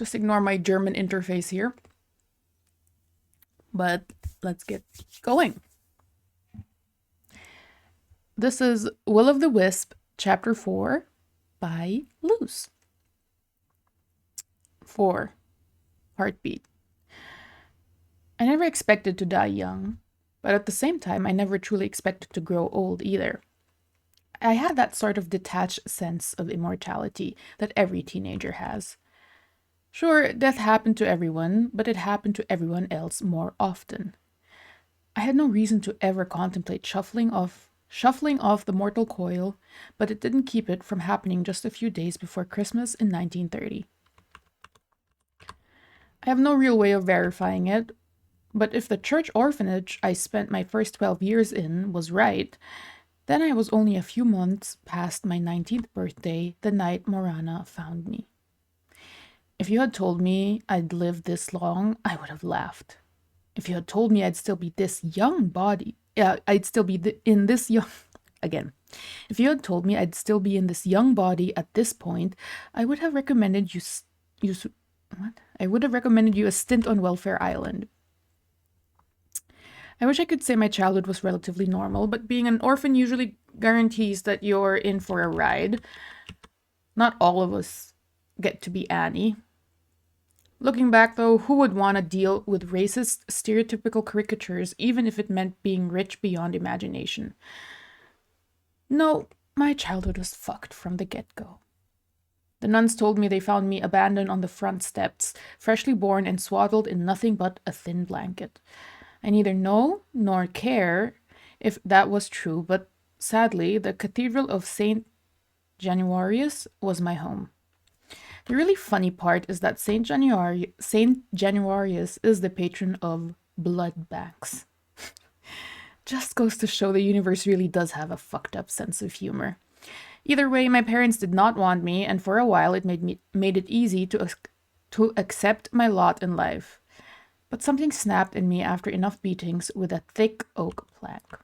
Just ignore my German interface here. But let's get going. This is Will of the Wisp, Chapter 4 by Luce. 4. Heartbeat. I never expected to die young, but at the same time, I never truly expected to grow old either. I had that sort of detached sense of immortality that every teenager has. Sure, death happened to everyone, but it happened to everyone else more often. I had no reason to ever contemplate shuffling off the mortal coil, but it didn't keep it from happening just a few days before Christmas in 1930. I have no real way of verifying it, but if the church orphanage I spent my first 12 years in was right, then I was only a few months past my 19th birthday the night Morana found me. If you had told me I'd live this long, I would have laughed. If you had told me I'd still be this young body, I'd still be in this young... Again. If you had told me I'd still be in this young body at this point, I would have recommended I would have recommended you a stint on Welfare Island. I wish I could say my childhood was relatively normal, but being an orphan usually guarantees that you're in for a ride. Not all of us get to be Annie. Looking back, though, who would want to deal with racist, stereotypical caricatures, even if it meant being rich beyond imagination? No, my childhood was fucked from the get-go. The nuns told me they found me abandoned on the front steps, freshly born and swaddled in nothing but a thin blanket. I neither know nor care if that was true, but sadly, the Cathedral of St. Januarius was my home. The really funny part is that St. Januarius is the patron of blood banks. Just goes to show the universe really does have a fucked up sense of humor. Either way, my parents did not want me, and for a while it made it easy to accept my lot in life. But something snapped in me after enough beatings with a thick oak plank.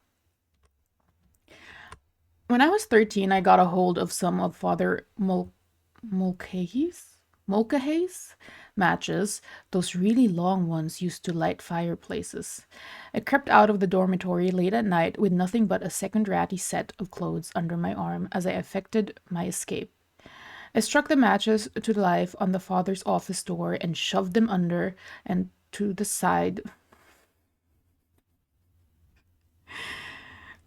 When I was 13, I got a hold of some of Father Mulcahy's matches, those really long ones used to light fireplaces. I crept out of the dormitory late at night with nothing but a second ratty set of clothes under my arm as I effected my escape. I struck the matches to life on the father's office door and shoved them under and to the side.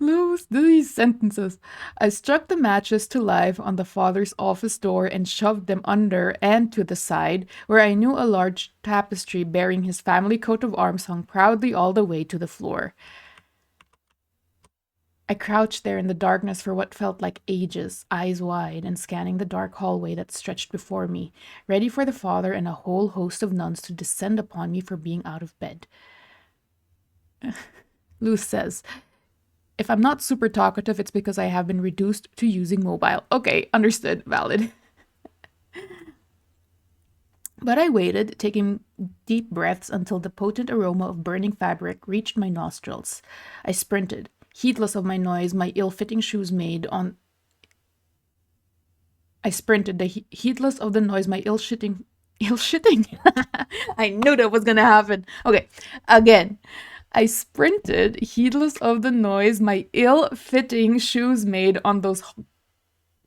Lose these sentences. I struck the matches to life on the father's office door and shoved them under and to the side, where I knew a large tapestry bearing his family coat of arms hung proudly all the way to the floor. I crouched there in the darkness for what felt like ages, eyes wide, and scanning the dark hallway that stretched before me, ready for the father and a whole host of nuns to descend upon me for being out of bed. Luce says, if I'm not super talkative, it's because I have been reduced to using mobile. Okay, understood, valid. But I waited, taking deep breaths until the potent aroma of burning fabric reached my nostrils. I sprinted, heedless of my noise my ill-fitting shoes made on... heedless of the noise my ill-shitting... I knew that was gonna happen. Okay, again. I sprinted, heedless of the noise my ill-fitting shoes made on those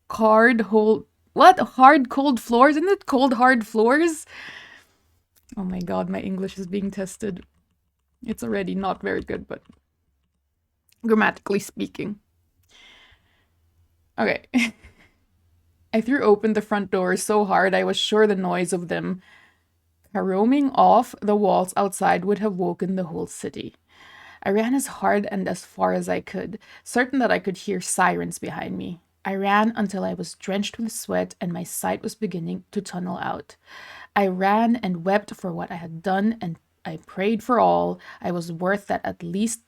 hard, cold floors? Isn't it cold, hard floors? Oh my god, my English is being tested. It's already not very good, but grammatically speaking. Okay. I threw open the front door so hard I was sure the noise of them roaming off the walls outside would have woken the whole city. I ran as hard and as far as I could, certain that I could hear sirens behind me. I ran until I was drenched with sweat and my sight was beginning to tunnel out. I ran and wept for what I had done, and I prayed for all I was worth that at least...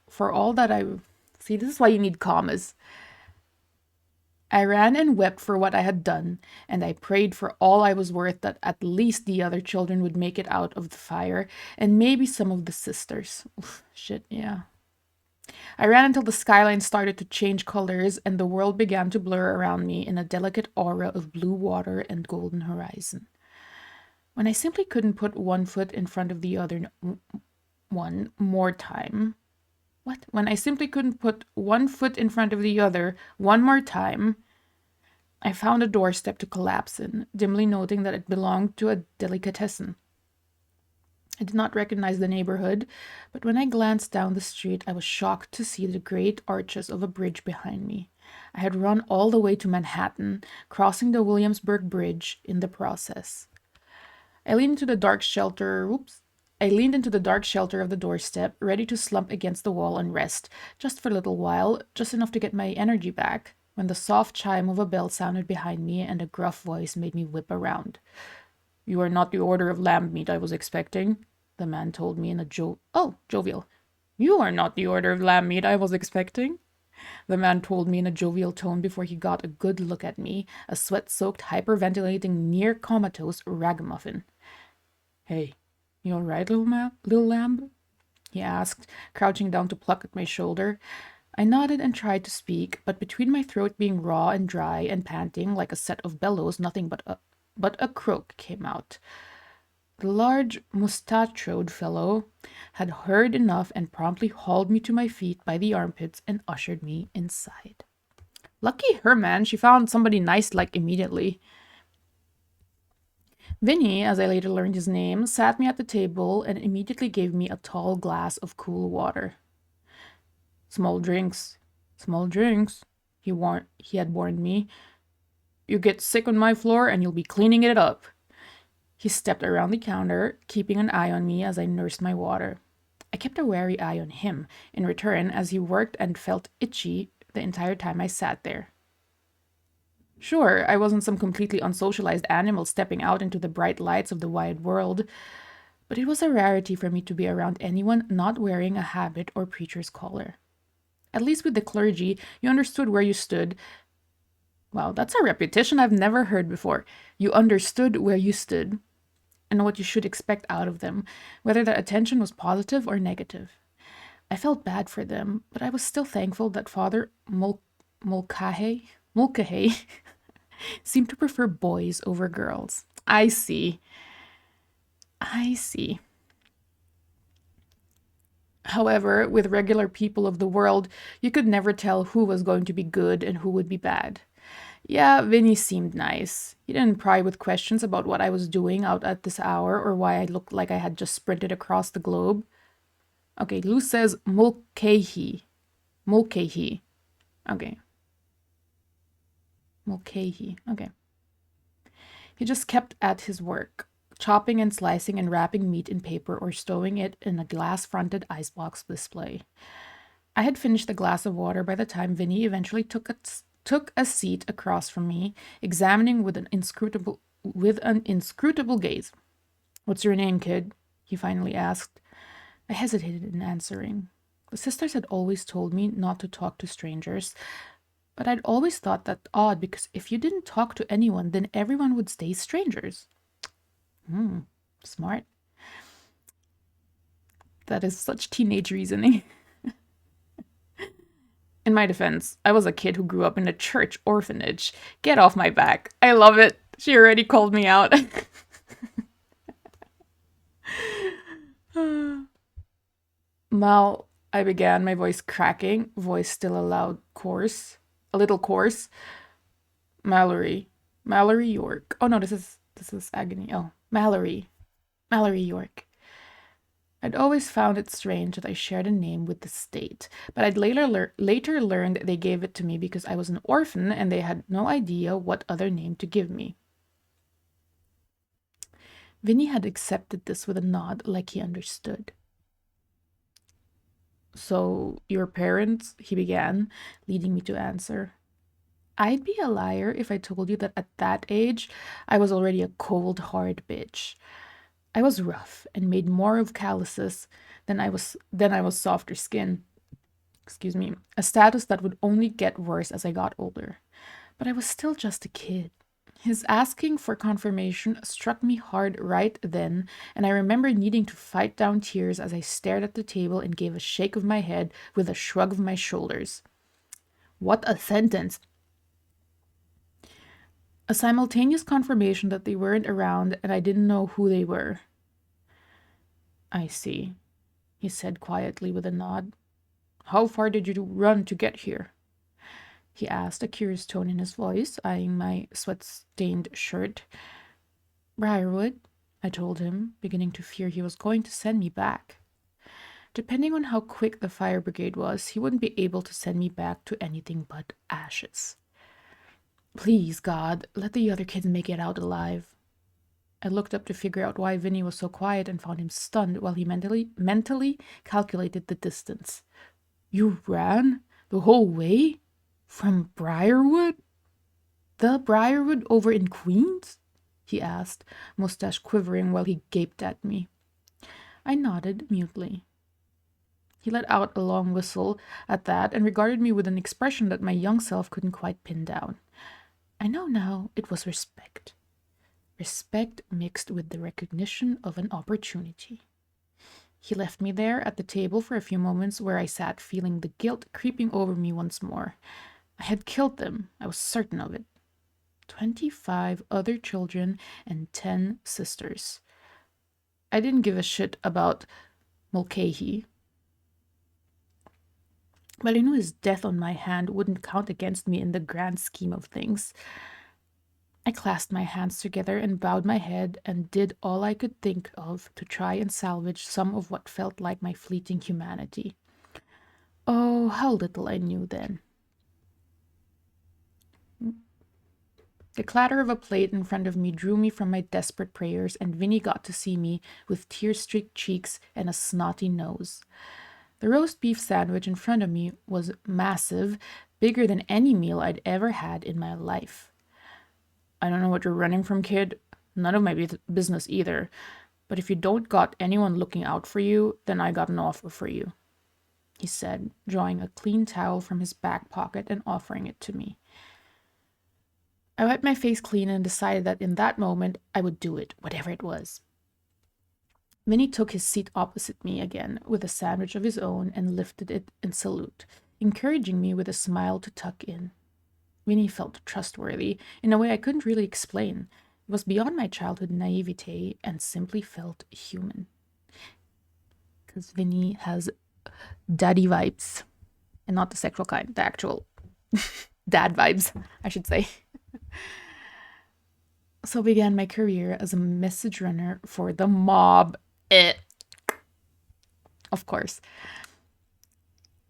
For all that I... See, this is why you need commas. I ran and wept for what I had done, and I prayed for all I was worth that at least the other children would make it out of the fire, and maybe some of the sisters. Shit, yeah. I ran until the skyline started to change colors, and the world began to blur around me in a delicate aura of blue water and golden horizon. When I simply couldn't put one foot in front of the other one more time. What? When I simply couldn't put one foot in front of the other one more time, I found a doorstep to collapse in, dimly noting that it belonged to a delicatessen. I did not recognize the neighborhood, but when I glanced down the street, I was shocked to see the great arches of a bridge behind me. I had run all the way to Manhattan, crossing the Williamsburg Bridge in the process. I leaned into the dark shelter. I leaned into the dark shelter of the doorstep, ready to slump against the wall and rest, just for a little while, just enough to get my energy back, when the soft chime of a bell sounded behind me and a gruff voice made me whip around. "You are not the order of lamb meat I was expecting," the man told me in a jovial. "You are not the order of lamb meat I was expecting," the man told me in a jovial tone before he got a good look at me, a sweat-soaked, hyperventilating, near-comatose ragamuffin. "Hey, you all right, little lamb?" he asked, crouching down to pluck at my shoulder. I nodded and tried to speak, but between my throat being raw and dry and panting like a set of bellows, nothing but a croak came out. The large, mustachioed fellow had heard enough and promptly hauled me to my feet by the armpits and ushered me inside. Lucky her, man. She found somebody nice, like, immediately. Vinny, as I later learned his name, sat me at the table and immediately gave me a tall glass of cool water. Small drinks, he had warned me. "You get sick on my floor and you'll be cleaning it up." He stepped around the counter, keeping an eye on me as I nursed my water. I kept a wary eye on him, in return, as he worked and felt itchy the entire time I sat there. Sure, I wasn't some completely unsocialized animal stepping out into the bright lights of the wide world, but it was a rarity for me to be around anyone not wearing a habit or preacher's collar. At least with the clergy, you understood where you stood. Wow, that's a repetition I've never heard before. You understood where you stood and what you should expect out of them, whether that attention was positive or negative. I felt bad for them, but I was still thankful that Father Mulcahy seemed to prefer boys over girls. I see. However, with regular people of the world, you could never tell who was going to be good and who would be bad. Yeah, Vinny seemed nice. He didn't pry with questions about what I was doing out at this hour or why I looked like I had just sprinted across the globe. Okay, Luce says Mulcahy. Okay. Mulcahy. Okay. He just kept at his work, chopping and slicing and wrapping meat in paper or stowing it in a glass-fronted icebox display. I had finished the glass of water by the time Vinny eventually took a seat across from me, examining with an inscrutable gaze. "What's your name, kid?" he finally asked. I hesitated in answering. The sisters had always told me not to talk to strangers, but I'd always thought that odd because if you didn't talk to anyone, then everyone would stay strangers. Smart. That is such teenage reasoning. In my defense, I was a kid who grew up in a church orphanage. Get off my back. I love it. She already called me out. "Mal," I began, my voice cracking, voice still a little coarse. Mallory York. Oh no, this is agony. Oh, Mallory York. I'd always found it strange that I shared a name with the state, but I'd later learned they gave it to me because I was an orphan and they had no idea what other name to give me. Vinny had accepted this with a nod like he understood. "So, your parents," he began, leading me to answer. I'd be a liar if I told you that at that age, I was already a cold, hard bitch. I was rough and made more of calluses than I was softer skin. Excuse me, a status that would only get worse as I got older. But I was still just a kid. His asking for confirmation struck me hard right then, and I remember needing to fight down tears as I stared at the table and gave a shake of my head with a shrug of my shoulders. What a sentence! A simultaneous confirmation that they weren't around and I didn't know who they were. I see, he said quietly with a nod. How far did you run to get here? He asked, a curious tone in his voice, eyeing my sweat-stained shirt. Briarwood, I told him, beginning to fear he was going to send me back. Depending on how quick the fire brigade was, he wouldn't be able to send me back to anything but ashes. Please, God, let the other kids make it out alive. I looked up to figure out why Vinny was so quiet and found him stunned while he mentally calculated the distance. You ran the whole way? From Briarwood? The Briarwood over in Queens? He asked, mustache quivering while he gaped at me. I nodded mutely. He let out a long whistle at that and regarded me with an expression that my young self couldn't quite pin down. I know now it was respect. Respect mixed with the recognition of an opportunity. He left me there at the table for a few moments where I sat feeling the guilt creeping over me once more. I had killed them, I was certain of it. 25 other children and 10 sisters. I didn't give a shit about Mulcahy, but I knew his death on my hand wouldn't count against me in the grand scheme of things. I clasped my hands together and bowed my head and did all I could think of to try and salvage some of what felt like my fleeting humanity. Oh, how little I knew then. The clatter of a plate in front of me drew me from my desperate prayers, and Vinny got to see me with tear-streaked cheeks and a snotty nose. The roast beef sandwich in front of me was massive, bigger than any meal I'd ever had in my life. I don't know what you're running from, kid. None of my business either. But if you don't got anyone looking out for you, then I got an offer for you, he said, drawing a clean towel from his back pocket and offering it to me. I wiped my face clean and decided that in that moment I would do it, whatever it was. Vinny took his seat opposite me again with a sandwich of his own and lifted it in salute, encouraging me with a smile to tuck in. Vinny felt trustworthy in a way I couldn't really explain. It was beyond my childhood naivete and simply felt human. Because Vinny has daddy vibes. And not the sexual kind, the actual dad vibes, I should say. So began my career as a message runner for the mob. Of course.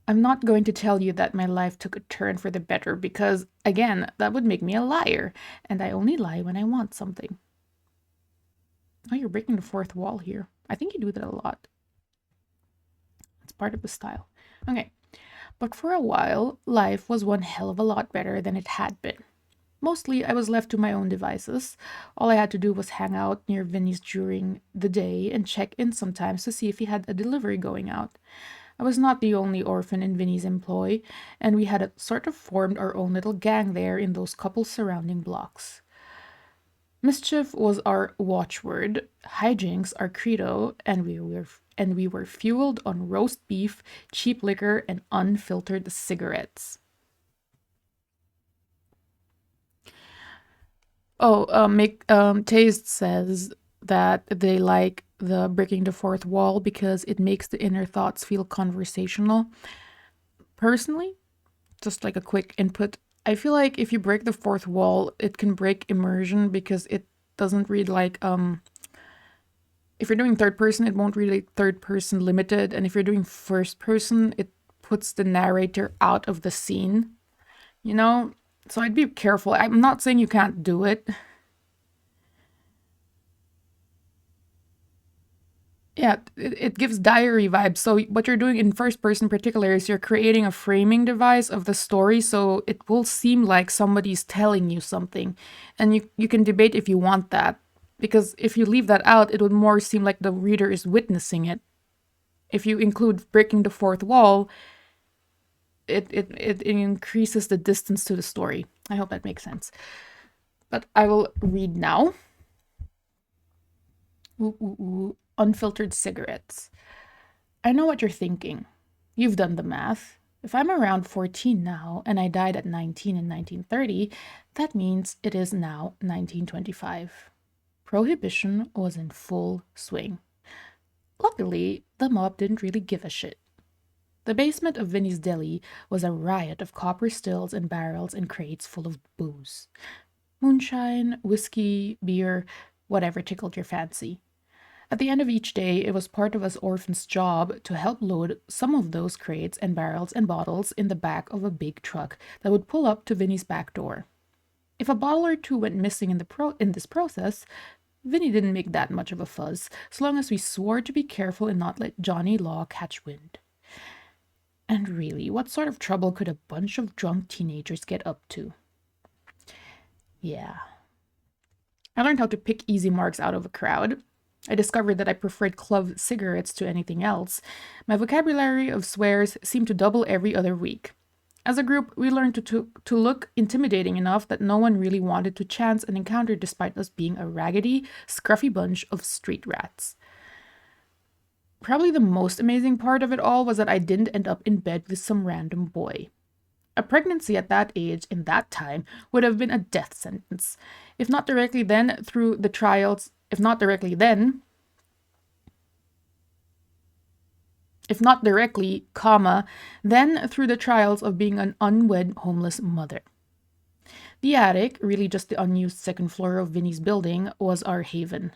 I'm not going to tell you that my life took a turn for the better because, again, that would make me a liar, and I only lie when I want something. Oh, you're breaking the fourth wall here. I think you do that a lot. It's part of the style. Okay. But for a while, life was one hell of a lot better than it had been. Mostly, I was left to my own devices. All I had to do was hang out near Vinny's during the day and check in sometimes to see if he had a delivery going out. I was not the only orphan in Vinny's employ, and we had sort of formed our own little gang there in those couple surrounding blocks. Mischief was our watchword, hijinks our credo, and we were fueled on roast beef, cheap liquor, and unfiltered cigarettes. Oh, Tayzed says that they like the breaking the fourth wall because it makes the inner thoughts feel conversational. Personally, just like a quick input, I feel like if you break the fourth wall, it can break immersion because it doesn't read like if you're doing third person, it won't read like third person limited, and if you're doing first person, it puts the narrator out of the scene. You know? So I'd be careful. I'm not saying you can't do it. Yeah, it gives diary vibes. So what you're doing in first person in particular is you're creating a framing device of the story so it will seem like somebody's telling you something. And you can debate if you want that. Because if you leave that out, it would more seem like the reader is witnessing it. If you include breaking the fourth wall, it increases the distance to the story. I hope that makes sense. But I will read now. Unfiltered cigarettes. I know what you're thinking. You've done the math. If I'm around 14 now and I died at 19 in 1930, that means it is now 1925. Prohibition was in full swing. Luckily, the mob didn't really give a shit. The basement of Vinny's deli was a riot of copper stills and barrels and crates full of booze. Moonshine, whiskey, beer, whatever tickled your fancy. At the end of each day, it was part of us orphans' job to help load some of those crates and barrels and bottles in the back of a big truck that would pull up to Vinny's back door. If a bottle or two went missing in this process, Vinny didn't make that much of a fuss, so long as we swore to be careful and not let Johnny Law catch wind. And really, what sort of trouble could a bunch of drunk teenagers get up to? Yeah. I learned how to pick easy marks out of a crowd. I discovered that I preferred club cigarettes to anything else. My vocabulary of swears seemed to double every other week. As a group, we learned to look intimidating enough that no one really wanted to chance an encounter despite us being a raggedy, scruffy bunch of street rats. Probably the most amazing part of it all was that I didn't end up in bed with some random boy. A pregnancy at that age, in that time, would have been a death sentence. If not directly then, through the trials, if not directly, comma, then through the trials of being an unwed homeless mother. The attic, really just the unused second floor of Vinny's building, was our haven.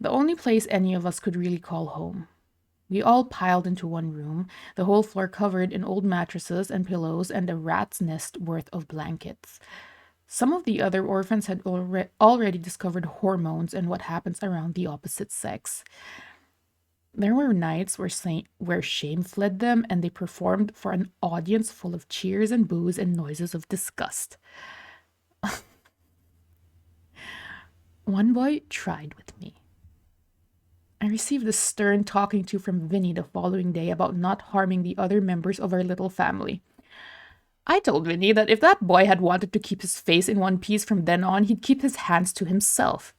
The only place any of us could really call home. We all piled into one room, the whole floor covered in old mattresses and pillows and a rat's nest worth of blankets. Some of the other orphans had already discovered hormones and what happens around the opposite sex. There were nights where shame fled them and they performed for an audience full of cheers and boos and noises of disgust. One boy tried with me. I received a stern talking to from Vinny the following day about not harming the other members of our little family. I told Vinny that if that boy had wanted to keep his face in one piece from then on, he'd keep his hands to himself.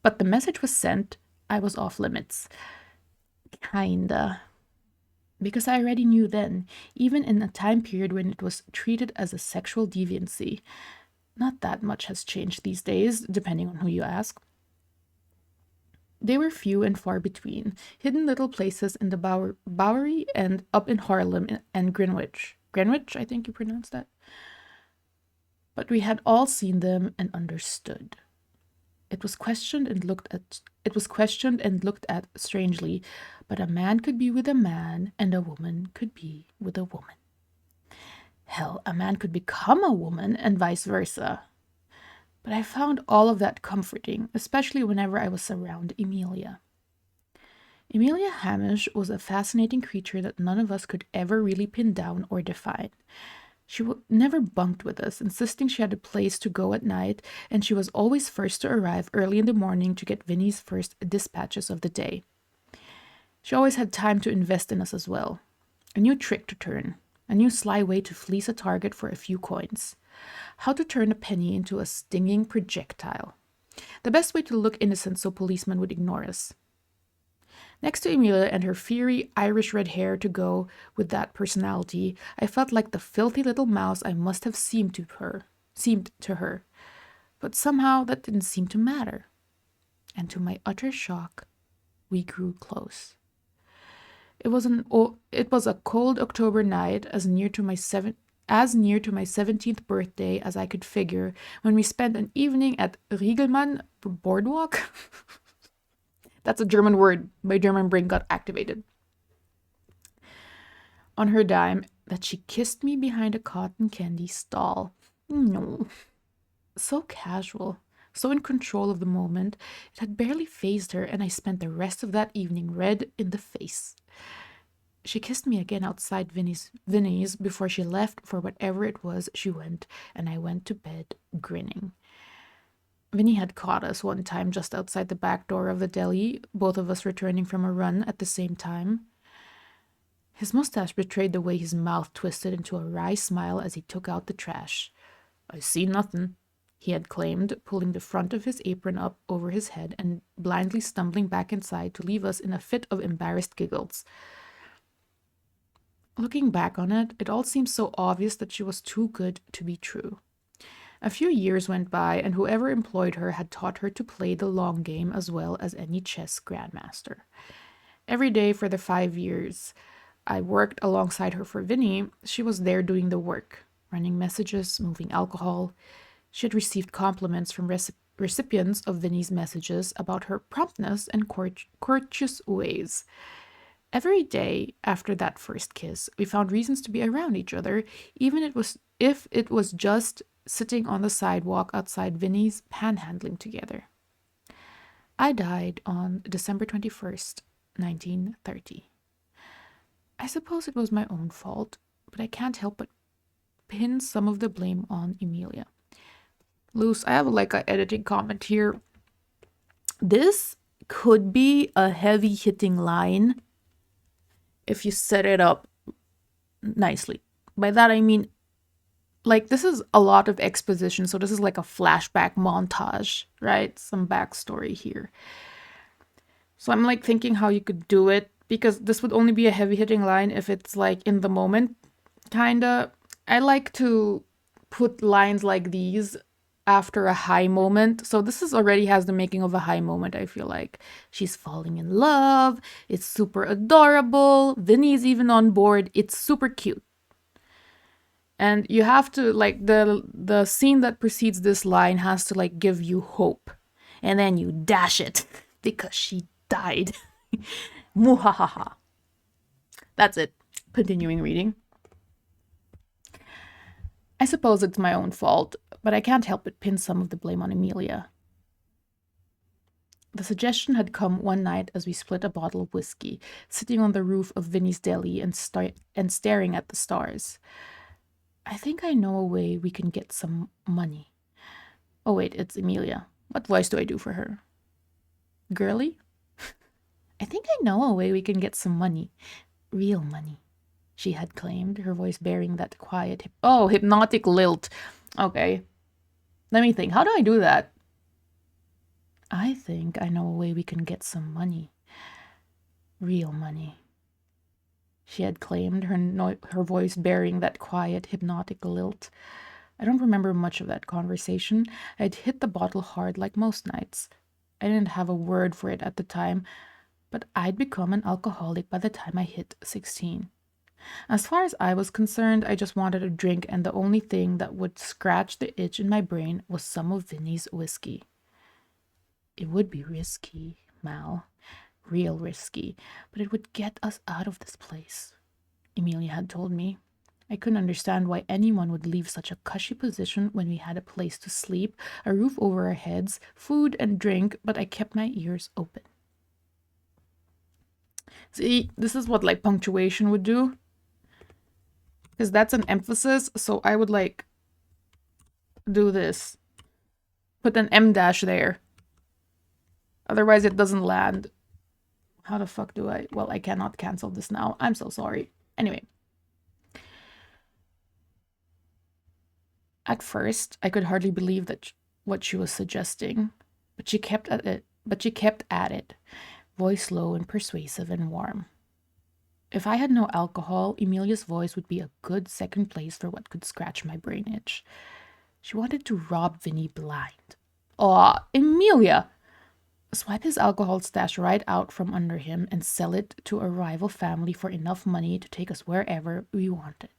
But the message was sent, I was off limits. Kinda. Because I already knew then, even in a time period when it was treated as a sexual deviancy. Not that much has changed these days, depending on who you ask. They were few and far between, hidden little places in the Bowery and up in Harlem and Greenwich. Greenwich, I think you pronounce that. But we had all seen them and understood. It was questioned and looked at strangely, but a man could be with a man and a woman could be with a woman. Hell, a man could become a woman and vice versa. But I found all of that comforting, especially whenever I was around Emilia. Emilia Hamish was a fascinating creature that none of us could ever really pin down or define. She never bunked with us, insisting she had a place to go at night, and she was always first to arrive early in the morning to get Vinny's first dispatches of the day. She always had time to invest in us as well. A new trick to turn, a new sly way to fleece a target for a few coins. How to turn a penny into a stinging projectile. The best way to look innocent so policemen would ignore us. Next to Emilia and her fiery Irish red hair to go with that personality, I felt like the filthy little mouse I must have seemed to her. But somehow that didn't seem to matter. And to my utter shock, we grew close. It was a cold October night, as near to my 17th birthday as I could figure, when we spent an evening at Riegelmann Boardwalk. That's a German word. My German brain got activated. On her dime, that she kissed me behind a cotton candy stall. No. So casual, so in control of the moment, it had barely fazed her, and I spent the rest of that evening red in the face. She kissed me again outside Vinny's before she left for whatever it was she went, and I went to bed grinning. Vinny had caught us one time just outside the back door of the deli, both of us returning from a run at the same time. His mustache betrayed the way his mouth twisted into a wry smile as he took out the trash. "I see nothing," he had claimed, pulling the front of his apron up over his head and blindly stumbling back inside to leave us in a fit of embarrassed giggles. Looking back on it, it all seems so obvious that she was too good to be true. A few years went by, and whoever employed her had taught her to play the long game as well as any chess grandmaster. Every day for the 5 years I worked alongside her for Vinny, she was there doing the work, running messages, moving alcohol. She had received compliments from recipients of Vinny's messages about her promptness and courteous ways. Every day after that first kiss, we found reasons to be around each other, even if it was just sitting on the sidewalk outside Vinny's panhandling together. I died on December 21st, 1930. I suppose it was my own fault, but I can't help but pin some of the blame on Emilia. Luce, I have like an editing comment here. This could be a heavy hitting line if you set it up nicely. By that I mean, like, this is a lot of exposition, so this is like a flashback montage, right? Some backstory here. So I'm like thinking how you could do it, because this would only be a heavy hitting line if it's like in the moment, kinda. I like to put lines like these after a high moment. So this is already has the making of a high moment, I feel like. She's falling in love. It's super adorable. Vinny's even on board. It's super cute. And you have to, like, the scene that precedes this line has to, like, give you hope. And then you dash it because she died. Muhahaha. That's it. Continuing reading. I suppose it's my own fault, but I can't help but pin some of the blame on Emilia. The suggestion had come one night as we split a bottle of whiskey, sitting on the roof of Vinny's deli and staring at the stars. I think I know a way we can get some money. Oh wait, it's Emilia. What voice do I do for her? Girly? I think I know a way we can get some money. Real money, she had claimed, her voice bearing that quiet, hypnotic lilt. Okay. Let me think. How do I do that? I think I know a way we can get some money. Real money, she had claimed, her voice bearing that quiet, hypnotic lilt. I don't remember much of that conversation. I'd hit the bottle hard like most nights. I didn't have a word for it at the time, but I'd become an alcoholic by the time I hit 16. As far as I was concerned, I just wanted a drink, and the only thing that would scratch the itch in my brain was some of Vinny's whiskey. It would be risky, Mal. Real risky, but it would get us out of this place, Emilia had told me. I couldn't understand why anyone would leave such a cushy position when we had a place to sleep, a roof over our heads, food and drink, but I kept my ears open. See, this is what like punctuation would do. Because that's an emphasis, so I would like do this. Put an M dash there. Otherwise it doesn't land. How the fuck do I? Well, I cannot cancel this now. I'm so sorry. Anyway. At first, I could hardly believe that what she was suggesting, but she kept at it, voice low and persuasive and warm. If I had no alcohol, Emilia's voice would be a good second place for what could scratch my brain itch. She wanted to rob Vinny blind. Aw, Emilia! Swipe his alcohol stash right out from under him and sell it to a rival family for enough money to take us wherever we wanted.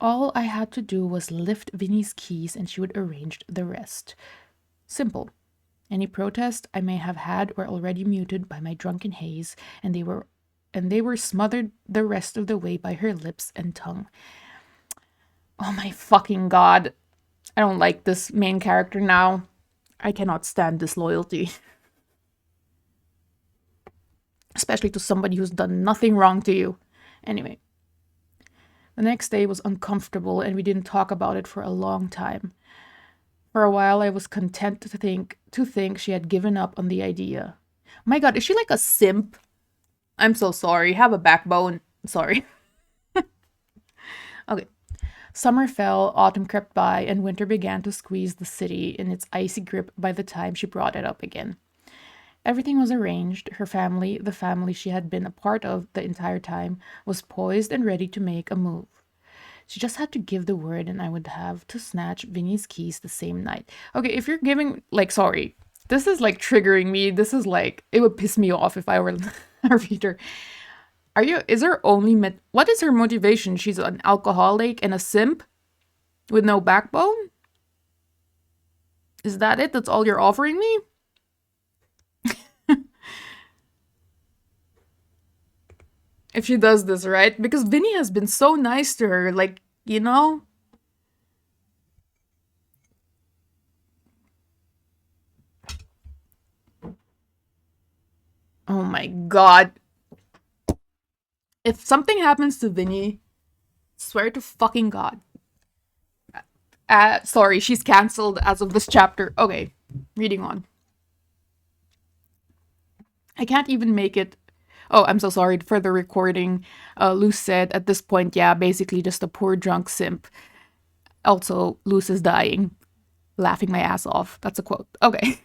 All I had to do was lift Vinny's keys and she would arrange the rest. Simple. Any protest I may have had were already muted by my drunken haze, and they were smothered the rest of the way by her lips and tongue. Oh my fucking god. I don't like this main character now. I cannot stand disloyalty. Especially to somebody who's done nothing wrong to you. Anyway. The next day was uncomfortable and we didn't talk about it for a long time. For a while I was content to think she had given up on the idea. My god, is she like a simp? I'm so sorry. Have a backbone. Sorry. Okay. Summer fell, autumn crept by, and winter began to squeeze the city in its icy grip by the time she brought it up again. Everything was arranged. Her family, the family she had been a part of the entire time, was poised and ready to make a move. She just had to give the word, and I would have to snatch Vinny's keys the same night. Okay, if you're giving, like, sorry, this is like triggering me. This is like, it would piss me off if I were a reader. Is her only, what is her motivation? She's an alcoholic and a simp with no backbone? Is that it? That's all you're offering me? If she does this, right? Because Vinny has been so nice to her, like, you know? Oh my god. If something happens to Vinny, swear to fucking god. Sorry, she's cancelled as of this chapter. Okay, reading on. I can't even make it. Oh, I'm so sorry for the recording. Luce said at this point, yeah, basically just a poor drunk simp. Also, Luce is dying. Laughing my ass off. That's a quote. Okay.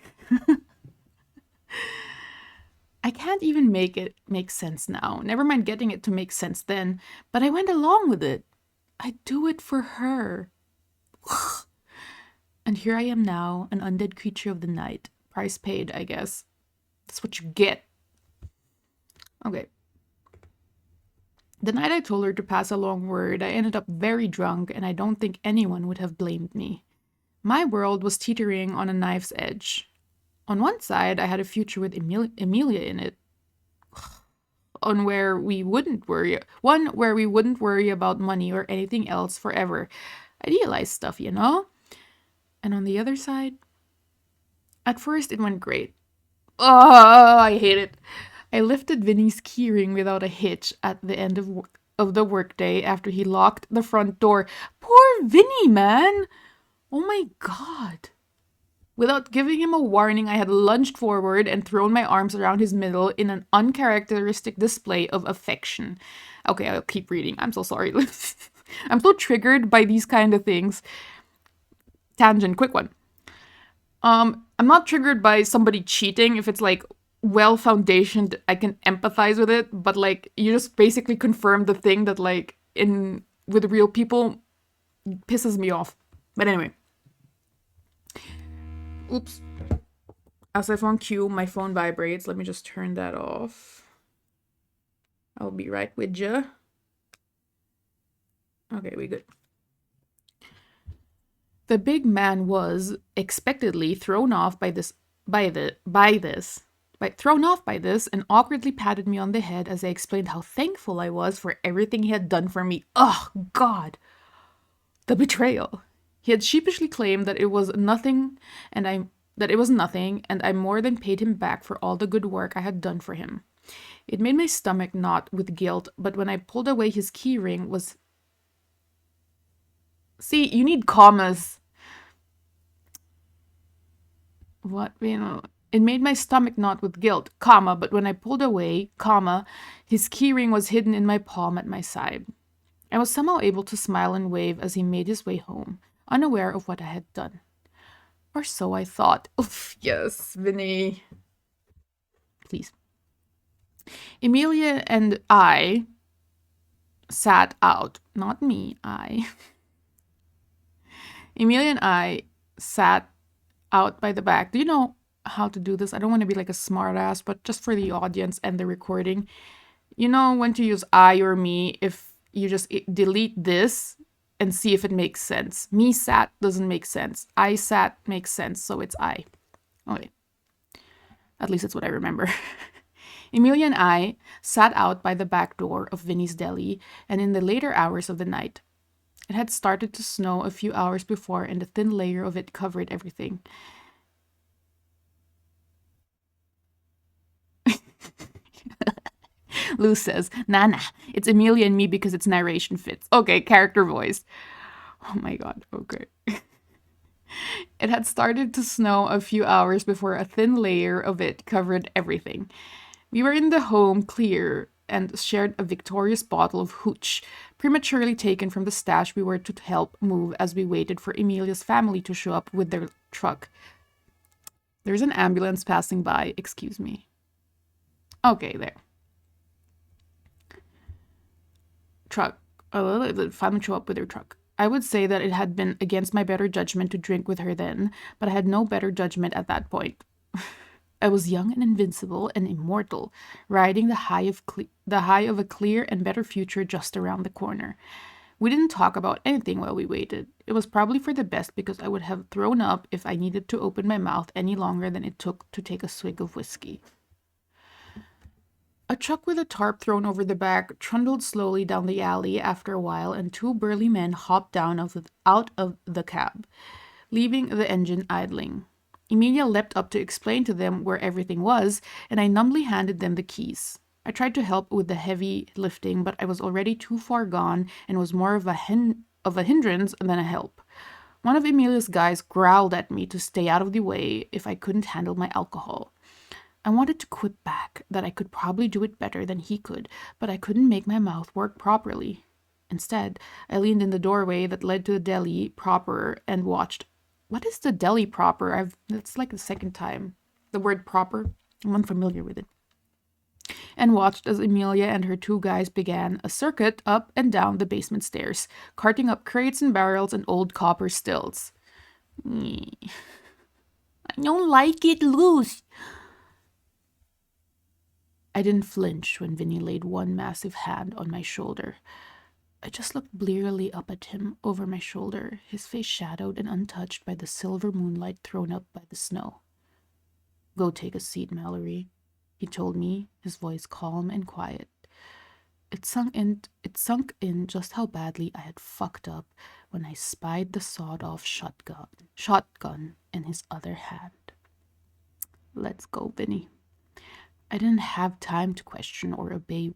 I can't even make it make sense now. Never mind getting it to make sense then. But I went along with it. I do it for her. And here I am now, an undead creature of the night. Price paid, I guess. That's what you get. Okay. The night I told her to pass along word, I ended up very drunk, and I don't think anyone would have blamed me. My world was teetering on a knife's edge. On one side, I had a future with Emilia in it. One where we wouldn't worry about money or anything else forever. Idealized stuff, you know? And on the other side, at first it went great. Oh, I hate it. I lifted Vinny's keyring without a hitch at the end of the workday after he locked the front door. Poor Vinny, man! Oh my god. Without giving him a warning, I had lunged forward and thrown my arms around his middle in an uncharacteristic display of affection. Okay, I'll keep reading. I'm so sorry. I'm so triggered by these kind of things. Tangent, quick one. I'm not triggered by somebody cheating if it's like well foundationed. I can empathize with it, but like you just basically confirm the thing that like with real people pisses me off. But anyway. Oops. As if on cue, my phone vibrates. Let me just turn that off. I'll be right with ya. Okay, we good. The big man was expectedly thrown off by this and awkwardly patted me on the head as I explained how thankful I was for everything he had done for me. Oh, God. The betrayal. He had sheepishly claimed that it was nothing, and I more than paid him back for all the good work I had done for him. It made my stomach knot with guilt, but when I pulled away his keyring was... See, you need commas. What, you know... It made my stomach knot with guilt, comma, but when I pulled away, comma, his keyring was hidden in my palm at my side. I was somehow able to smile and wave as he made his way home, unaware of what I had done. Or so I thought. Oof, yes, Vinny. Please. Emilia and I sat out. Not me, I. Emilia and I sat out by the back. Do you know how to do this? I don't want to be like a smartass, but just for the audience and the recording. You know when to use I or me if you just delete this and see if it makes sense. Me sat doesn't make sense. I sat makes sense, so it's I. Okay. At least it's what I remember. Emilia and I sat out by the back door of Vinny's deli, and in the later hours of the night. It had started to snow a few hours before, and a thin layer of it covered everything. Luce says, nah, it's Emilia and me because its narration fits. Okay, character voice. Oh my god, okay. It had started to snow a few hours before a thin layer of it covered everything. We were in the home clear and shared a victorious bottle of hooch, prematurely taken from the stash we were to help move as we waited for Emilia's family to show up with their truck. There's an ambulance passing by. Excuse me. Okay, there. Truck. Finally show up with her truck. I would say that it had been against my better judgment to drink with her then, but I had no better judgment at that point. I was young and invincible and immortal, riding the high of a clear and better future just around the corner. We didn't talk about anything while we waited. It was probably for the best because I would have thrown up if I needed to open my mouth any longer than it took to take a swig of whiskey. A truck with a tarp thrown over the back trundled slowly down the alley after a while, and two burly men hopped out of the cab, leaving the engine idling. Emilia leapt up to explain to them where everything was, and I numbly handed them the keys. I tried to help with the heavy lifting, but I was already too far gone and was more of a hindrance than a help. One of Emilia's guys growled at me to stay out of the way if I couldn't handle my alcohol. I wanted to quip back that I could probably do it better than he could, but I couldn't make my mouth work properly. Instead, I leaned in the doorway that led to the deli proper and watched. What is the deli proper? That's like the second time. The word proper. I'm unfamiliar with it. And watched as Emilia and her two guys began a circuit up and down the basement stairs, carting up crates and barrels and old copper stills. I don't like it, Luce. I didn't flinch when Vinny laid one massive hand on my shoulder. I just looked blearily up at him over my shoulder, his face shadowed and untouched by the silver moonlight thrown up by the snow. "Go take a seat, Mallory," he told me, his voice calm and quiet. It sunk in just how badly I had fucked up when I spied the sawed-off shotgun in his other hand. "Let's go, Vinny." I didn't have time to question or obey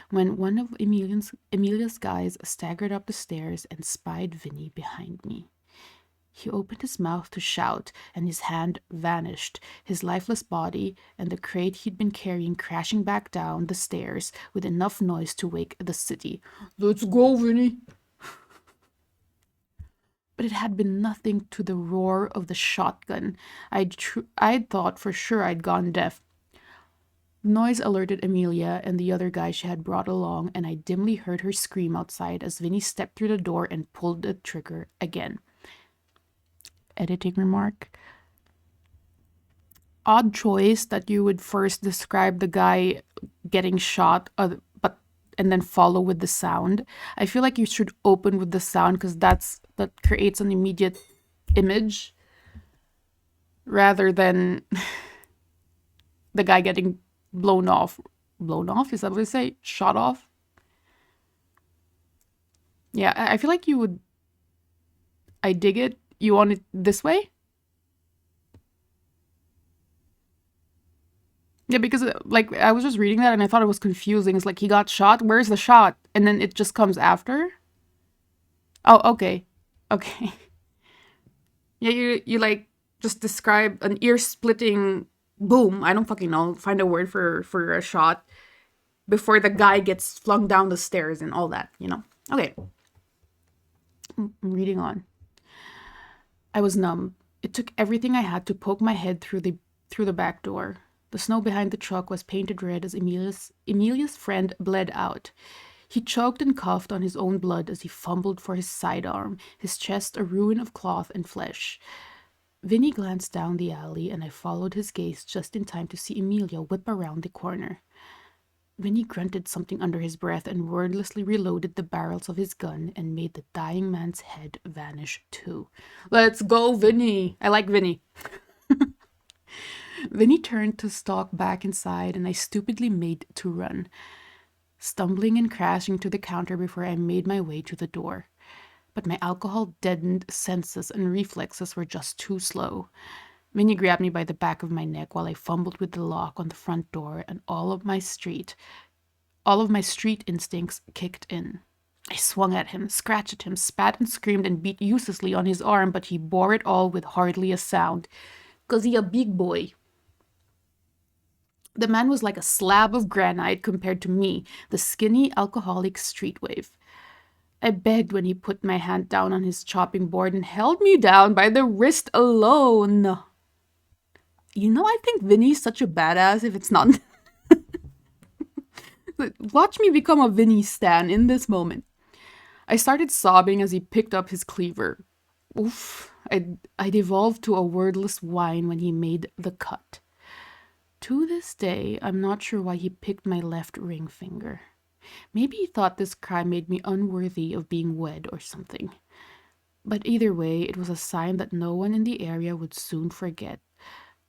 when one of Emilia's guys staggered up the stairs and spied Vinny behind me. He opened his mouth to shout, and his hand vanished, his lifeless body and the crate he'd been carrying crashing back down the stairs with enough noise to wake the city. "Let's go, Vinny!" But it had been nothing to the roar of the shotgun. I'd thought for sure I'd gone deaf. The noise alerted Emilia and the other guy she had brought along, and I dimly heard her scream outside as Vinny stepped through the door and pulled the trigger again. Editing remark. Odd choice that you would first describe the guy getting shot, and then follow with the sound. I feel like you should open with the sound because that creates an immediate image rather than the guy getting blown off. Blown off? Is that what they say? Shot off? Yeah, I feel like you would. I dig it. You want it this way? Yeah, because like I was just reading that and I thought it was confusing. It's like he got shot. Where's the shot? And then it just comes after. Oh, okay, okay. Yeah, you like just describe an ear-splitting boom. I don't fucking know. Find a word for a shot before the guy gets flung down the stairs and all that. Okay. I'm reading on. I was numb. It took everything I had to poke my head through the back door. The snow behind the truck was painted red as Emilia's friend bled out. He choked and coughed on his own blood as he fumbled for his sidearm, his chest a ruin of cloth and flesh. Vinny glanced down the alley, and I followed his gaze just in time to see Emilia whip around the corner. Vinny grunted something under his breath and wordlessly reloaded the barrels of his gun and made the dying man's head vanish too. "Let's go, Vinny!" I like Vinny. Vinny turned to stalk back inside, and I stupidly made to run, stumbling and crashing to the counter before I made my way to the door. But my alcohol-deadened senses and reflexes were just too slow. Vinny grabbed me by the back of my neck while I fumbled with the lock on the front door, and all of my street instincts kicked in. I swung at him, scratched at him, spat and screamed and beat uselessly on his arm, but he bore it all with hardly a sound. 'Cause he a big boy. The man was like a slab of granite compared to me, the skinny, alcoholic street waif. I begged when he put my hand down on his chopping board and held me down by the wrist alone. You know, I think Vinny's such a badass if it's not. Watch me become a Vinny stan in this moment. I started sobbing as he picked up his cleaver. Oof, I devolved to a wordless whine when he made the cut. To this day, I'm not sure why he picked my left ring finger. Maybe he thought this crime made me unworthy of being wed or something. But either way, it was a sign that no one in the area would soon forget.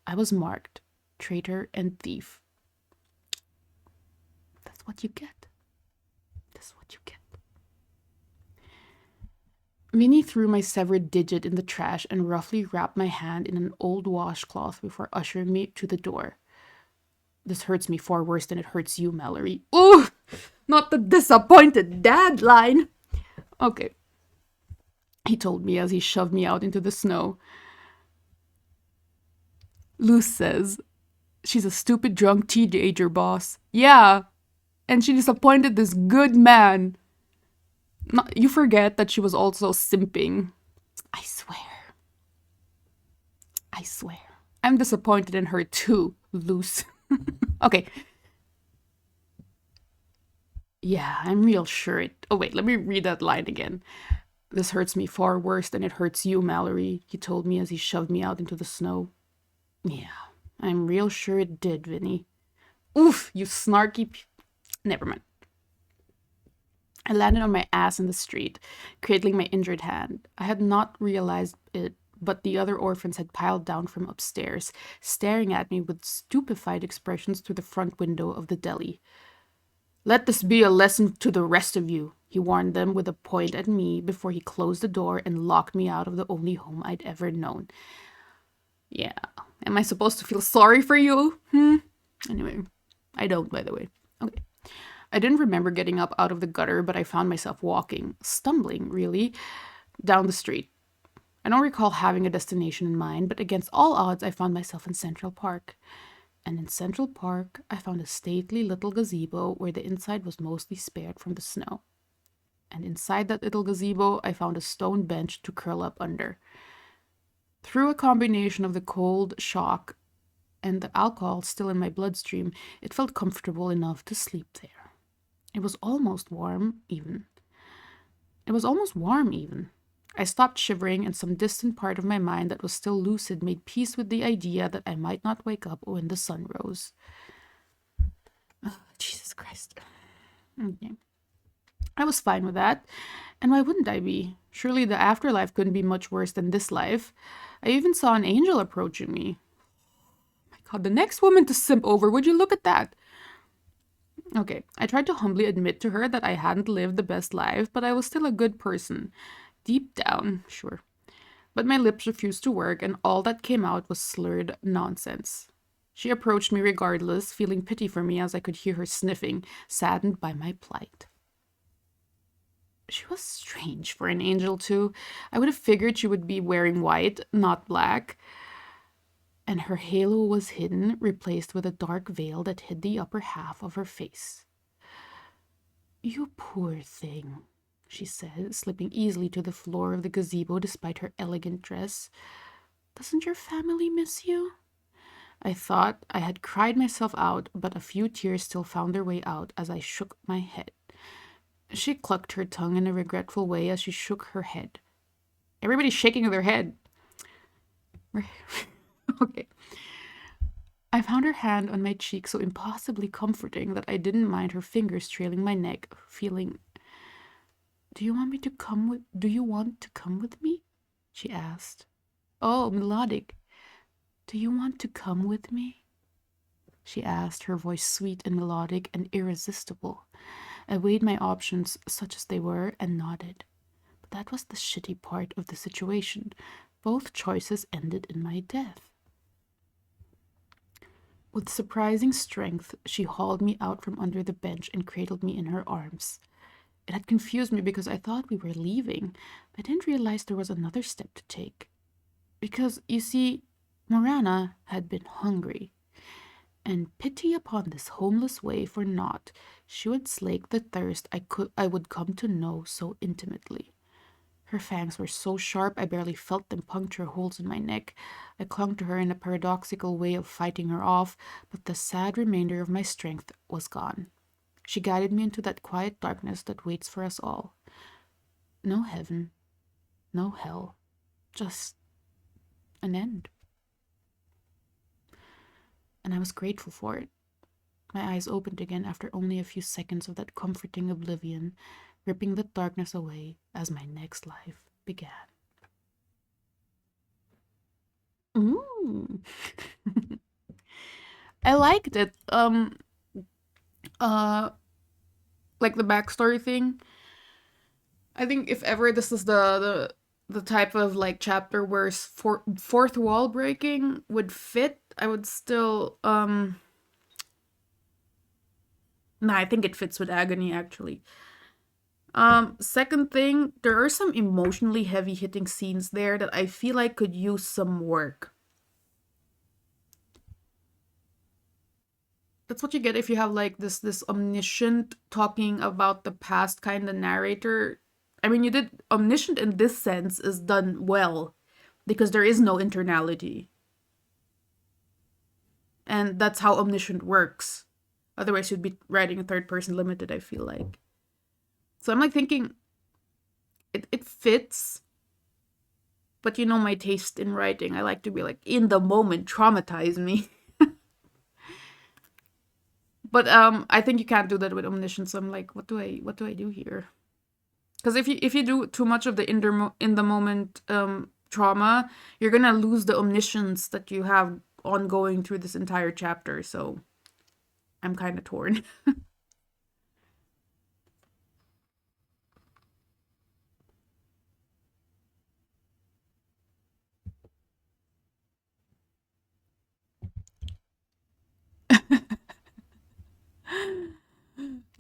I was marked traitor and thief. That's what you get. That's what you get. Vinny threw my severed digit in the trash and roughly wrapped my hand in an old washcloth before ushering me to the door. This hurts me far worse than it hurts you, Mallory. Ooh! Not the disappointed dad line! Okay, he told me as he shoved me out into the snow. Luce says, she's a stupid drunk teenager, boss. Yeah, and she disappointed this good man. You forget that she was also simping. I swear. I'm disappointed in her too, Luce. Okay. Yeah, I'm real sure it... Oh, wait, let me read that line again. This hurts me far worse than it hurts you, Mallory, he told me as he shoved me out into the snow. Yeah, I'm real sure it did, Vinny. Oof, you snarky... Never mind. I landed on my ass in the street, cradling my injured hand. I had not realized it, but the other orphans had piled down from upstairs, staring at me with stupefied expressions through the front window of the deli. Let this be a lesson to the rest of you, he warned them with a point at me before he closed the door and locked me out of the only home I'd ever known. Yeah, am I supposed to feel sorry for you? Anyway, I don't, by the way. Okay. I didn't remember getting up out of the gutter, but I found myself walking, stumbling, really, down the street. I don't recall having a destination in mind, but against all odds, I found myself in Central Park. And in Central Park, I found a stately little gazebo where the inside was mostly spared from the snow. And inside that little gazebo, I found a stone bench to curl up under. Through a combination of the cold shock and the alcohol still in my bloodstream, it felt comfortable enough to sleep there. It was almost warm, even. I stopped shivering, and some distant part of my mind that was still lucid made peace with the idea that I might not wake up when the sun rose. Oh, Jesus Christ. Okay. I was fine with that. And why wouldn't I be? Surely the afterlife couldn't be much worse than this life. I even saw an angel approaching me. Oh my God, the next woman to simp over, would you look at that? Okay, I tried to humbly admit to her that I hadn't lived the best life, but I was still a good person. Deep down, sure. But my lips refused to work, and all that came out was slurred nonsense. She approached me regardless, feeling pity for me as I could hear her sniffing, saddened by my plight. She was strange for an angel, too. I would have figured she would be wearing white, not black. And her halo was hidden, replaced with a dark veil that hid the upper half of her face. You poor thing, she said, slipping easily to the floor of the gazebo despite her elegant dress. Doesn't your family miss you? I thought I had cried myself out, but a few tears still found their way out as I shook my head. She clucked her tongue in a regretful way as she shook her head. Everybody's shaking their head. Okay. I found her hand on my cheek so impossibly comforting that I didn't mind her fingers trailing my neck, feeling... Do you want to come with me? She asked. Oh, melodic. Do you want to come with me? She asked, her voice sweet and melodic and irresistible. I weighed my options, such as they were, and nodded. But that was the shitty part of the situation. Both choices ended in my death. With surprising strength, she hauled me out from under the bench and cradled me in her arms. It had confused me because I thought we were leaving. I didn't realize there was another step to take. Because, you see, Morana had been hungry. And pity upon this homeless waif or not, she would slake the thirst I would come to know so intimately. Her fangs were so sharp I barely felt them puncture holes in my neck. I clung to her in a paradoxical way of fighting her off, but the sad remainder of my strength was gone. She guided me into that quiet darkness that waits for us all. No heaven, no hell, just an end. And I was grateful for it. My eyes opened again after only a few seconds of that comforting oblivion, ripping the darkness away as my next life began. Ooh. I liked it. Like the backstory thing. I think if ever this is the type of like chapter where fourth wall breaking would fit, I would still Nah, I think it fits with Agony actually. Second thing, there are some emotionally heavy hitting scenes there that I feel like could use some work. That's what you get if you have like this omniscient talking about the past kind of narrator. I mean, you did omniscient in this sense is done well because there is no internality. And that's how omniscient works. Otherwise, you'd be writing a third person limited, I feel like. So I'm like thinking it fits. But you know my taste in writing. I like to be like in the moment, traumatize me. But I think you can't do that with omniscience. So I'm like, what do I do here? Because if you do too much of the in the moment trauma, you're gonna lose the omniscience that you have ongoing through this entire chapter. So I'm kind of torn.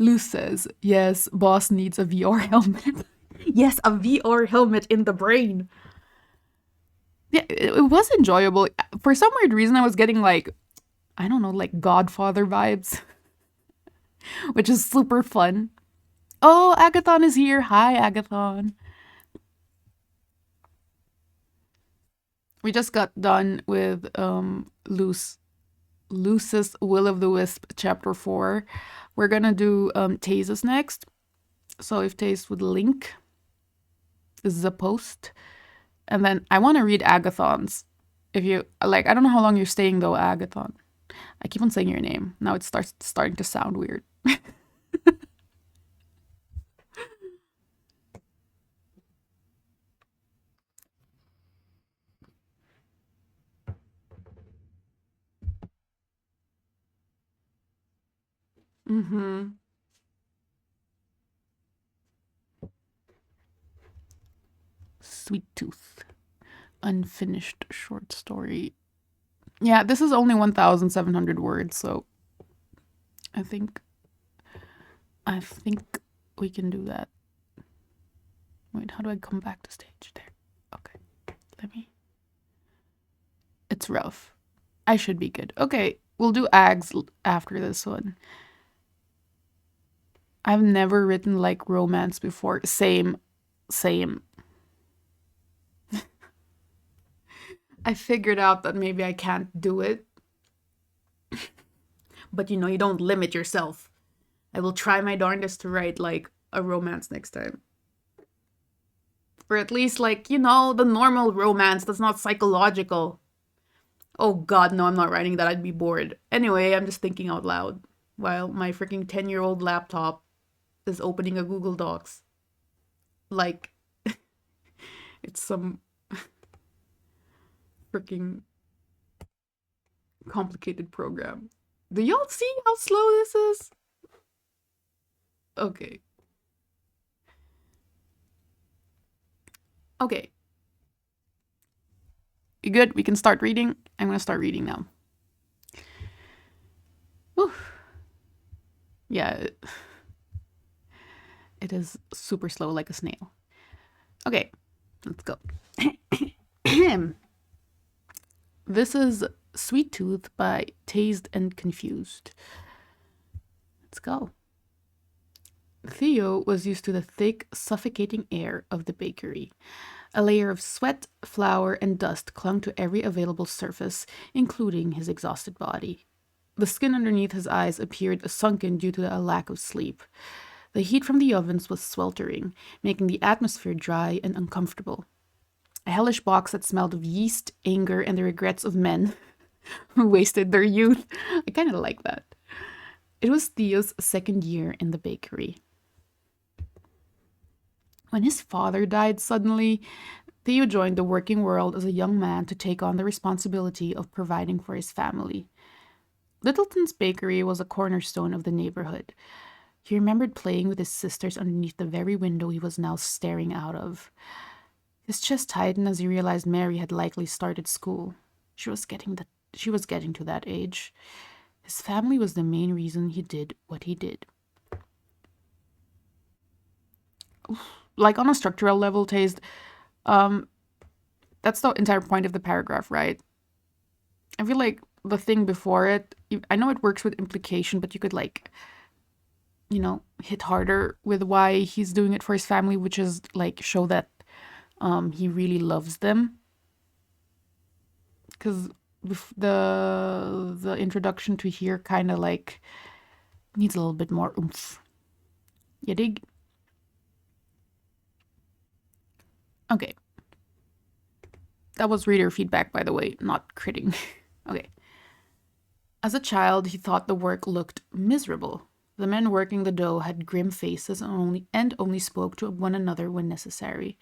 Luce says, yes, boss needs a VR helmet. Yes, a VR helmet in the brain. Yeah, it was enjoyable. For some weird reason, I was getting like, I don't know, like Godfather vibes, which is super fun. Oh, Agathon is here. Hi, Agathon. We just got done with Luce's Will of the Wisp, Chapter 4. We're gonna do Tayzed next. So if Tayzed would link, this is a post. And then I want to read Agathon's. If you like, I don't know how long you're staying though, Agathon. I keep on saying your name. Now it starting to sound weird. Mm-hmm. Sweet Tooth. Unfinished short story. Yeah, this is only 1,700 words, so I think we can do that. Wait, how do I come back to stage? There. Okay. Let me. It's rough. I should be good. Okay, we'll do Ags after this one. I've never written like romance before. Same. I figured out that maybe I can't do it. But you know, you don't limit yourself. I will try my darndest to write like a romance next time. Or at least like, you know, the normal romance that's not psychological. Oh god, no, I'm not writing that. I'd be bored. Anyway, I'm just thinking out loud while my freaking 10-year-old laptop is opening a Google Docs. Like, it's some freaking complicated program. Do y'all see how slow this is? Okay. Okay. You good? We can start reading? I'm gonna start reading now. Whew. Yeah. It is super slow like a snail. Okay, let's go. This is Sweet Tooth by Tayzed and Confused. Let's go. Theo was used to the thick, suffocating air of the bakery. A layer of sweat, flour, and dust clung to every available surface, including his exhausted body. The skin underneath his eyes appeared sunken due to a lack of sleep. The heat from the ovens was sweltering, making the atmosphere dry and uncomfortable. A hellish box that smelled of yeast, anger, and the regrets of men who wasted their youth. I kind of like that. It was Theo's second year in the bakery. When his father died suddenly, Theo joined the working world as a young man to take on the responsibility of providing for his family. Littleton's bakery was a cornerstone of the neighborhood. He remembered playing with his sisters underneath the very window he was now staring out of. His chest tightened as he realized Mary had likely started school. She was getting to that age. His family was the main reason he did what he did. Like on a structural level, Tayzed, that's the entire point of the paragraph, right? I feel like the thing before it, I know it works with implication, but you could hit harder with why he's doing it for his family, which is show that he really loves them. Because the introduction to here kind of needs a little bit more oomph. You dig? Okay. That was reader feedback, by the way, not critting. Okay. As a child, he thought the work looked miserable. The men working the dough had grim faces and only spoke to one another when necessary.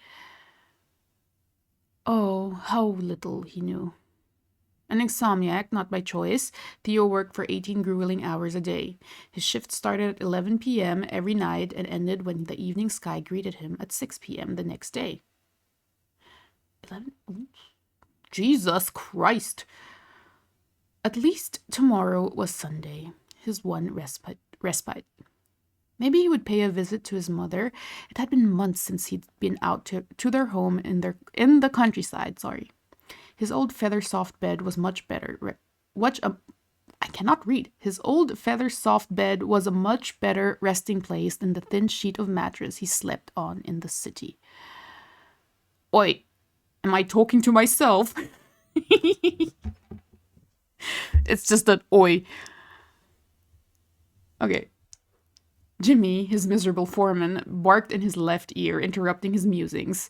Oh, how little he knew. An insomniac, not by choice, Theo worked for 18 grueling hours a day. His shift started at 11 p.m. every night and ended when the evening sky greeted him at 6 p.m. the next day. 11? Jesus Christ! At least tomorrow was Sunday, his one respite. Maybe he would pay a visit to his mother. It had been months since he'd been out to their home in the countryside. His old feather soft bed was much better. I cannot read. His old feather soft bed was a much better resting place than the thin sheet of mattress he slept on in the city. Oi, am I talking to myself? It's just an oi. Okay. Jimmy, his miserable foreman, barked in his left ear, interrupting his musings.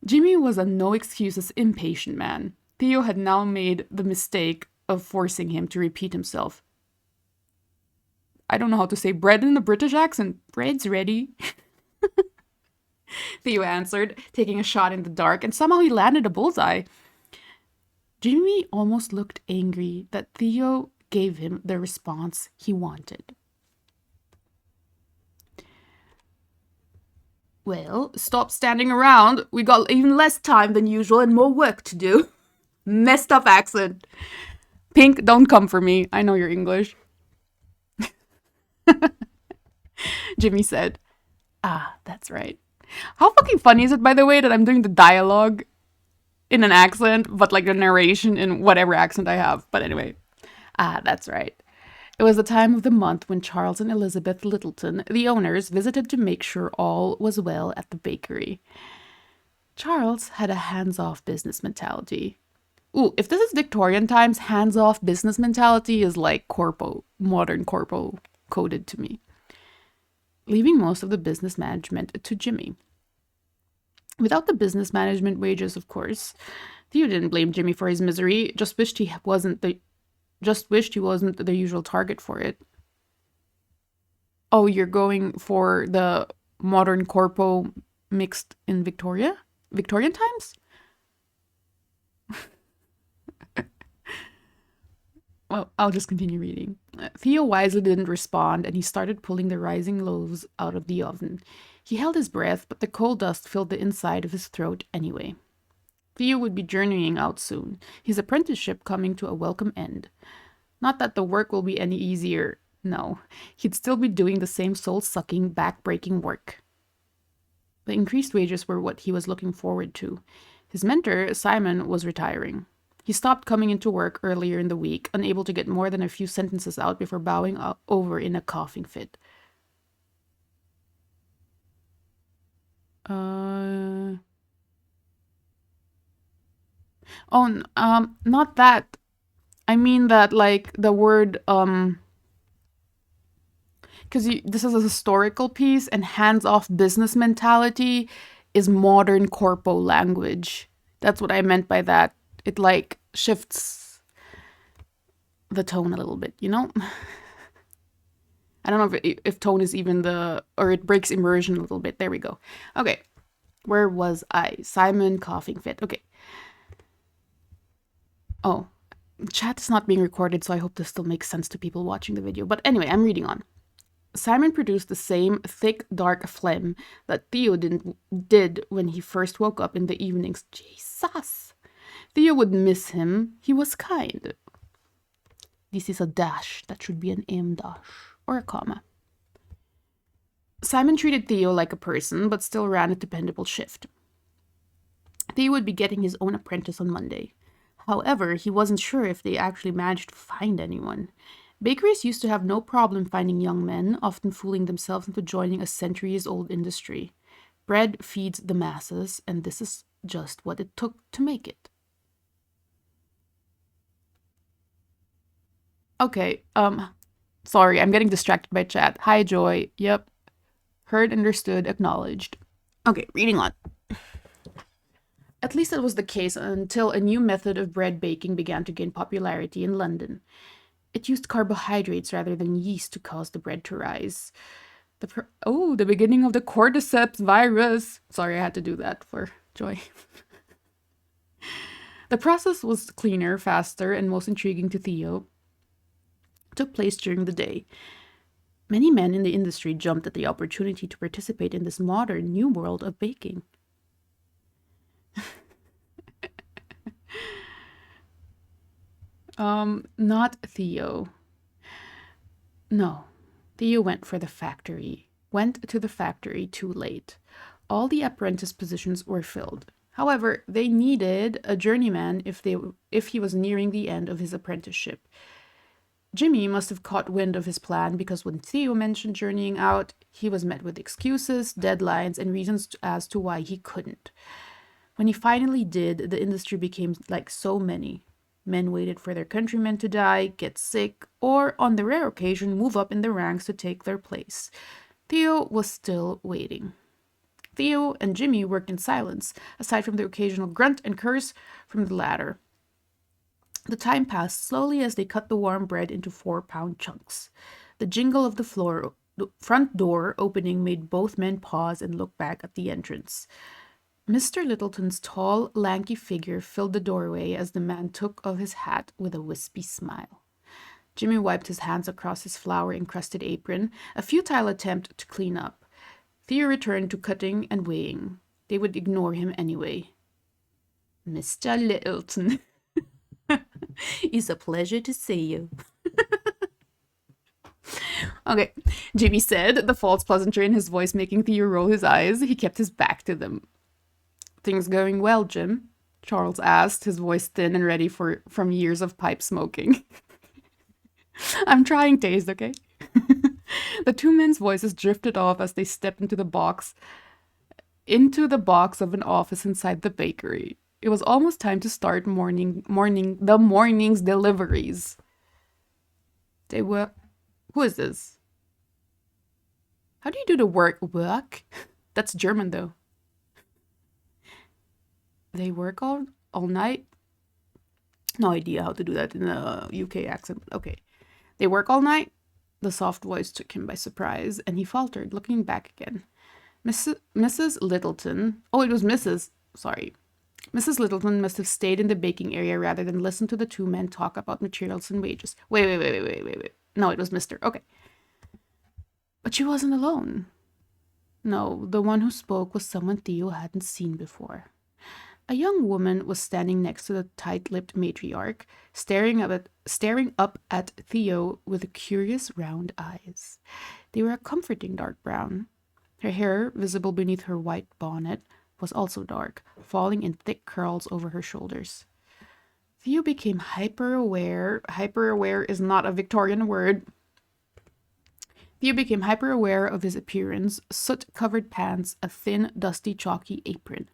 Jimmy was a no-excuses impatient man. Theo had now made the mistake of forcing him to repeat himself. I don't know how to say bread in a British accent. Bread's ready. Theo answered, taking a shot in the dark, and somehow he landed a bullseye. Jimmy almost looked angry that Theo gave him the response he wanted. Well, stop standing around. We got even less time than usual and more work to do. Messed up accent. Pink, don't come for me. I know you're English. Jimmy said. Ah, that's right. How fucking funny is it, by the way, that I'm doing the dialogue in an accent, but the narration in whatever accent I have. But anyway. Ah, that's right. It was the time of the month when Charles and Elizabeth Littleton, the owners, visited to make sure all was well at the bakery. Charles had a hands-off business mentality. Ooh, if this is Victorian times, hands-off business mentality is like modern corpo coded to me. Leaving most of the business management to Jimmy. Without the business management wages, of course. Theo didn't blame Jimmy for his misery, just wished he wasn't the usual target for it. Oh, you're going for the modern corpo mixed in Victorian times? Well, I'll just continue reading. Theo wisely didn't respond, and he started pulling the rising loaves out of the oven. He held his breath, but the coal dust filled the inside of his throat anyway. Theo would be journeying out soon, his apprenticeship coming to a welcome end. Not that the work will be any easier. No, he'd still be doing the same soul-sucking, back-breaking work. The increased wages were what he was looking forward to. His mentor, Simon, was retiring. He stopped coming into work earlier in the week, unable to get more than a few sentences out before bowing over in a coughing fit. Uh, not that. I mean that like the word because this is a historical piece and hands-off business mentality is modern corpo language. That's what I meant by that. It like shifts the tone a little bit, you know? I don't know if tone is even or it breaks immersion a little bit. There we go. Okay. Where was I? Simon coughing fit. Okay. Oh, chat is not being recorded, so I hope this still makes sense to people watching the video. But anyway, I'm reading on. Simon produced the same thick, dark phlegm that Theo did when he first woke up in the evenings. Jesus! Theo would miss him. He was kind. This is a dash. That should be an M dash or a comma. Simon treated Theo like a person, but still ran a dependable shift. Theo would be getting his own apprentice on Monday. However, he wasn't sure if they actually managed to find anyone. Bakeries used to have no problem finding young men, often fooling themselves into joining a centuries-old industry. Bread feeds the masses, and this is just what it took to make it. Okay, sorry, I'm getting distracted by chat. Hi, Joy. Yep. Heard, understood, acknowledged. Okay, reading on. At least that was the case until a new method of bread baking began to gain popularity in London. It used carbohydrates rather than yeast to cause the bread to rise. The beginning of the cordyceps virus. Sorry, I had to do that for Joy. The process was cleaner, faster, and most intriguing to Theo. It took place during the day. Many men in the industry jumped at the opportunity to participate in this modern new world of baking. Not Theo. No. Theo went to the factory too late. All the apprentice positions were filled. However, they needed a journeyman if he was nearing the end of his apprenticeship. Jimmy must have caught wind of his plan because when Theo mentioned journeying out, he was met with excuses, deadlines, and reasons as to why he couldn't. When he finally did, the industry became like so many. Men waited for their countrymen to die, get sick, or, on the rare occasion, move up in the ranks to take their place. Theo was still waiting. Theo and Jimmy worked in silence, aside from the occasional grunt and curse from the latter. The time passed slowly as they cut the warm bread into 4-pound chunks. The jingle of the front door opening made both men pause and look back at the entrance. Mr. Littleton's tall, lanky figure filled the doorway as the man took off his hat with a wispy smile. Jimmy wiped his hands across his flour-encrusted apron, a futile attempt to clean up. Theo returned to cutting and weighing. They would ignore him anyway. Mr. Littleton, it's a pleasure to see you. Okay, Jimmy said, the false pleasantry in his voice making Theo roll his eyes. He kept his back to them. Things going well, Jim? Charles asked, his voice thin and ready from years of pipe smoking. I'm trying, Tayzed, okay? The two men's voices drifted off as they stepped into the box of an office inside the bakery. It was almost time to start the morning's deliveries. Who is this? How do you do the work? That's German, though. They work all night? No idea how to do that in a UK accent. Okay. They work all night? The soft voice took him by surprise, and he faltered, looking back again. Mrs. Littleton... Oh, it was Mrs. Sorry. Mrs. Littleton must have stayed in the baking area rather than listen to the two men talk about materials and wages. Wait. No, it was Mr. Okay. But she wasn't alone. No, the one who spoke was someone Theo hadn't seen before. A young woman was standing next to the tight-lipped matriarch, staring up at Theo with curious round eyes. They were a comforting dark brown. Her hair, visible beneath her white bonnet, was also dark, falling in thick curls over her shoulders. Theo became hyper-aware. Hyper-aware is not a Victorian word. Theo became hyper-aware of his appearance, soot-covered pants, a thin, dusty, chalky apron.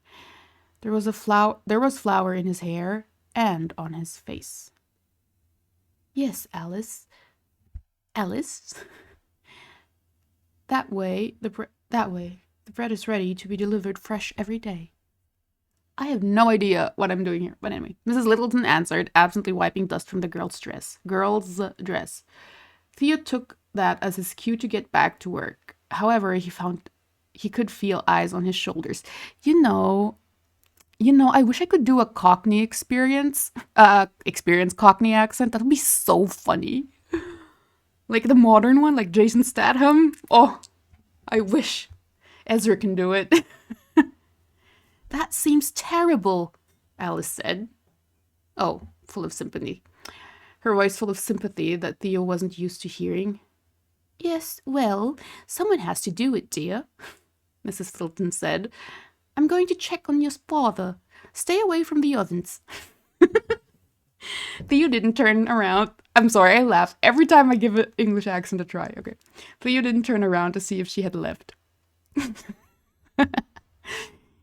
There was flour in his hair and on his face. Yes, Alice. Alice? That way. The bread is ready to be delivered fresh every day. I have no idea what I'm doing here, but anyway. Mrs. Littleton answered, absently wiping dust from the girl's dress. Theo took that as his cue to get back to work. However, he could feel eyes on his shoulders. You know, I wish I could do a Cockney experience Cockney accent. That would be so funny. Like the modern one, like Jason Statham. Oh, I wish Ezra can do it. That seems terrible, Alice said. Oh, full of sympathy. Her voice full of sympathy that Theo wasn't used to hearing. Yes, well, someone has to do it, dear, Mrs. Littleton said. I'm going to check on your father. Stay away from the ovens. Theo didn't turn around. I'm sorry, I laugh every time I give an English accent a try. Okay. Theo didn't turn around to see if she had left.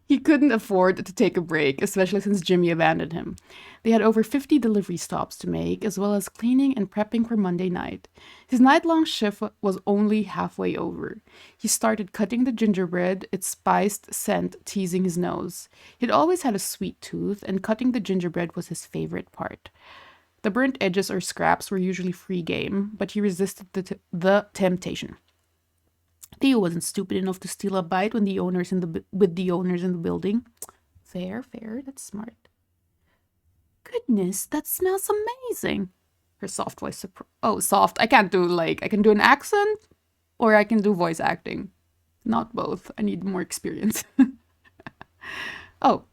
He couldn't afford to take a break, especially since Jimmy abandoned him. They had over 50 delivery stops to make, as well as cleaning and prepping for Monday night. His night-long shift was only halfway over. He started cutting the gingerbread, its spiced scent teasing his nose. He'd always had a sweet tooth, and cutting the gingerbread was his favorite part. The burnt edges or scraps were usually free game, but he resisted the temptation. Theo wasn't stupid enough to steal a bite with the owners in the building. Fair, that's smart. Goodness, that smells amazing. Her soft voice. Soft. I can do an accent or I can do voice acting. Not both. I need more experience. Oh.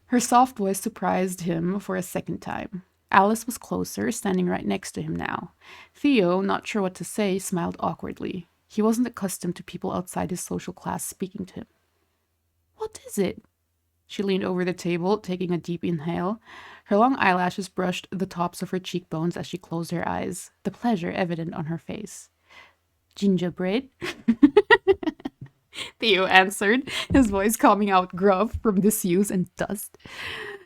Her soft voice surprised him for a second time. Alice was closer, standing right next to him now. Theo, not sure what to say, smiled awkwardly. He wasn't accustomed to people outside his social class speaking to him. What is it? She leaned over the table, taking a deep inhale. Her long eyelashes brushed the tops of her cheekbones as she closed her eyes, the pleasure evident on her face. Gingerbread? Theo answered, his voice coming out gruff from disuse and dust.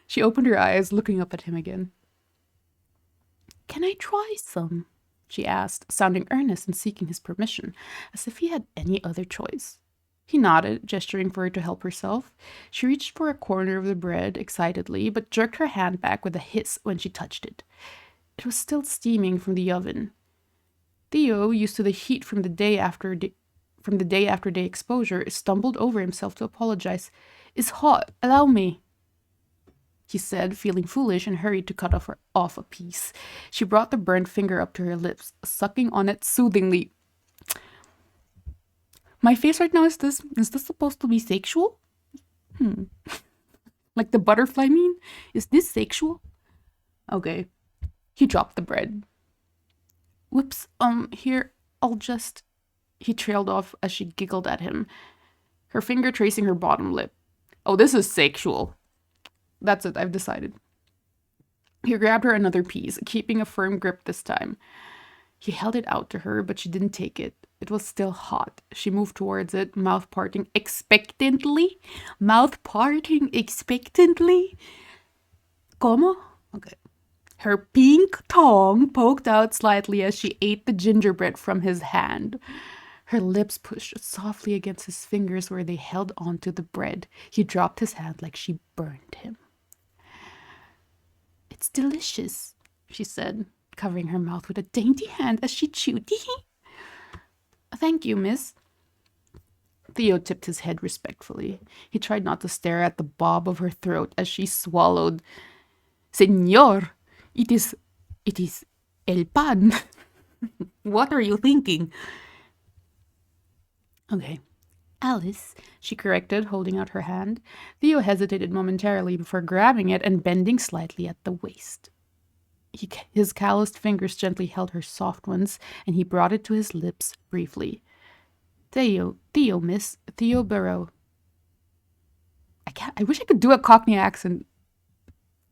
She opened her eyes, looking up at him again. Can I try some? She asked, sounding earnest and seeking his permission, as if he had any other choice. He nodded, gesturing for her to help herself. She reached for a corner of the bread excitedly, but jerked her hand back with a hiss when she touched it. It was still steaming from the oven. Theo, used to the heat from the day after day exposure, stumbled over himself to apologize. It's hot. Allow me, he said, feeling foolish, and hurried to cut off a piece. She brought the burnt finger up to her lips, sucking on it soothingly. My face right now is this supposed to be sexual? Like the butterfly mean? Is this sexual? Okay. He dropped the bread. Whoops, here, He trailed off as she giggled at him, her finger tracing her bottom lip. Oh, this is sexual. That's it, I've decided. He grabbed her another piece, keeping a firm grip this time. He held it out to her, but she didn't take it. It was still hot. She moved towards it, mouth parting expectantly. ¿Cómo? Okay. Her pink tongue poked out slightly as she ate the gingerbread from his hand. Her lips pushed softly against his fingers where they held onto the bread. He dropped his hand like she burned him. It's delicious, she said, covering her mouth with a dainty hand as she chewed. Thank you, miss. Theo tipped his head respectfully. He tried not to stare at the bob of her throat as she swallowed. Señor, it is el pan. What are you thinking? Okay. Alice, she corrected, holding out her hand. Theo hesitated momentarily before grabbing it and bending slightly at the waist. His calloused fingers gently held her soft ones, and he brought it to his lips briefly. Theo, miss. Theo Barrow. I wish I could do a Cockney accent.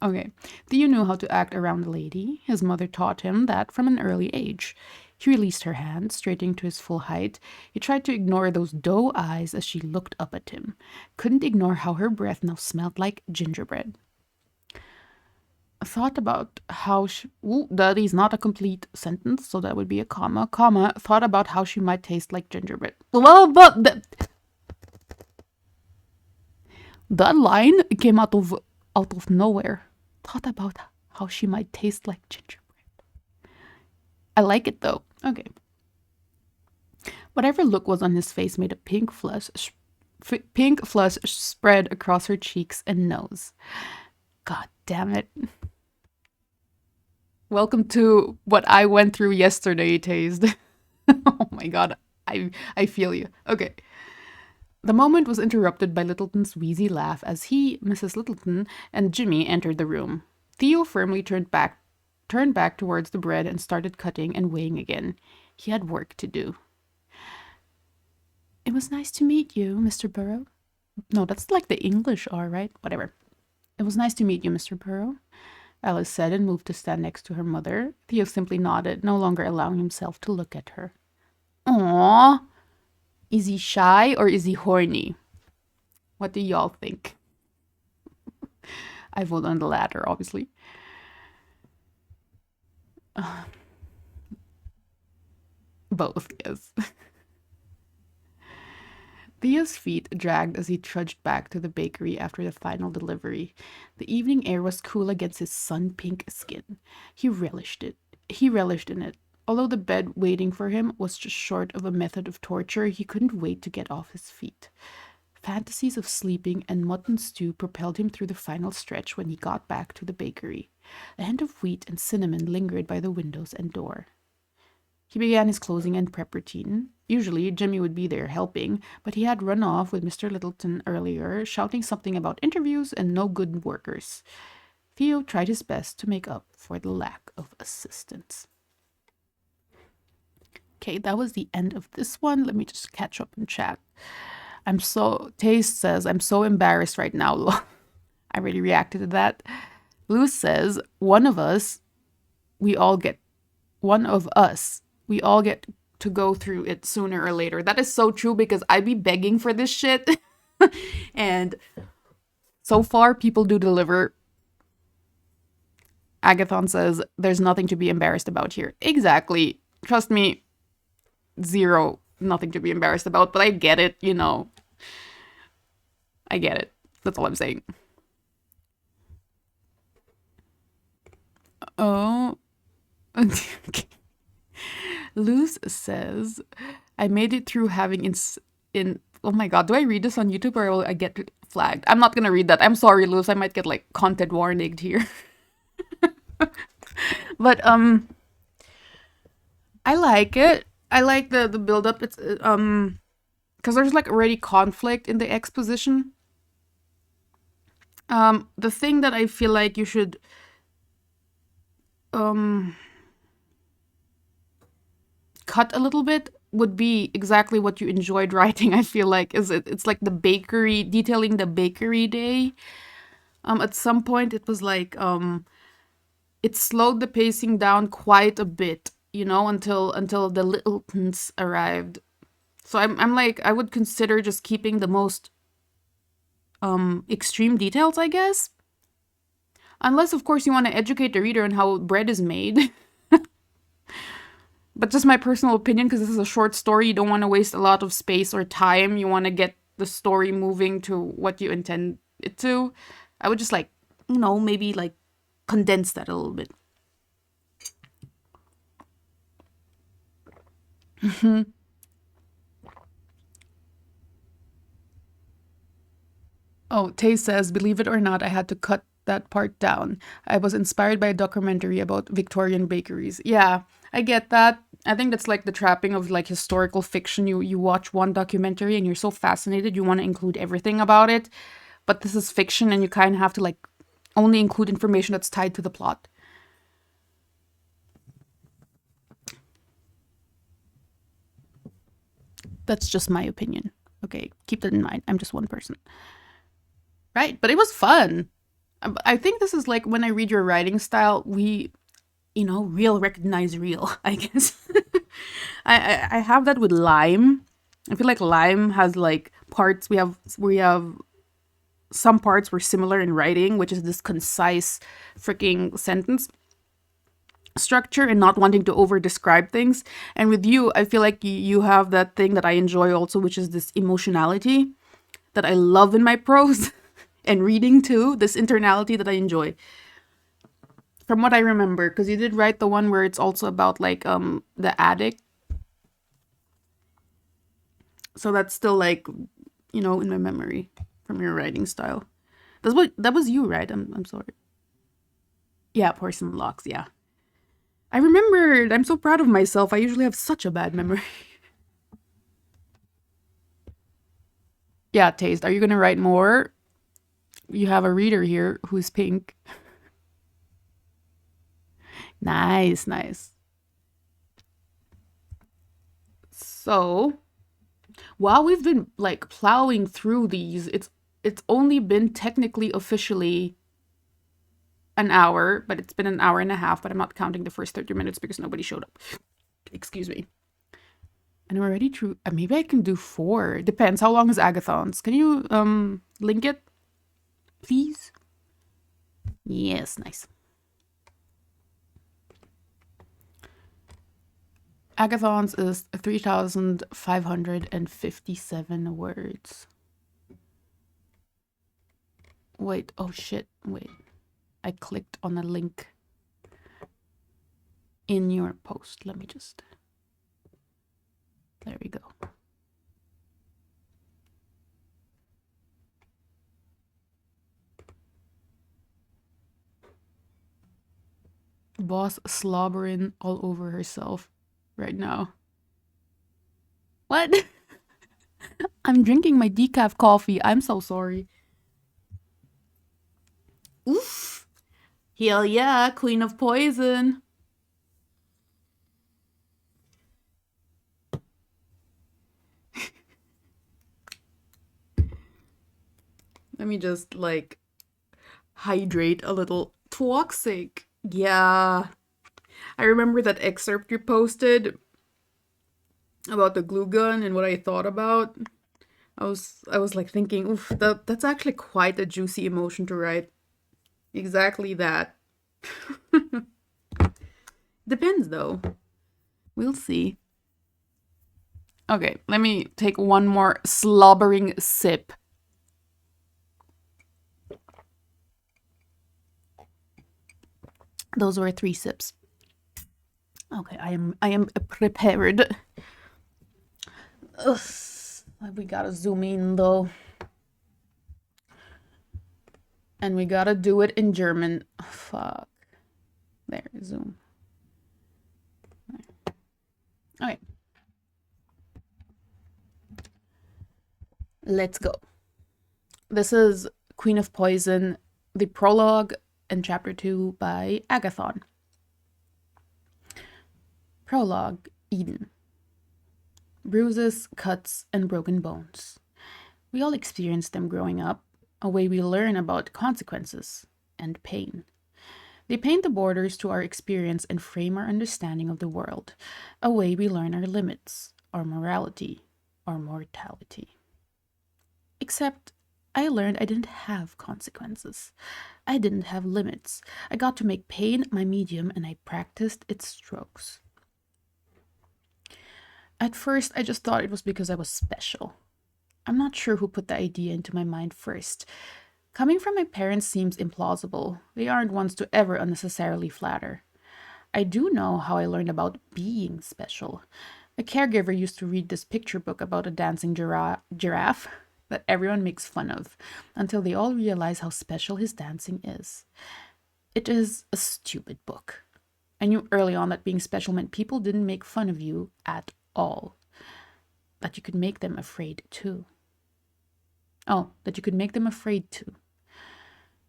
Okay. Theo knew how to act around a lady. His mother taught him that from an early age. He released her hand, straightening to his full height. He tried to ignore those doe eyes as she looked up at him. Couldn't ignore how her breath now smelled like gingerbread. Thought about how she... Ooh, that is not a complete sentence, so that would be a comma. Comma, thought about how she might taste like gingerbread. Well, but... That line came out of nowhere. Thought about how she might taste like gingerbread. I like it though. Okay. Whatever look was on his face made a pink flush spread across her cheeks and nose. God damn it. Welcome to what I went through yesterday, Tayzed. Oh my god, I feel you. Okay. The moment was interrupted by Littleton's wheezy laugh as he, Mrs. Littleton, and Jimmy entered the room. Theo firmly turned back towards the bread and started cutting and weighing again. He had work to do. It was nice to meet you, Mr. Burrow. No, that's like the English R, right? Whatever. It was nice to meet you, Mr. Burrow, Alice said and moved to stand next to her mother. Theo simply nodded, no longer allowing himself to look at her. Aww. Is he shy or is he horny? What do y'all think? I vote on the latter, obviously. Both, yes. Theo's feet dragged as he trudged back to the bakery after the final delivery. The evening air was cool against his sun-pink skin. He relished in it. Although the bed waiting for him was just short of a method of torture, he couldn't wait to get off his feet. Fantasies of sleeping and mutton stew propelled him through the final stretch when he got back to the bakery. A hint of wheat and cinnamon lingered by the windows and door. He began his closing and prep routine. Usually, Jimmy would be there helping, but he had run off with Mr. Littleton earlier, shouting something about interviews and no good workers. Theo tried his best to make up for the lack of assistance. Okay, that was the end of this one. Let me just catch up in chat. Tayzed says, I'm so embarrassed right now. I really reacted to that. Luce says, one of us, we all get to go through it sooner or later. That is so true because I be begging for this shit. And so far, people do deliver. Agathon says, there's nothing to be embarrassed about here. Exactly. Trust me, nothing to be embarrassed about, but I get it, you know. I get it. That's all I'm saying. Oh. Luce says, I made it through having oh my god, do I read this on YouTube or will I get flagged? I'm not gonna read that. I'm sorry, Luce. I might get like content warninged here. But I like it. I like the build up. It's because there's like already conflict in the exposition. The thing that I feel like you should cut a little bit would be exactly what you enjoyed writing. I feel like it's like the bakery, detailing the bakery day. At some point it was like it slowed the pacing down quite a bit, you know, until the Littletons arrived. So I'm like, I would consider just keeping the most extreme details, I guess. Unless, of course, you want to educate the reader on how bread is made. But just my personal opinion, because this is a short story, you don't want to waste a lot of space or time. You want to get the story moving to what you intend it to. I would just like, you know, maybe like condense that a little bit. Oh, Tay says, believe it or not, I had to cut that part down. I was inspired by a documentary about Victorian bakeries. Yeah, I get that. I think that's like the trapping of like historical fiction. You watch one documentary and you're so fascinated, you want to include everything about it. But this is fiction and you kind of have to like only include information that's tied to the plot. That's just my opinion. Okay, keep that in mind. I'm just one person. Right, but it was fun. I think this is like when I read your writing style, we, you know, real recognize real, I guess. I have that with Lime. I feel like Lime has like parts. We have some parts were similar in writing, which is this concise freaking sentence structure and not wanting to over describe things. And with you, I feel like you have that thing that I enjoy also, which is this emotionality that I love in my prose and reading too. This internality that I enjoy. From what I remember, because you did write the one where it's also about like the addict. So that's still like, in my memory from your writing style. That was you, right? I'm sorry. Yeah, Porcelain Locks, yeah. I remembered. I'm so proud of myself. I usually have such a bad memory. Yeah, Tayzed, are you gonna write more? You have a reader here who's pink. Nice, nice. So, while we've been like plowing through these, it's only been technically officially an hour, but it's been an hour and a half, but I'm not counting the first 30 minutes because nobody showed up. Excuse me. And we're already through. Maybe I can do 4. Depends. How long is Agathon's? Can you link it, please? Yes, nice. Agathon's is 3,557 words. Wait, oh shit, wait. I clicked on a link in your post. Let me just... There we go. Boss slobbering all over herself right now. What? I'm drinking my decaf coffee. I'm so sorry. Oof. Hell yeah, Queen of Poison. Let me just like hydrate a little. Toxic. Yeah. I remember that excerpt you posted about the glue gun and what I thought about. I was like thinking, oof, that's actually quite a juicy emotion to write. Exactly that. Depends though. We'll see. Okay, let me take one more slobbering sip. Those were 3 sips. Okay, I am prepared. Ugh, we gotta zoom in though. And we gotta do it in German. Oh, fuck. There, zoom. Okay. Let's go. This is Queen of Poison, the prologue and chapter 2 by Agathon. Prologue, Eden. Bruises, cuts, and broken bones. We all experience them growing up, a way we learn about consequences and pain. They paint the borders to our experience and frame our understanding of the world, a way we learn our limits, our morality, our mortality. Except, I learned I didn't have consequences. I didn't have limits. I got to make pain my medium and I practiced its strokes. At first, I just thought it was because I was special. I'm not sure who put the idea into my mind first. Coming from my parents seems implausible. They aren't ones to ever unnecessarily flatter. I do know how I learned about being special. A caregiver used to read this picture book about a dancing giraffe that everyone makes fun of, until they all realize how special his dancing is. It is a stupid book. I knew early on that being special meant people didn't make fun of you at all. That you could make them afraid too. That you could make them afraid too.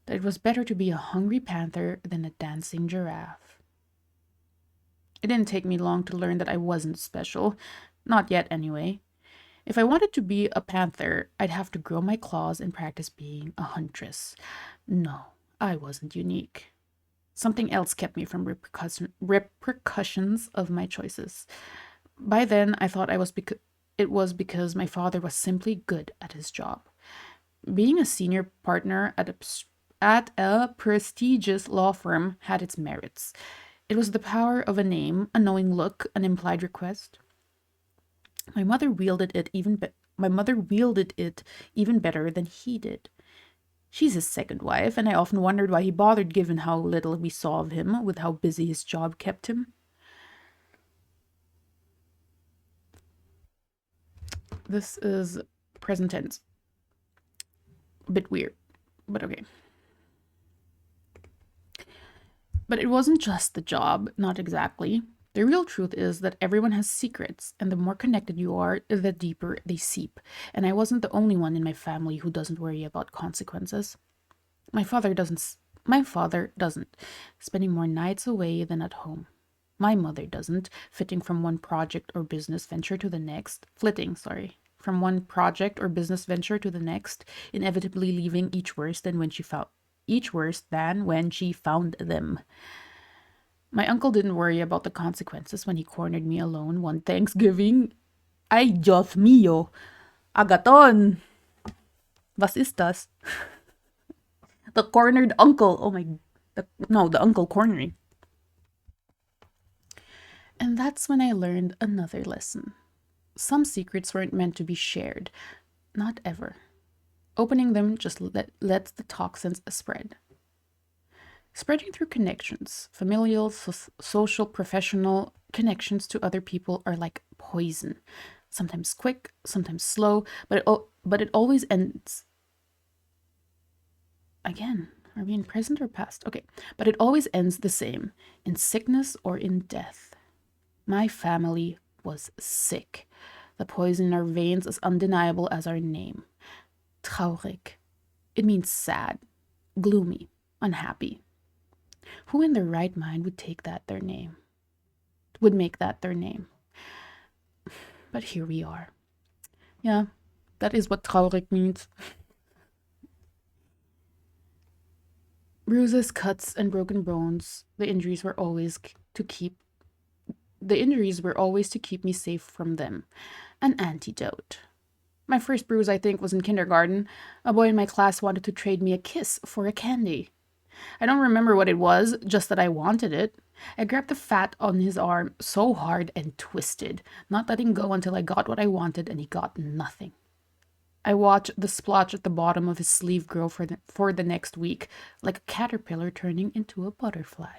That it was better to be a hungry panther than a dancing giraffe. It didn't take me long to learn that I wasn't special. Not yet, anyway. If I wanted to be a panther, I'd have to grow my claws and practice being a huntress. No, I wasn't unique. Something else kept me from repercussions of my choices. By then, I thought it was because my father was simply good at his job. Being a senior partner at a prestigious law firm had its merits. It was the power of a name, a knowing look, an implied request. My mother wielded it even better than he did. She's his second wife, and I often wondered why he bothered given how little we saw of him, with how busy his job kept him. This is present tense. A bit weird, but okay. But it wasn't just the job, not exactly. The real truth is that everyone has secrets, and the more connected you are, the deeper they seep. And I wasn't the only one in my family who doesn't worry about consequences. My father doesn't. My father doesn't, spending more nights away than at home. My mother doesn't, flitting from one project or business venture to the next, from one project or business venture to the next, inevitably leaving each worse than when she found them. My uncle didn't worry about the consequences when he cornered me alone one Thanksgiving. Ay, Dios mío! Agathon! Was ist das? The cornered uncle. Oh my... the uncle cornering. And that's when I learned another lesson. Some secrets weren't meant to be shared. Not ever. Opening them just lets the toxins spread. Spreading through connections, familial, social, professional connections to other people are like poison. Sometimes quick, sometimes slow, but it always ends. Again, are we in present or past? Okay, but it always ends the same, in sickness or in death. My family was sick. The poison in our veins is undeniable as our name. Traurig. It means sad, gloomy, unhappy. Who in their right mind would make that their name? But here we are. Yeah, that is what traurig means. Bruises, cuts, and broken bones. The injuries were always to keep me safe from them. An antidote. My first bruise, I think, was in kindergarten. A boy in my class wanted to trade me a kiss for a candy. I don't remember what it was, just that I wanted it. I grabbed the fat on his arm so hard and twisted, not letting go until I got what I wanted, and he got nothing. I watched the splotch at the bottom of his sleeve grow for the next week, like a caterpillar turning into a butterfly.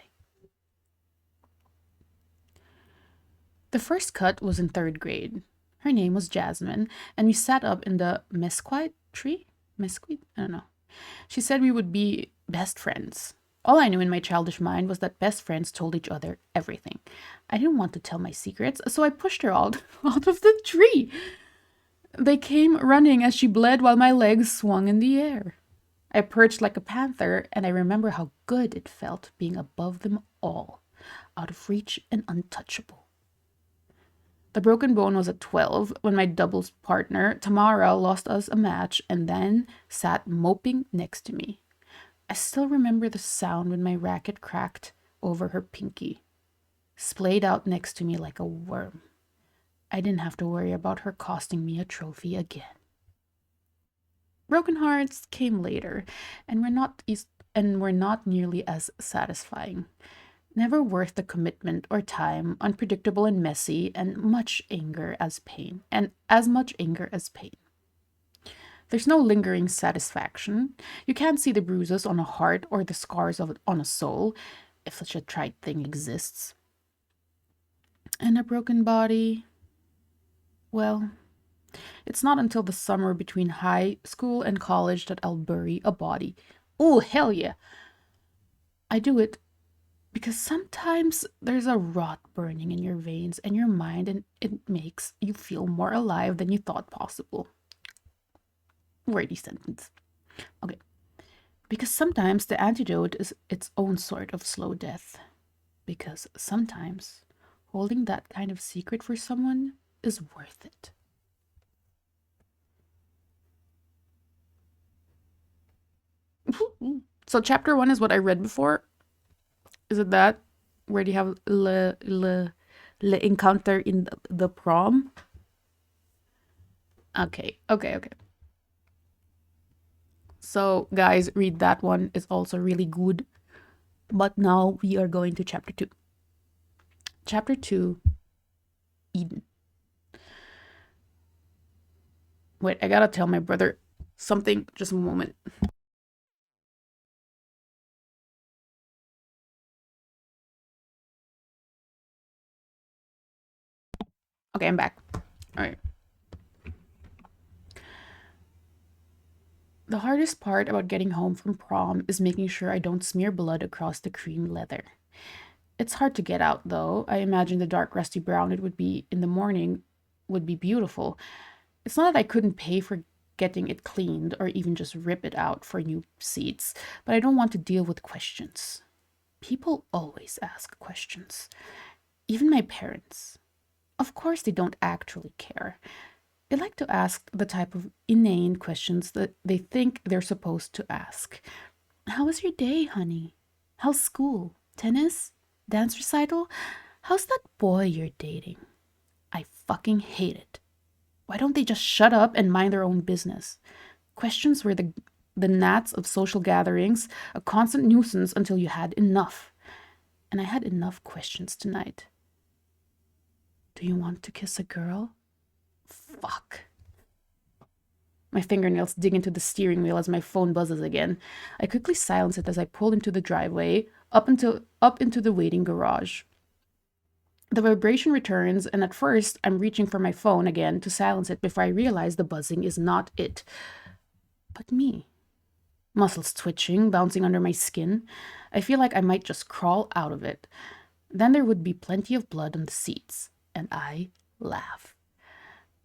The first cut was in 3rd grade. Her name was Jasmine, and we sat up in the mesquite tree? Mesquite? I don't know. She said we would be best friends. All I knew in my childish mind was that best friends told each other everything. I didn't want to tell my secrets, so I pushed her out of the tree. They came running as she bled while my legs swung in the air. I perched like a panther, and I remember how good it felt being above them all, out of reach and untouchable. The broken bone was at 12 when my doubles partner, Tamara, lost us a match and then sat moping next to me. I still remember the sound when my racket cracked over her pinky, splayed out next to me like a worm. I didn't have to worry about her costing me a trophy again. Broken hearts came later, and were not nearly as satisfying. Never worth the commitment or time, unpredictable and messy, and much anger as pain. There's no lingering satisfaction. You can't see the bruises on a heart or the scars on a soul, if such a trite thing exists. And a broken body, well, it's not until the summer between high school and college that I'll bury a body. Oh, hell yeah! I do it because sometimes there's a rot burning in your veins and your mind, and it makes you feel more alive than you thought possible. Wordy sentence. Okay. Because sometimes the antidote is its own sort of slow death. Because sometimes holding that kind of secret for someone is worth it. So chapter 1 is what I read before. Is it that? Where do you have encounter in the prom. Okay. So, guys, read that one. It's also really good. But now we are going to chapter 2. Chapter 2, Eden. Wait, I gotta tell my brother something. Just a moment. Okay, I'm back. All right. The hardest part about getting home from prom is making sure I don't smear blood across the cream leather. It's hard to get out, though. I imagine the dark rusty brown it would be in the morning would be beautiful. It's not that I couldn't pay for getting it cleaned or even just rip it out for new seats, but I don't want to deal with questions. People always ask questions. Even my parents. Of course, they don't actually care. They like to ask the type of inane questions that they think they're supposed to ask. How was your day, honey? How's school? Tennis? Dance recital? How's that boy you're dating? I fucking hate it. Why don't they just shut up and mind their own business? Questions were the gnats of social gatherings, a constant nuisance until you had enough. And I had enough questions tonight. Do you want to kiss a girl? Fuck. My fingernails dig into the steering wheel as my phone buzzes again. I quickly silence it as I pull into the driveway, up into the waiting garage. The vibration returns, and at first, I'm reaching for my phone again to silence it before I realize the buzzing is not it, but me. Muscles twitching, bouncing under my skin. I feel like I might just crawl out of it. Then there would be plenty of blood on the seats, and I laugh.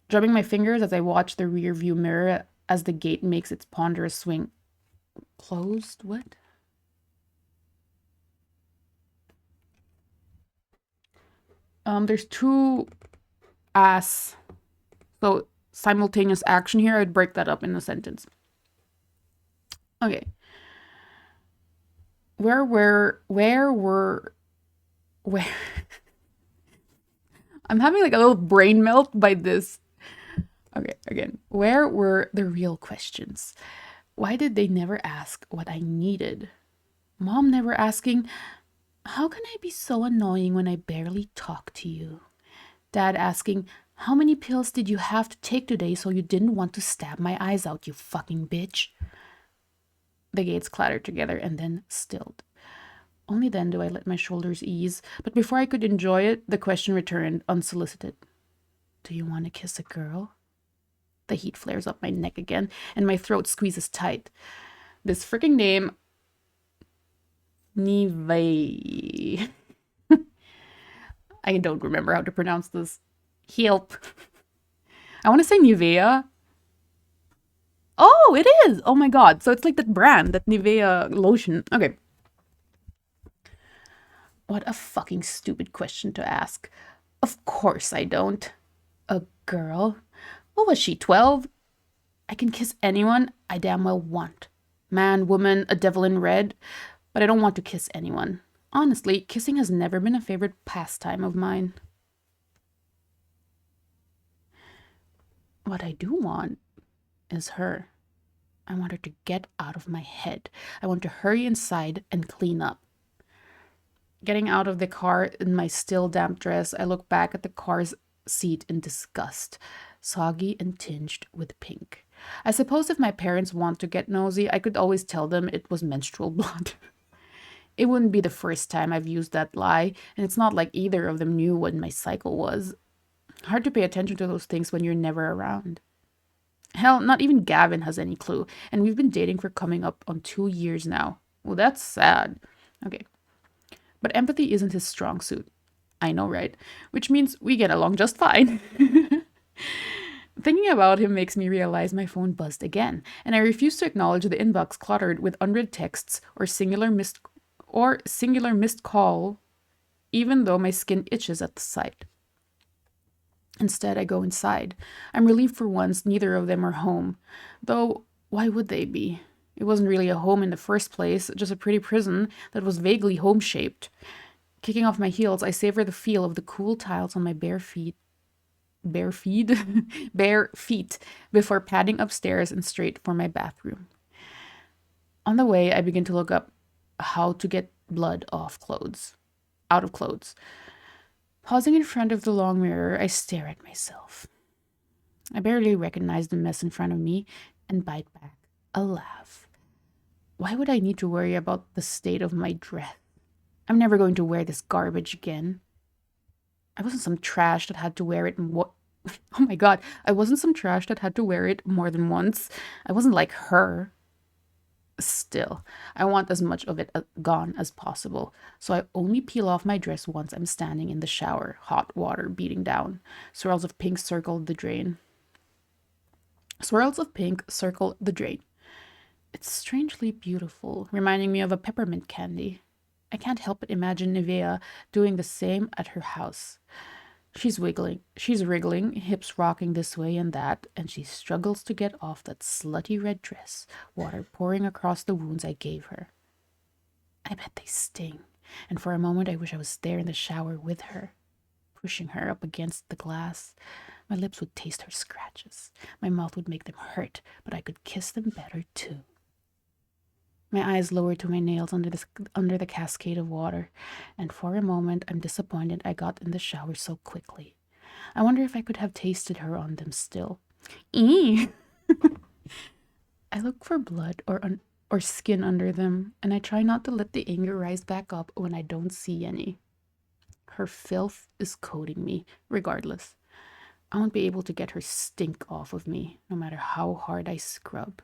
Drumming my fingers as I watch the rear view mirror as the gate makes its ponderous swing. Closed? What? There's two so simultaneous action here. I'd break that up in a sentence. Okay. Where I'm having like a little brain melt by this. Okay, again. Where were the real questions? Why did they never ask what I needed? Mom never asking, how can I be so annoying when I barely talk to you? Dad asking, how many pills did you have to take today so you didn't want to stab my eyes out, you fucking bitch? The gates clattered together and then stilled. Only then do I let my shoulders ease, but before I could enjoy it, the question returned unsolicited. Do you want to kiss a girl? The heat flares up my neck again, and my throat squeezes tight. This freaking name, Neve. I don't remember how to pronounce this. Help. I want to say Nivea. Oh, it is! Oh my god. So it's like that brand, that Nivea lotion. Okay. What a fucking stupid question to ask. Of course I don't. A girl? What was she, 12? I can kiss anyone I damn well want. Man, woman, a devil in red. But I don't want to kiss anyone. Honestly, kissing has never been a favorite pastime of mine. What I do want is her. I want her to get out of my head. I want to hurry inside and clean up. Getting out of the car in my still damp dress, I look back at the car's seat in disgust, soggy and tinged with pink. I suppose if my parents want to get nosy, I could always tell them it was menstrual blood. It wouldn't be the first time I've used that lie, and it's not like either of them knew when my cycle was. Hard to pay attention to those things when you're never around. Hell, not even Gavin has any clue, and we've been dating for coming up on 2 years now. Well, that's sad. Okay. But empathy isn't his strong suit. I know, right? Which means we get along just fine. Thinking about him makes me realize my phone buzzed again, and I refuse to acknowledge the inbox cluttered with unread texts or singular missed call, even though my skin itches at the sight. Instead, I go inside. I'm relieved for once neither of them are home. Though, why would they be? It wasn't really a home in the first place, just a pretty prison that was vaguely home-shaped. Kicking off my heels, I savor the feel of the cool tiles on my bare feet bare feet before padding upstairs and straight for my bathroom. On the way, I begin to look up how to get blood out of clothes. Pausing in front of the long mirror, I stare at myself. I barely recognize the mess in front of me and bite back a laugh. Why would I need to worry about the state of my dress? I'm never going to wear this garbage again. I wasn't some trash that had to wear it Oh my god, I wasn't some trash that had to wear it more than once. I wasn't like her. Still, I want as much of it gone as possible, so I only peel off my dress once I'm standing in the shower, hot water beating down. Swirls of pink circle the drain. Swirls of pink circle the drain. It's strangely beautiful, reminding me of a peppermint candy. I can't help but imagine Nivea doing the same at her house. She's wriggling, hips rocking this way and that, and she struggles to get off that slutty red dress, water pouring across the wounds I gave her. I bet they sting, and for a moment I wish I was there in the shower with her, pushing her up against the glass. My lips would taste her scratches. My mouth would make them hurt, but I could kiss them better too. My eyes lower to my nails under the cascade of water, and for a moment I'm disappointed I got in the shower so quickly. I wonder if I could have tasted her on them still. Eee! I look for blood or skin under them, and I try not to let the anger rise back up when I don't see any. Her filth is coating me, regardless. I won't be able to get her stink off of me, no matter how hard I scrub.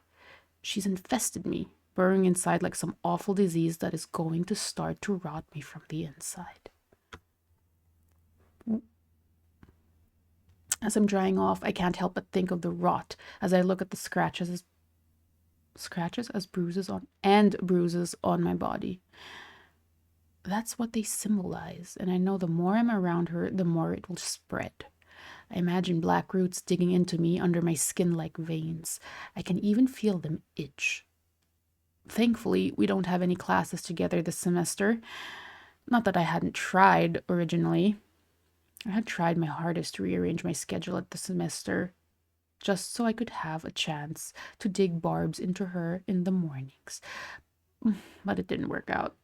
She's infested me, burrowing inside like some awful disease that is going to start to rot me from the inside. As I'm drying off, I can't help but think of the rot as I look at the scratches as bruises on my body. That's what they symbolize, and I know the more I'm around her, the more it will spread. I imagine black roots digging into me under my skin like veins. I can even feel them itch. Thankfully, we don't have any classes together this semester. Not that I hadn't tried originally. I had tried my hardest to rearrange my schedule at the semester, just so I could have a chance to dig barbs into her in the mornings. But it didn't work out.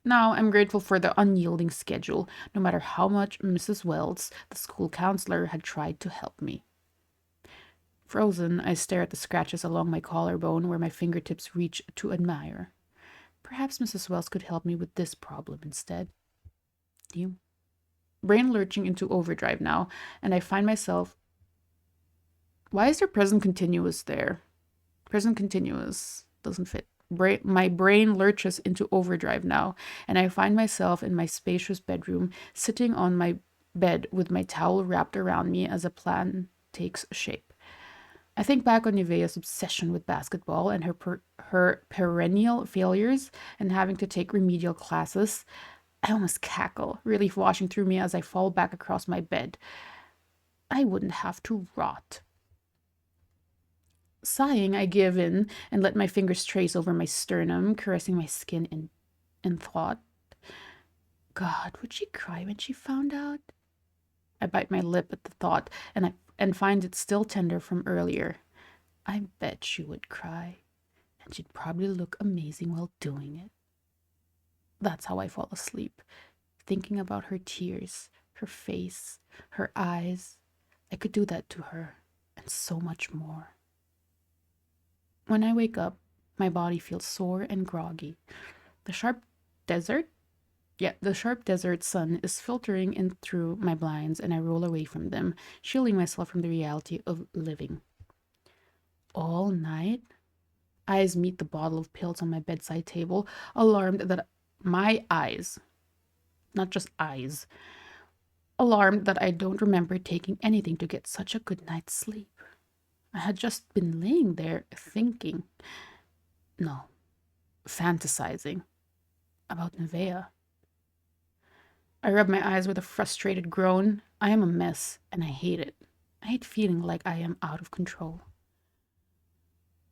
Now I'm grateful for the unyielding schedule, no matter how much Mrs. Wells, the school counselor, had tried to help me. Frozen, I stare at the scratches along my collarbone where my fingertips reach to admire. Perhaps Mrs. Wells could help me with this problem instead. You? Brain lurching into overdrive now, and I find myself... Why is there present continuous there? Present continuous doesn't fit. My brain lurches into overdrive now, and I find myself in my spacious bedroom, sitting on my bed with my towel wrapped around me as a plan takes shape. I think back on Nivea's obsession with basketball and her perennial failures and having to take remedial classes. I almost cackle, relief washing through me as I fall back across my bed. I wouldn't have to rot. Sighing, I give in and let my fingers trace over my sternum, caressing my skin in thought. God, would she cry when she found out? I bite my lip at the thought and find it still tender from earlier. I bet she would cry, and she'd probably look amazing while doing it. That's how I fall asleep, thinking about her tears, her face, her eyes. I could do that to her, and so much more. When I wake up, my body feels sore and groggy. The sharp desert sun is filtering in through my blinds, and I roll away from them, shielding myself from the reality of living. All night? Eyes meet the bottle of pills on my bedside table, alarmed that my eyes, not just eyes, alarmed that I don't remember taking anything to get such a good night's sleep. I had just been laying there thinking, no, fantasizing about Nevea. I rub my eyes with a frustrated groan. I am a mess, and I hate it. I hate feeling like I am out of control.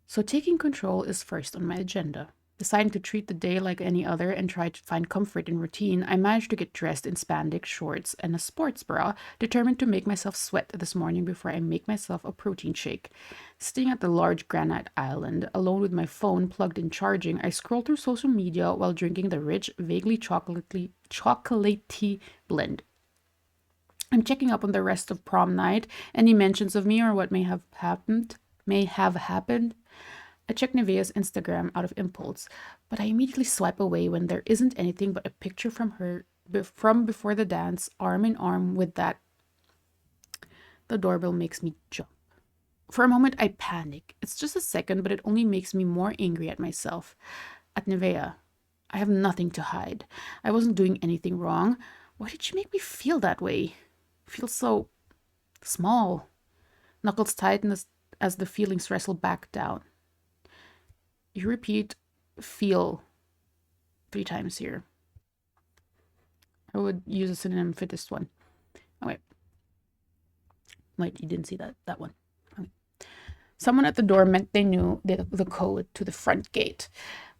So taking control is first on my agenda. Deciding to treat the day like any other and try to find comfort in routine, I managed to get dressed in spandex shorts and a sports bra, determined to make myself sweat this morning before I make myself a protein shake. Sitting at the large granite island, alone with my phone plugged in charging, I scroll through social media while drinking the rich, vaguely chocolatey blend. I'm checking up on the rest of prom night, any mentions of me or what may have happened. I check Nevaeh's Instagram out of impulse, but I immediately swipe away when there isn't anything but a picture from her from before the dance, arm in arm with that. The doorbell makes me jump. For a moment, I panic. It's just a second, but it only makes me more angry at myself. At Nevaeh. I have nothing to hide. I wasn't doing anything wrong. Why did she make me feel that way? Feel so small. Knuckles tighten as the feelings wrestle back down. You repeat feel 3 times here. I would use a synonym for this one. Oh, wait, you didn't see that one. Okay. Someone at the door meant they knew the code to the front gate,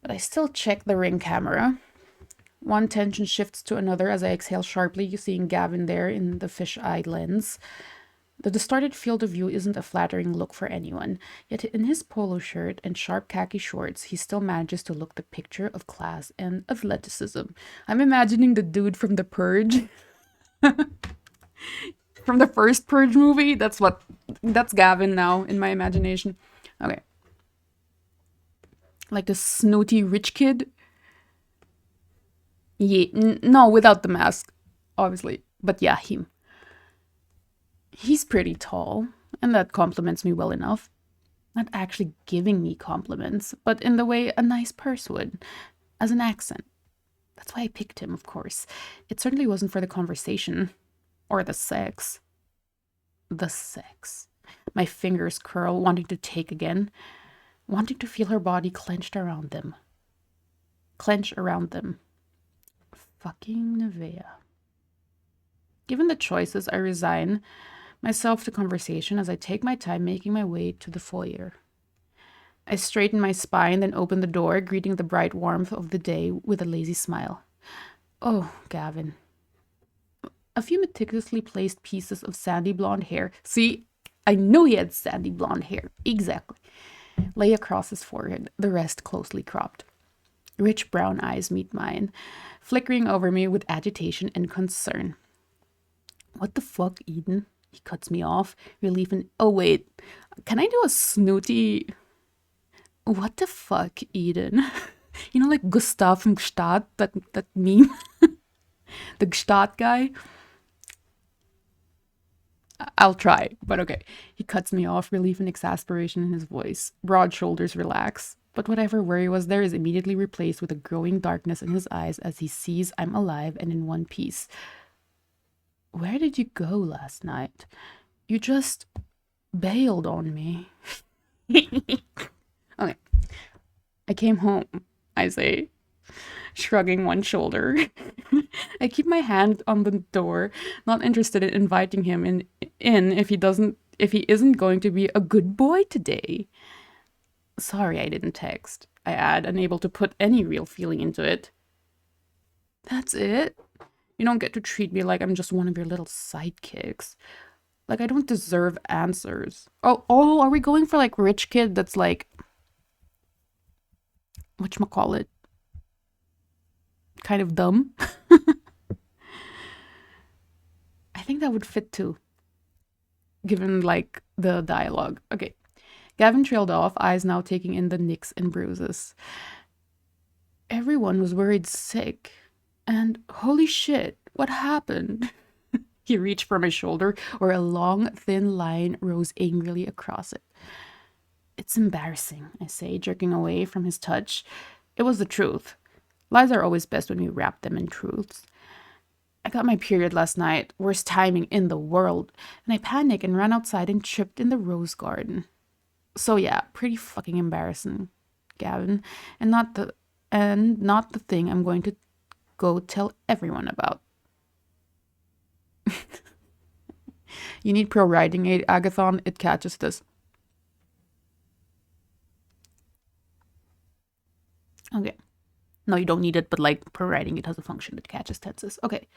but I still check the ring camera. One tension shifts to another as I exhale sharply, seeing Gavin there in the fish-eye lens. The distorted field of view isn't a flattering look for anyone, yet in his polo shirt and sharp khaki shorts, he still manages to look the picture of class and athleticism. I'm imagining the dude from The Purge. From the first Purge movie. That's Gavin now in my imagination. Okay. Like the snooty rich kid. Yeah, no, without the mask, obviously. But yeah, him. He's pretty tall, and that compliments me well enough. Not actually giving me compliments, but in the way a nice purse would, as an accent. That's why I picked him, of course. It certainly wasn't for the conversation. Or the sex. The sex. My fingers curl, wanting to take again. Wanting to feel her body clench around them. Fucking Nevaeh. Given the choices, I resign myself to conversation as I take my time making my way to the foyer. I straighten my spine, then open the door, greeting the bright warmth of the day with a lazy smile. Oh, Gavin. A few meticulously placed pieces of sandy blonde hair. See, I knew he had sandy blonde hair. Exactly. Lay across his forehead, the rest closely cropped. Rich brown eyes meet mine, flickering over me with agitation and concern. What the fuck, Eden? He cuts me off, relief and... Oh, wait. Can I do a snooty... What the fuck, Eden? You know, like Gustav from Gstaad, that meme? The Gstaad guy? I'll try, but okay. He cuts me off, relief and exasperation in his voice. Broad shoulders relax. But whatever worry was there is immediately replaced with a growing darkness in his eyes as he sees I'm alive and in one piece. Where did you go last night? You just bailed on me. Okay. I came home, I say, shrugging one shoulder. I keep my hand on the door, not interested in inviting him in if he isn't going to be a good boy today. Sorry I didn't text, I add, unable to put any real feeling into it. That's it? You don't get to treat me like I'm just one of your little sidekicks. Like I don't deserve answers. Oh, are we going for like rich kid that's like, whatchamacallit, kind of dumb? I think that would fit too, given like the dialogue. Okay. Gavin trailed off, eyes now taking in the nicks and bruises. Everyone was worried sick. And holy shit, what happened? He reached for my shoulder, where a long, thin line rose angrily across it. It's embarrassing, I say, jerking away from his touch. It was the truth. Lies are always best when we wrap them in truths. I got my period last night, worst timing in the world, and I panicked and ran outside and tripped in the rose garden. So yeah, pretty fucking embarrassing, Gavin, and not the thing I'm going to go tell everyone about. You need pro riding aid, Agathon. It catches this. Okay. No, you don't need it, but like per writing, it has a function that catches tenses. Okay.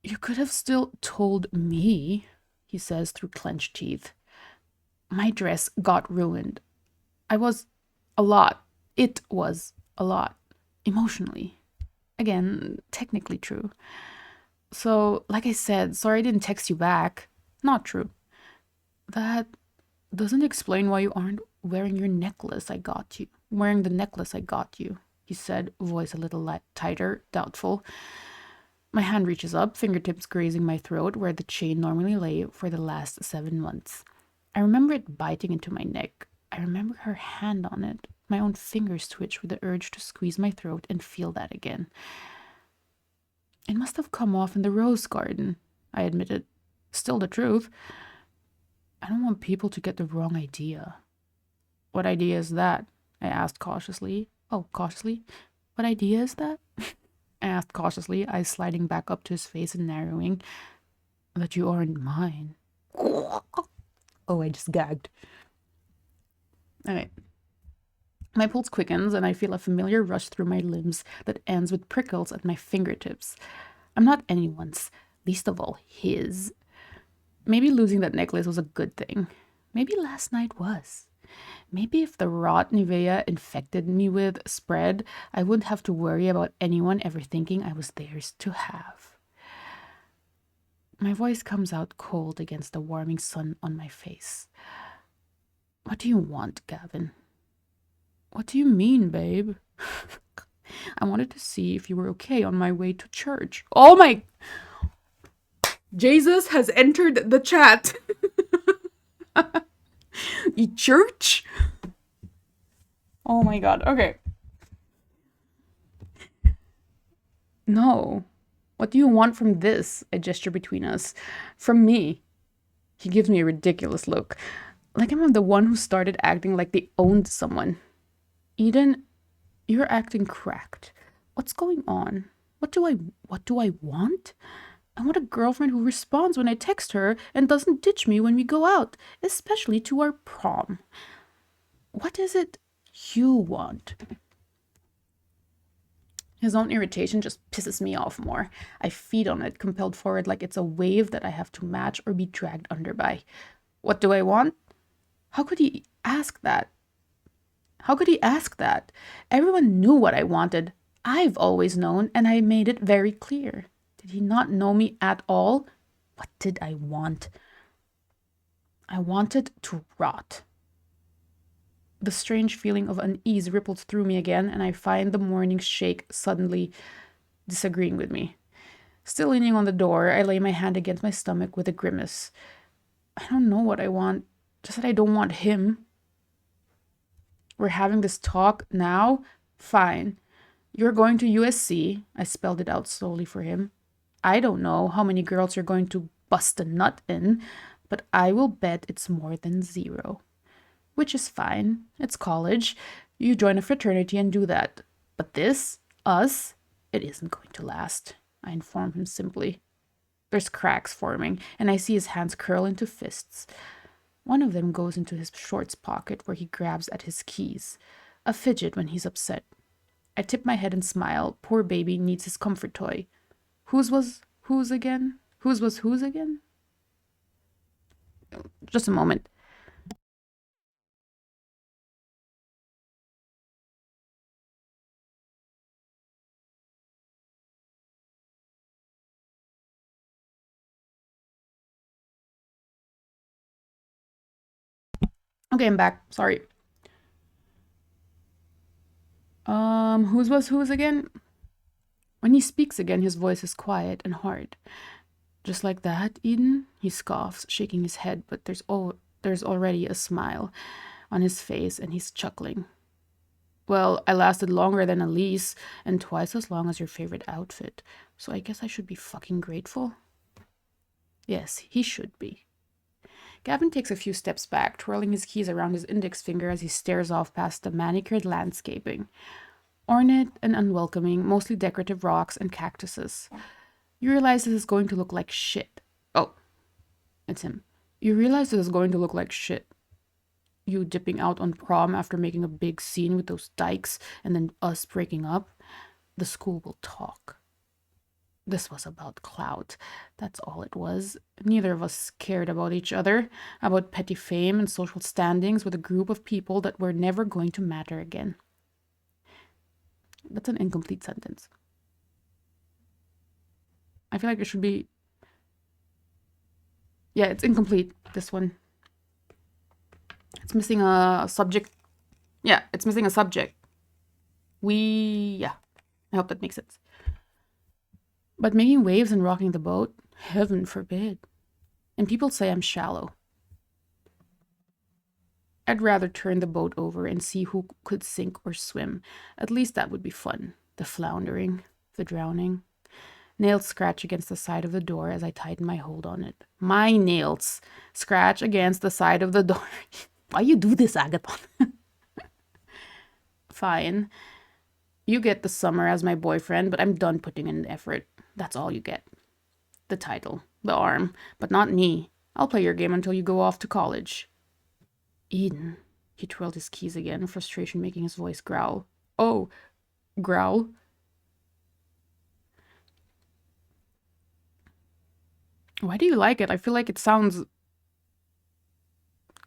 You could have still told me, he says through clenched teeth. My dress got ruined. I was a lot. It was a lot. Emotionally. Again, technically true. So, like I said, sorry I didn't text you back. Not true. That doesn't explain why you aren't wearing your necklace I got you. Wearing the necklace I got you, he said, voice a little tighter, doubtful. My hand reaches up, fingertips grazing my throat where the chain normally lay for the last 7 months. I remember it biting into my neck. I remember her hand on it. My own fingers twitch with the urge to squeeze my throat and feel that again. It must have come off in the rose garden, I admitted. Still the truth. I don't want people to get the wrong idea. What idea is that? I asked cautiously. Oh, cautiously? What idea is that? I asked cautiously, eyes sliding back up to his face and narrowing. That you aren't mine. Oh, I just gagged. Alright. My pulse quickens and I feel a familiar rush through my limbs that ends with prickles at my fingertips. I'm not anyone's, least of all his. Maybe losing that necklace was a good thing. Maybe last night was. Maybe if the rot Nivea infected me with spread, I wouldn't have to worry about anyone ever thinking I was theirs to have. My voice comes out cold against the warming sun on my face. What do you want, Gavin? What do you mean, babe? I wanted to see if you were okay on my way to church. Oh my... Jesus has entered the chat. Church? Oh my god, okay. No. What do you want from this? I gesture between us. From me. He gives me a ridiculous look. Like I'm the one who started acting like they owned someone. Eden, you're acting cracked. What's going on? What do I want? I want a girlfriend who responds when I text her and doesn't ditch me when we go out, especially to our prom. What is it you want? His own irritation just pisses me off more. I feed on it, compelled forward like it's a wave that I have to match or be dragged under by. What do I want? How could he ask that? How could he ask that? Everyone knew what I wanted. I've always known, and I made it very clear. Did he not know me at all? What did I want? I wanted to rot. The strange feeling of unease rippled through me again, and I find the morning shake suddenly disagreeing with me. Still leaning on the door, I lay my hand against my stomach with a grimace. I don't know what I want, just that I don't want him. We're having this talk now? Fine. You're going to USC. I spelled it out slowly for him. I don't know how many girls you're going to bust a nut in, but I will bet it's more than 0. Which is fine. It's college. You join a fraternity and do that. But this, us, it isn't going to last, I inform him simply. There's cracks forming, and I see his hands curl into fists. One of them goes into his shorts pocket where he grabs at his keys. A fidget when he's upset. I tip my head and smile. Poor baby needs his comfort toy. Whose was whose again? Whose was whose again? Just a moment. Okay, I'm back. Sorry. Whose was whose again? When he speaks again, his voice is quiet and hard. Just like that, Eden? He scoffs, shaking his head, but there's already a smile on his face, and he's chuckling. Well, I lasted longer than Elise, and twice as long as your favorite outfit, so I guess I should be fucking grateful. Yes, he should be. Gavin takes a few steps back, twirling his keys around his index finger as he stares off past the manicured landscaping. Ornate and unwelcoming, mostly decorative rocks and cactuses. You realize this is going to look like shit. Oh, it's him. You realize this is going to look like shit. you dipping out on prom after making a big scene with those dykes and then us breaking up, the school will talk. This was about clout. That's all it was. Neither of us cared about each other, about petty fame and social standings with a group of people that were never going to matter again. That's an incomplete sentence. I feel like it should be... Yeah, it's incomplete, this one. It's missing a subject. Yeah, it's missing a subject. Yeah, I hope that makes sense. But making waves and rocking the boat, heaven forbid. And people say I'm shallow. I'd rather turn the boat over and see who could sink or swim. At least that would be fun. The floundering, the drowning. Nails scratch against the side of the door as I tighten my hold on it. My nails scratch against the side of the door. Why you do this, Agathon? Fine. You get the summer as my boyfriend, but I'm done putting in the effort. That's all you get. The title, the arm, but not me. I'll play your game until you go off to college. Eden. He twirled his keys again, frustration making his voice growl. Oh, growl? Why do you like it? I feel like it sounds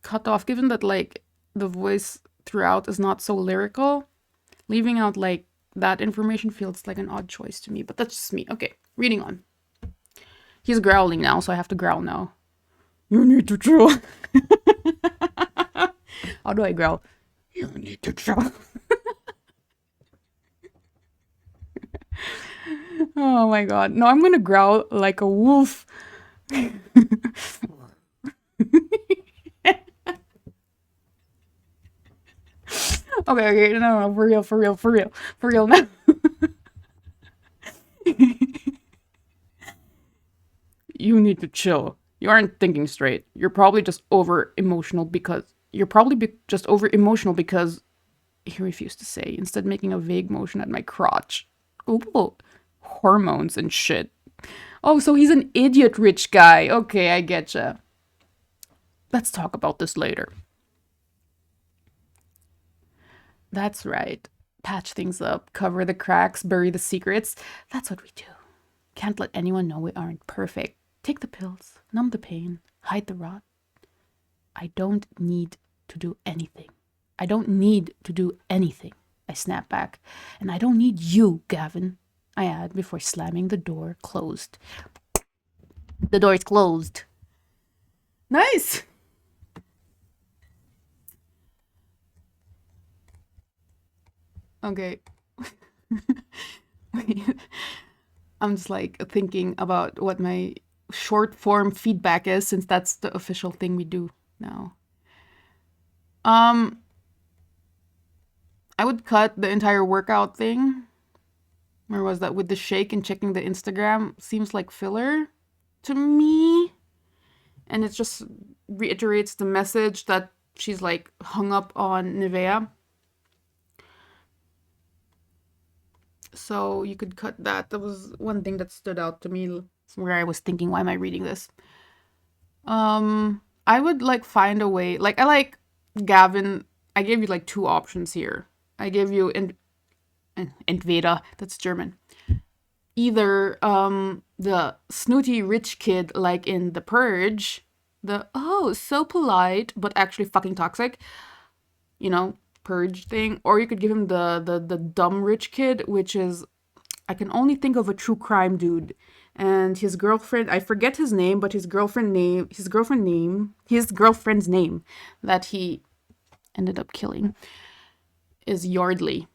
cut off, given that, like, the voice throughout is not so lyrical. Leaving out, like, that information feels like an odd choice to me, but that's just me. Okay, reading on. He's growling now, so I have to growl now. You need to chill. How do I growl? You need to chill. Oh my god. No, I'm gonna growl like a wolf. Okay, no, for real now. You need to chill. You aren't thinking straight. You're probably just over emotional because he refused to say, instead making a vague motion at my crotch. Ooh, hormones and shit. Oh, so he's an idiot rich guy. Okay, I getcha. Let's talk about this later. That's right. Patch things up, cover the cracks, bury the secrets. That's what we do. Can't let anyone know we aren't perfect. Take the pills, numb the pain, hide the rot. I don't need to do anything. I don't need to do anything, I snap back. And I don't need you, Gavin, I add before slamming the door closed. The door is closed. Nice! Okay. I'm just like thinking about what my short form feedback is, since that's the official thing we do now. I would cut the entire workout thing. Where was that? With the shake and checking the Instagram seems like filler to me. And it just reiterates the message that she's like hung up on Nivea. So you could cut that. That was one thing that stood out to me, where I was thinking, why am I reading this? I would like find a way. Like, I like Gavin. I gave you like two options here. I gave you entweder, that's German. Either the snooty rich kid like in The Purge, the oh so polite but actually fucking toxic, you know, Purge thing, or you could give him the dumb rich kid, which is, I can only think of a true crime dude, and his girlfriend, I forget his name, but his girlfriend's name that he ended up killing is Yardley.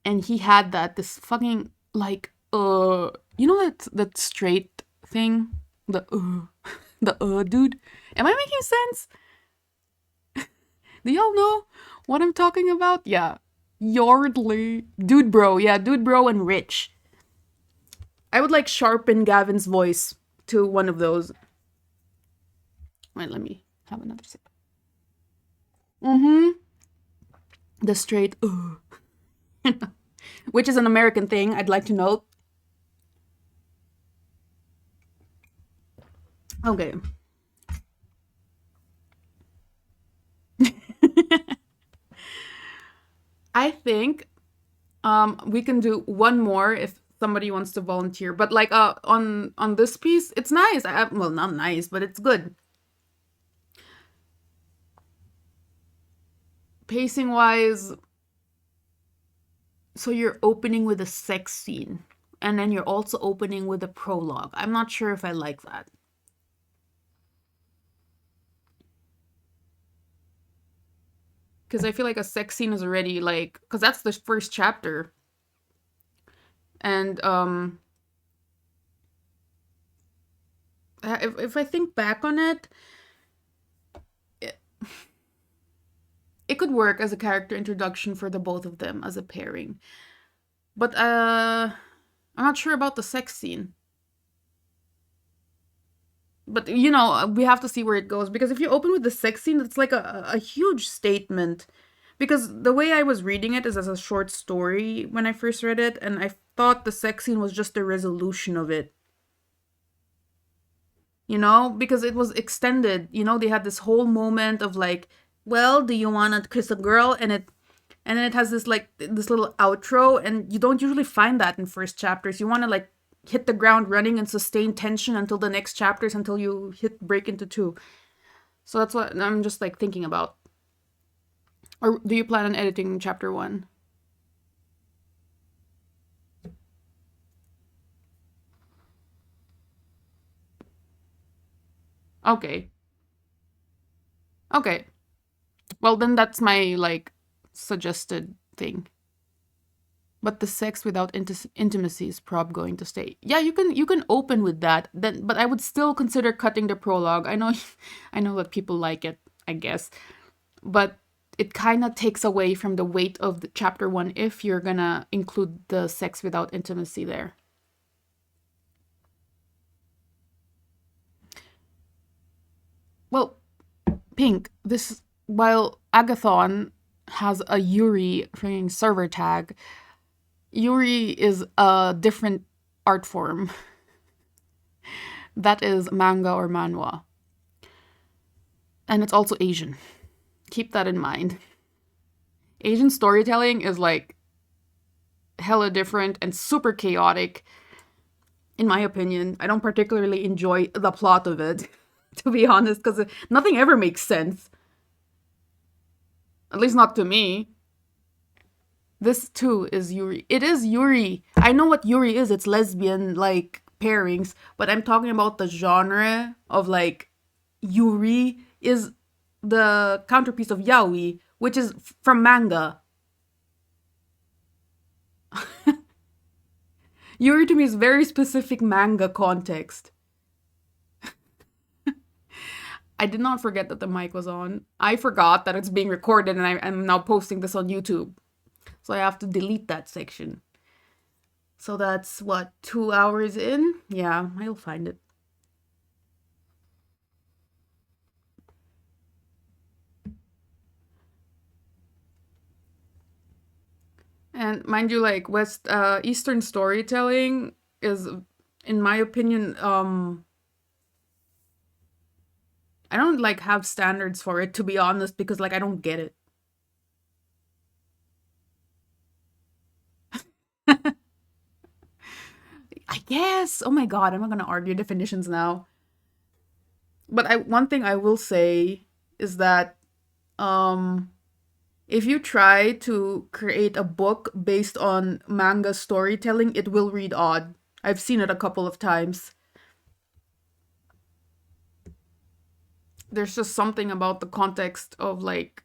And he had this fucking like you know that straight thing, the dude. Am I making sense? Do y'all know what I'm talking about? Yeah, Yardley, dude bro, yeah, dude bro and rich. I would like sharpen Gavin's voice to one of those. Wait, let me have another sip. The straight which is an American thing, I'd like to note. Okay. think we can do one more if somebody wants to volunteer. But like on this piece, it's nice. Well, not nice, but it's good. Pacing wise, so you're opening with a sex scene, and then you're also opening with a prologue. I'm not sure if I like that. Because I feel like a sex scene is already like, because that's the first chapter. And if I think back on it, it could work as a character introduction for the both of them as a pairing. But I'm not sure about the sex scene. But you know, we have to see where it goes, because if you open with the sex scene, it's like a huge statement. Because the way I was reading it is as a short story when I first read it, and I thought the sex scene was just the resolution of it. You know, because it was extended. You know, they had this whole moment of like, well, do you want to kiss a girl? And then it has this like this little outro, and you don't usually find that in first chapters. You want to like hit the ground running and sustain tension until the next chapters, until you break into two. So that's what I'm just like thinking about. Or do you plan on editing chapter 1? Okay. Okay. Well, then that's my like suggested thing. But the sex without intimacy is prob going to stay. Yeah, you can open with that. Then, but I would still consider cutting the prologue. I know, I know that people like it, I guess, but it kind of takes away from the weight of the chapter 1 if you're gonna include the sex without intimacy there. Well, Pink, this while Agathon has a Yuri freaking server tag, Yuri is a different art form. That is manga or manhwa. And it's also Asian. Keep that in mind. Asian storytelling is like hella different and super chaotic, in my opinion. I don't particularly enjoy the plot of it, to be honest, because nothing ever makes sense. At least not to me. This too is Yuri. It is Yuri. I know what Yuri is. It's lesbian like pairings, but I'm talking about the genre of like Yuri is the counterpiece of yaoi, which is from manga. Yuri to me is very specific manga context. I did not forget that the mic was on. I forgot that it's being recorded, and I'm now posting this on YouTube. So I have to delete that section. So that's what, 2 hours in? Yeah, I'll find it. And mind you, like Eastern storytelling is, in my opinion, I don't like have standards for it, to be honest, because like I don't get it. I guess. Oh my god, I'm not gonna argue definitions now. But one thing I will say is that if you try to create a book based on manga storytelling, it will read odd. I've seen it a couple of times. There's just something about the context of like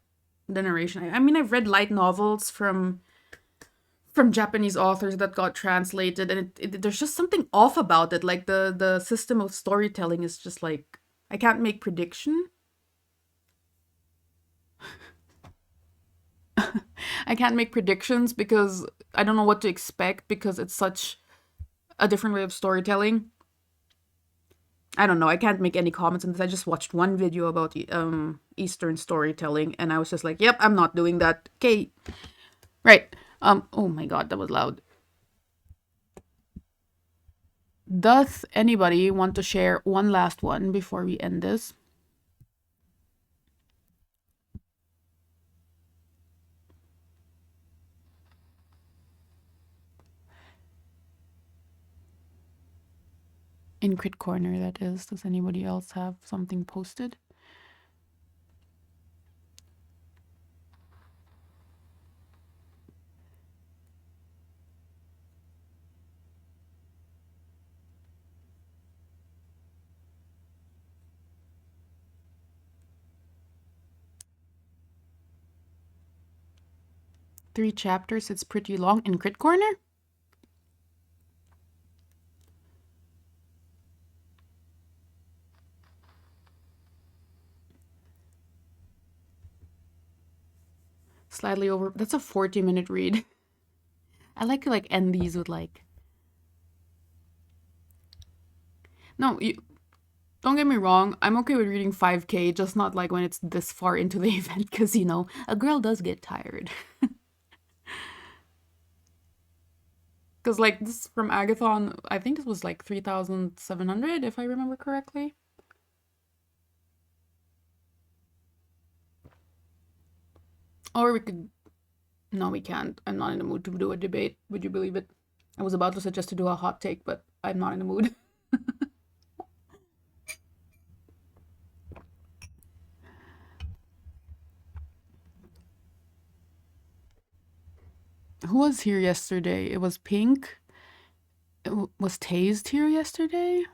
the narration. I mean, I've read light novels from Japanese authors that got translated, and there's just something off about it. Like the system of storytelling is just like I can't make prediction. I can't make predictions because I don't know what to expect, because it's such a different way of storytelling. I don't know. I can't make any comments on this. I just watched one video about Eastern storytelling, and I was just like, "Yep, I'm not doing that." Okay, right. Oh my god, that was loud. Does anybody want to share one last one before we end this? In Crit Corner, that is. Does anybody else have something posted? Three chapters, it's pretty long. In Crit Corner? Slightly over. That's a 40-minute read. I like to end these with No, don't get me wrong. I'm okay with reading 5K, just not when it's this far into the event, because a girl does get tired. Because this from Agathon, I think this was 3,700 if I remember correctly. Or we could. No, we can't. I'm not in the mood to do a debate. Would you believe it? I was about to suggest to do a hot take, but I'm not in the mood. Who was here yesterday? It was Pink. Was Tayzed here yesterday?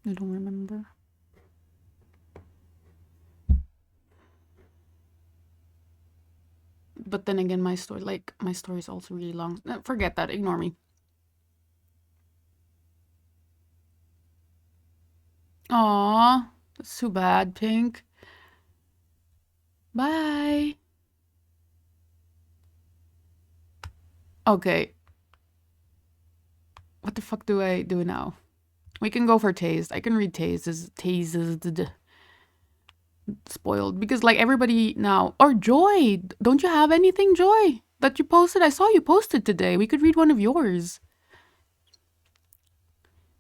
I don't remember. But then again, my story is also really long. Forget that. Ignore me. Aw, that's too bad, Pink. Bye. Okay. What the fuck do I do now? We can go for Tayzed. I can read Tayzed. Spoiled. Because everybody now. Or Joy. Don't you have anything, Joy? That you posted? I saw you posted today. We could read one of yours.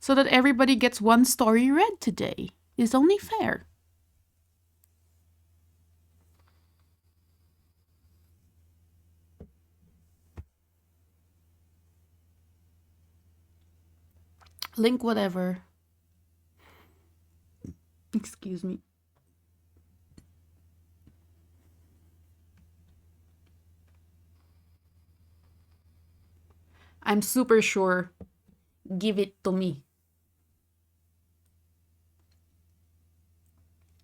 So that everybody gets one story read today. Is only fair. Link whatever. Excuse me. I'm super sure. Give it to me.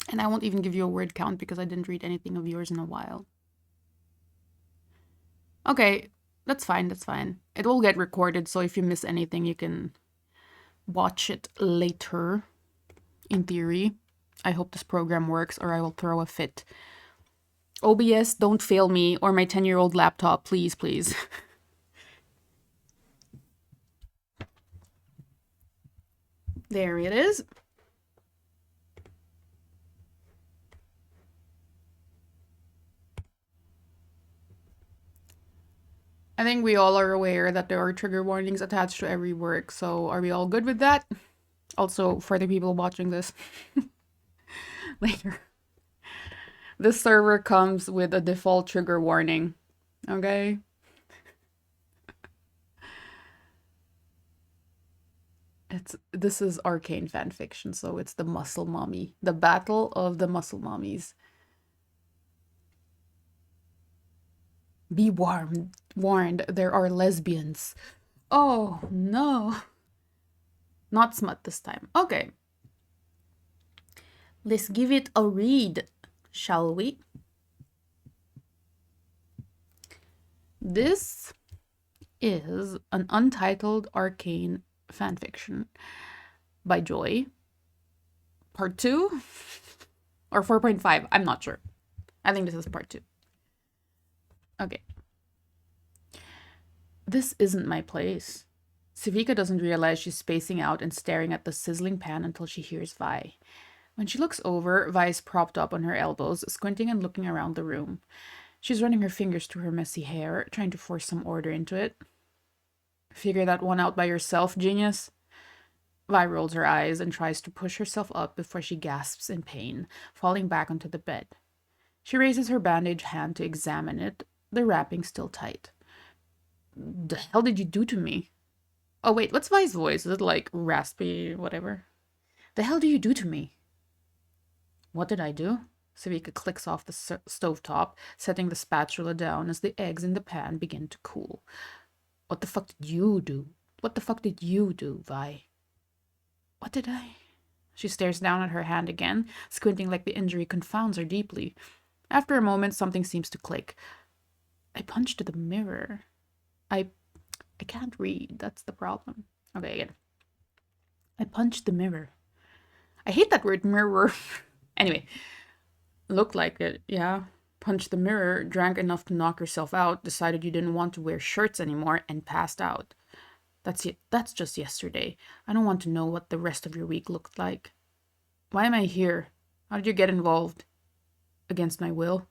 And I won't even give you a word count because I didn't read anything of yours in a while. Okay, that's fine, that's fine. It will get recorded, so if you miss anything, you can watch it later, in theory. I hope this program works or I will throw a fit. OBS, don't fail me or my 10-year-old laptop, please, please. There it is. I think we all are aware that there are trigger warnings attached to every work, so are we all good with that? Also, for the people watching this later. This server comes with a default trigger warning, okay? This is Arcane fanfiction, so it's the muscle mommy. The battle of the muscle mommies. Be warned, there are lesbians. Oh, no. Not smut this time. Okay. Let's give it a read, shall we? This is an Untitled Arcane fanfiction by Joy. Part 2? Or 4.5, I'm not sure. I think this is part 2. Okay. This isn't my place. Civica doesn't realize she's spacing out and staring at the sizzling pan until she hears Vi. When she looks over, Vi is propped up on her elbows, squinting and looking around the room. She's running her fingers through her messy hair, trying to force some order into it. Figure that one out by yourself, genius? Vi rolls her eyes and tries to push herself up before she gasps in pain, falling back onto the bed. She raises her bandaged hand to examine it, the wrapping still tight. The hell did you do to me? Oh, wait, what's Vi's voice? Is it like raspy, whatever? The hell do you do to me? What did I do? Savika clicks off the stovetop, setting the spatula down as the eggs in the pan begin to cool. What the fuck did you do? What the fuck did you do, Vi? What did I? She stares down at her hand again, squinting like the injury confounds her deeply. After a moment, something seems to click. I punched the mirror. I can't read. That's the problem. Okay, again. I punched the mirror. I hate that word, mirror. Anyway, looked like it, yeah. Punched the mirror, drank enough to knock herself out, decided you didn't want to wear shirts anymore, and passed out. That's it. That's just yesterday. I don't want to know what the rest of your week looked like. Why am I here? How did you get involved? Against my will.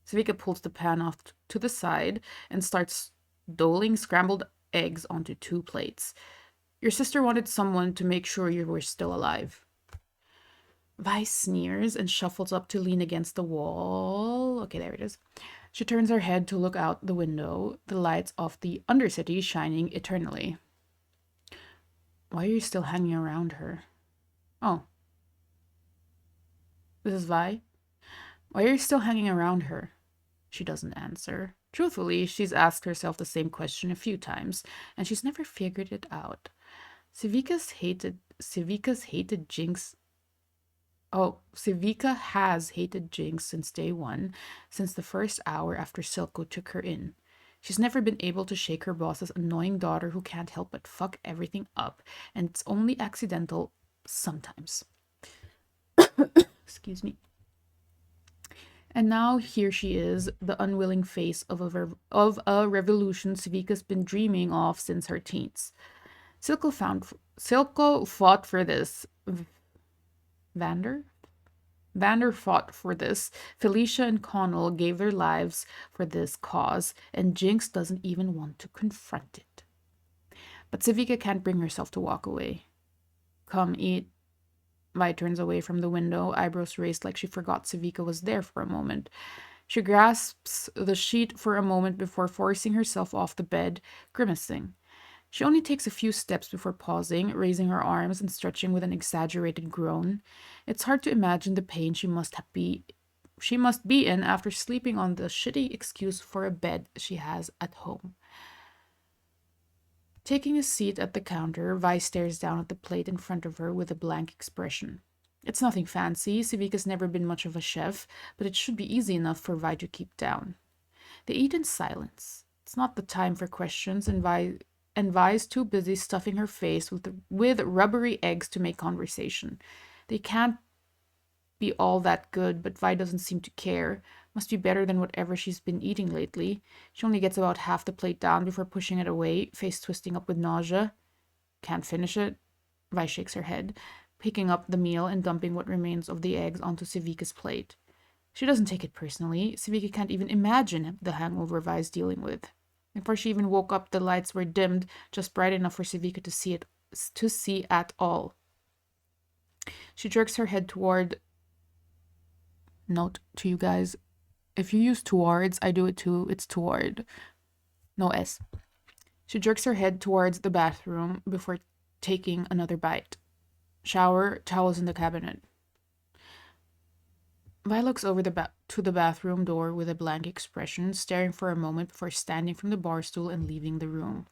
Savika pulls the pan off to the side and starts doling scrambled eggs onto 2 plates. Your sister wanted someone to make sure you were still alive. Vi sneers and shuffles up to lean against the wall. Okay, there it is. She turns her head to look out the window, the lights of the Undercity shining eternally. Why are you still hanging around her? Oh. This is Vi? Why are you still hanging around her? She doesn't answer. Truthfully, she's asked herself the same question a few times, and she's never figured it out. Savika has hated Jinx since day one, since the first hour after Silco took her in. She's never been able to shake her boss's annoying daughter who can't help but fuck everything up, and it's only accidental sometimes. Excuse me. And now here she is, the unwilling face of a revolution Savika's been dreaming of since her teens. Silco fought for this. Vander fought for this. Felicia and Connell gave their lives for this cause, and Jinx doesn't even want to confront it. But Savika can't bring herself to walk away. Come, eat. Vi turns away from the window, eyebrows raised like she forgot Savika was there for a moment. She grasps the sheet for a moment before forcing herself off the bed, grimacing. She only takes a few steps before pausing, raising her arms and stretching with an exaggerated groan. It's hard to imagine the pain she must be in after sleeping on the shitty excuse for a bed she has at home. Taking a seat at the counter, Vi stares down at the plate in front of her with a blank expression. It's nothing fancy. Savika's never been much of a chef, but it should be easy enough for Vi to keep down. They eat in silence. It's not the time for questions, and Vi's too busy stuffing her face with rubbery eggs to make conversation. They can't be all that good, but Vi doesn't seem to care. Must be better than whatever she's been eating lately. She only gets about half the plate down before pushing it away, face twisting up with nausea. Can't finish it? Vi shakes her head, picking up the meal and dumping what remains of the eggs onto Savika's plate. She doesn't take it personally. Savika can't even imagine the hangover Vi's dealing with. Before she even woke up, the lights were dimmed, just bright enough for Savika to see at all. She jerks her head toward. Note to you guys, if you use towards, I do it too. It's toward. No S. She jerks her head towards the bathroom before taking another bite. Shower, towels in the cabinet. Vi looks over to the bathroom door with a blank expression, staring for a moment before standing from the bar stool and leaving the room.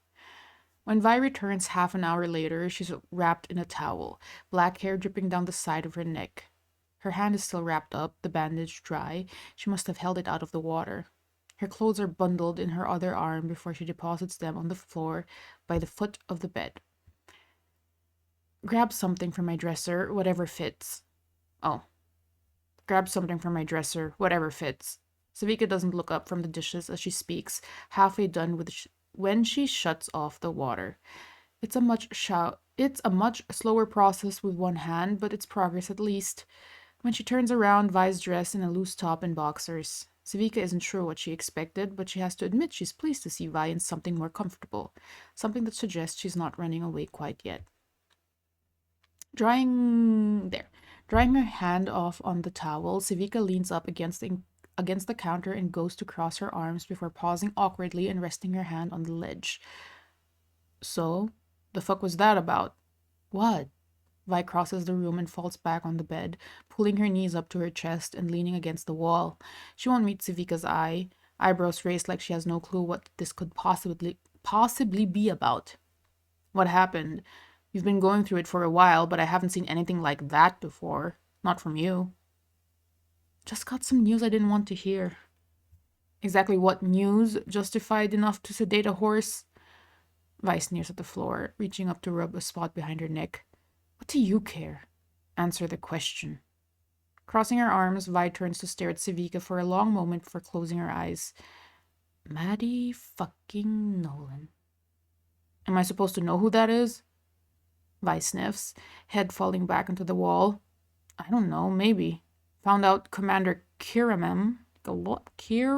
When Vi returns half an hour later, she's wrapped in a towel, black hair dripping down the side of her neck. Her hand is still wrapped up, the bandage dry. She must have held it out of the water. Her clothes are bundled in her other arm before she deposits them on the floor by the foot of the bed. Grab something from my dresser, whatever fits. Oh. Grab something from my dresser, whatever fits. Savika doesn't look up from the dishes as she speaks, halfway done when she shuts off the water. It's a much slower process with one hand, but it's progress at least. When she turns around, Vi's dressed in a loose top and boxers. Savika isn't sure what she expected, but she has to admit she's pleased to see Vi in something more comfortable, something that suggests she's not running away quite yet. Drying her hand off on the towel, Savika leans up against the counter and goes to cross her arms before pausing awkwardly and resting her hand on the ledge. So, The fuck was that about? What? Vi crosses the room and falls back on the bed, pulling her knees up to her chest and leaning against the wall. She won't meet Civica's eye, eyebrows raised like she has no clue what this could possibly be about. What happened? You've been going through it for a while, but I haven't seen anything like that before. Not from you. Just got some news I didn't want to hear. Exactly what news justified enough to sedate a horse? Vi sneers at the floor, reaching up to rub a spot behind her neck. What do you care? Answer the question. Crossing her arms, Vi turns to stare at Civica for a long moment before closing her eyes. Maddie fucking Nolan. Am I supposed to know who that is? Vi sniffs, head falling back into the wall. I don't know, maybe. Found out Commander Kiraman. Kiraman?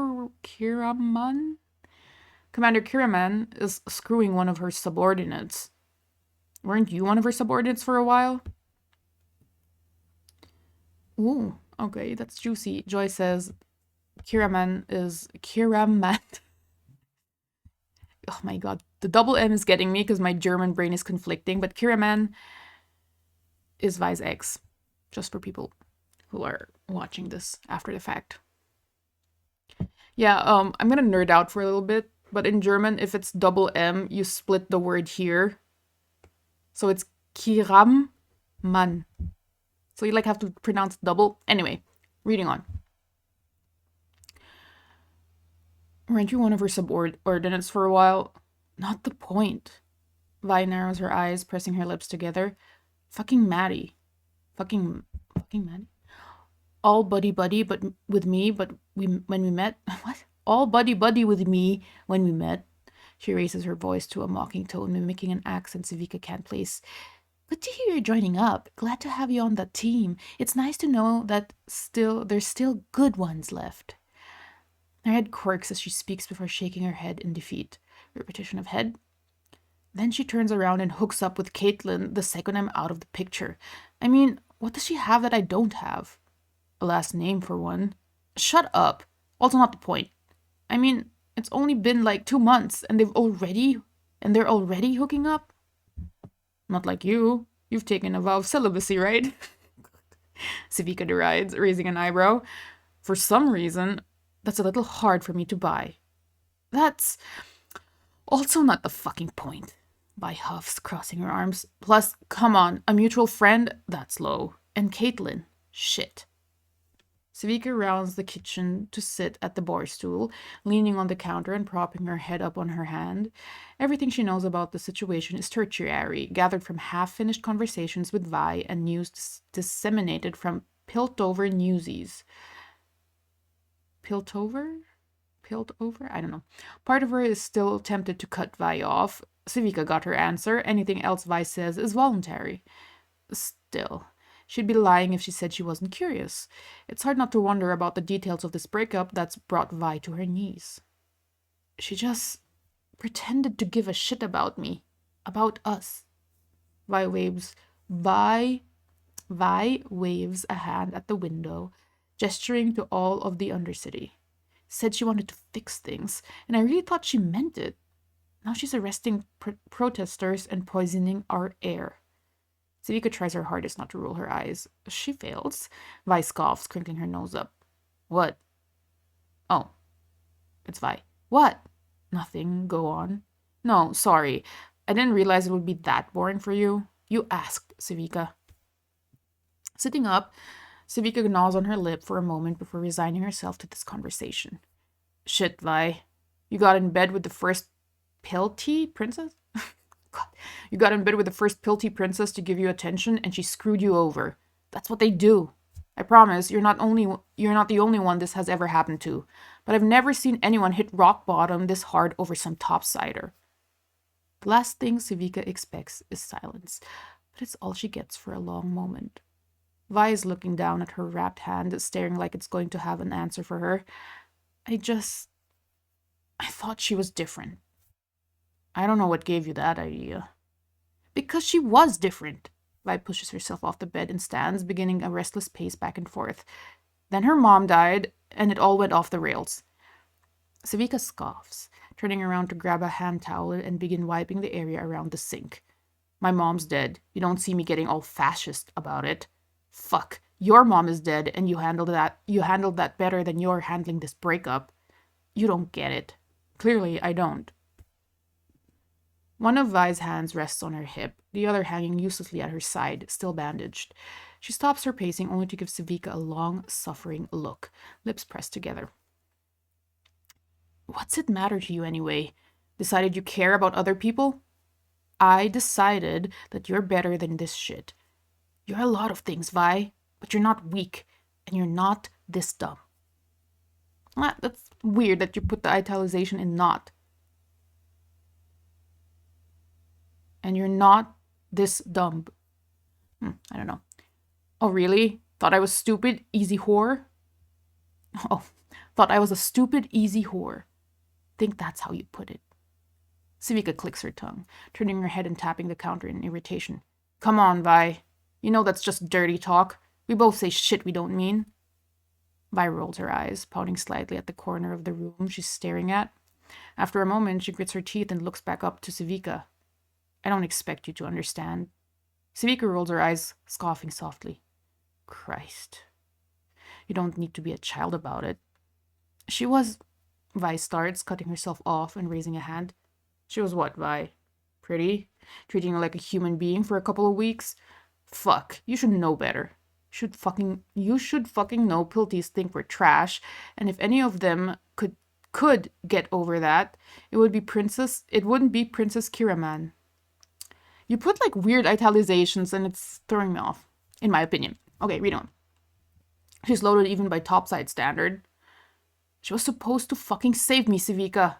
Commander Kiraman is screwing one of her subordinates. Weren't you one of her subordinates for a while? Ooh, okay, that's juicy. Joy says Kiraman is Kiraman. Oh my god, the double M is getting me because my German brain is conflicting, but Kiraman is Vi's ex. Just for people who are watching this after the fact. Yeah, I'm gonna nerd out for a little bit, but in German, if it's double M, you split the word here. So it's Kiramman. So you like have to pronounce double. Anyway, reading on. Weren't you one of her subordinates for a while? Not the point. Vi narrows her eyes, pressing her lips together. Fucking Maddie. Fucking Maddie? All buddy-buddy but with me, but when we met... What? All buddy-buddy with me when we met. She raises her voice to a mocking tone, mimicking an accent Civica can't place. Good to hear you're joining up. Glad to have you on that team. It's nice to know that there's still good ones left. Her head quirks as she speaks before shaking her head in defeat. Repetition of head. Then she turns around and hooks up with Caitlin the second I'm out of the picture. I mean, what does she have that I don't have? A last name for one. Shut up. Also not the point. I mean, it's only been like 2 months and they're already hooking up? Not like you. You've taken a vow of celibacy, right? Civica derides, raising an eyebrow. For some reason, that's a little hard for me to buy. That's also not the fucking point. Vi huffs, crossing her arms. Plus, come on, a mutual friend? That's low. And Caitlin? Shit. Civica rounds the kitchen to sit at the bar stool, leaning on the counter and propping her head up on her hand. Everything she knows about the situation is tertiary, gathered from half-finished conversations with Vi and news disseminated from Piltover newsies. Piltover? I don't know. Part of her is still tempted to cut Vi off. Civica got her answer. Anything else Vi says is voluntary. Still, she'd be lying if she said she wasn't curious. It's hard not to wonder about the details of this breakup that's brought Vi to her knees. She just pretended to give a shit about me. About us. Vi waves a hand at the window, gesturing to all of the Undercity. Said she wanted to fix things, and I really thought she meant it. Now she's arresting protesters and poisoning our air. Civica tries her hardest not to roll her eyes. She fails. Vi scoffs, crinkling her nose up. What? Oh. It's Vi. What? Nothing. Go on. No, sorry. I didn't realize it would be that boring for you. You asked, Civica. Sitting up, Civica gnaws on her lip for a moment before resigning herself to this conversation. Shit, Vi. You got in bed with the first Pilty princess? God. You got in bed with the first Pilty princess to give you attention, and she screwed you over. That's what they do. I promise, you're not the only one this has ever happened to. But I've never seen anyone hit rock bottom this hard over some topsider. The last thing Civica expects is silence, but it's all she gets for a long moment. Vi is looking down at her wrapped hand, staring like it's going to have an answer for her. I thought she was different. I don't know what gave you that idea. Because she was different. Vi pushes herself off the bed and stands, beginning a restless pace back and forth. Then her mom died, and it all went off the rails. Civica scoffs, turning around to grab a hand towel and begin wiping the area around the sink. My mom's dead. You don't see me getting all fascist about it. Fuck. Your mom is dead, and you handled that better than you're handling this breakup. You don't get it. Clearly, I don't. One of Vi's hands rests on her hip, the other hanging uselessly at her side, still bandaged. She stops her pacing only to give Savika a long, suffering look, lips pressed together. What's it matter to you anyway? Decided you care about other people? I decided that you're better than this shit. You're a lot of things, Vi, but you're not weak, and you're not this dumb. That's weird that you put the italicization in not. And you're not this dumb. I don't know. Oh, really? Thought I was stupid, easy whore? Oh, thought I was a stupid, easy whore. Think that's how you put it. Savika clicks her tongue, turning her head and tapping the counter in irritation. Come on, Vi. You know that's just dirty talk. We both say shit we don't mean. Vi rolls her eyes, pouting slightly at the corner of the room she's staring at. After a moment, she grits her teeth and looks back up to Savika. I don't expect you to understand. Savika rolls her eyes, scoffing softly. Christ. You don't need to be a child about it. She was... Vi starts, cutting herself off and raising a hand. She was what, Vi? Pretty? Treating her like a human being for a couple of weeks? Fuck, you should know better. You should fucking know Pilties think we're trash, and if any of them could get over that, it wouldn't be Princess Kiraman. You put like weird italizations and it's throwing me off, in my opinion. Okay, read on. She's loaded even by topside standard. She was supposed to fucking save me, Savika.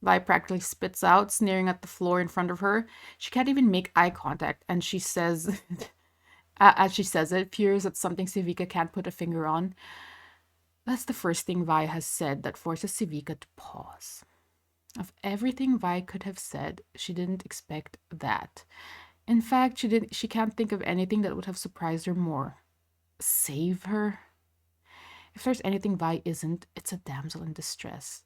Vi practically spits out, sneering at the floor in front of her. She can't even make eye contact, and she says, as she says it, furious at something Savika can't put a finger on. That's the first thing Vi has said that forces Savika to pause. Of everything Vi could have said, she didn't expect that. In fact, she can't think of anything that would have surprised her more. Save her? If there's anything Vi isn't, it's a damsel in distress.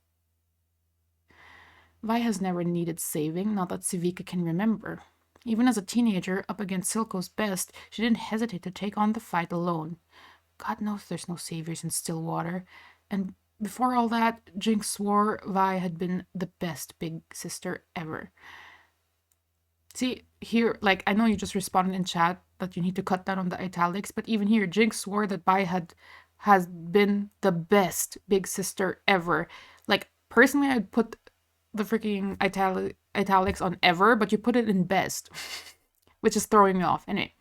Vi has never needed saving, not that Savika can remember. Even as a teenager, up against Silco's best, she didn't hesitate to take on the fight alone. God knows there's no saviors in Stillwater, and before all that, Jinx swore Vi had been the best big sister ever. See, here, like, I know you just responded in chat that you need to cut down on the italics, but even here, Jinx swore that Vi has been the best big sister ever. Like, personally, I'd put the freaking italics on ever, but you put it in best, which is throwing me off. Anyway.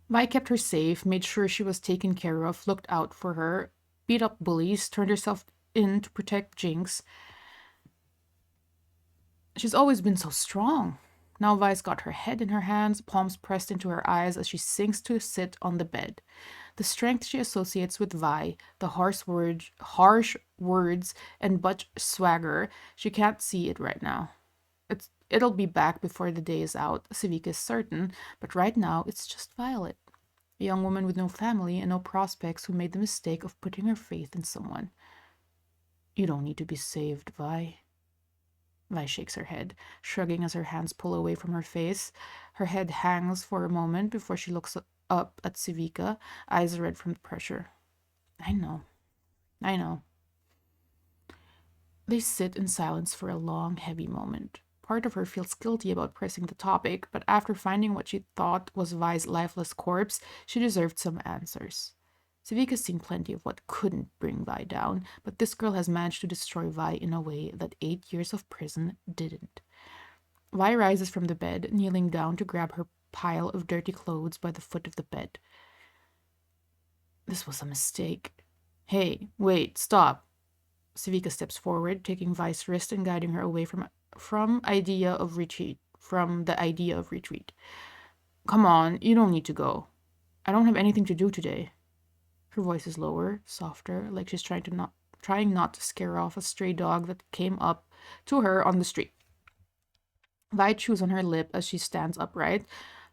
Vi kept her safe, made sure she was taken care of, looked out for her, beat up bullies, turned herself in to protect Jinx. She's always been so strong. Now Vi's got her head in her hands, palms pressed into her eyes as she sinks to sit on the bed. The strength she associates with Vi, the harsh words, and butch swagger, she can't see it right now. It'll be back before the day is out, Savika is certain, but right now it's just Violet, a young woman with no family and no prospects who made the mistake of putting her faith in someone. You don't need to be saved, Vi. Vi shakes her head, shrugging as her hands pull away from her face. Her head hangs for a moment before she looks up at Savika, eyes red from the pressure. I know. They sit in silence for a long, heavy moment. Part of her feels guilty about pressing the topic, but after finding what she thought was Vi's lifeless corpse, she deserved some answers. Savika's seen plenty of what couldn't bring Vi down, but this girl has managed to destroy Vi in a way that 8 years of prison didn't. Vi rises from the bed, kneeling down to grab her pile of dirty clothes by the foot of the bed. This was a mistake. Hey, wait, stop. Savika steps forward, taking Vi's wrist and guiding her away from the idea of retreat. Come on, you don't need to go. I don't have anything to do today. Her voice is lower, softer, like she's trying not to scare off a stray dog that came up to her on the street. Vi chews on her lip as she stands upright,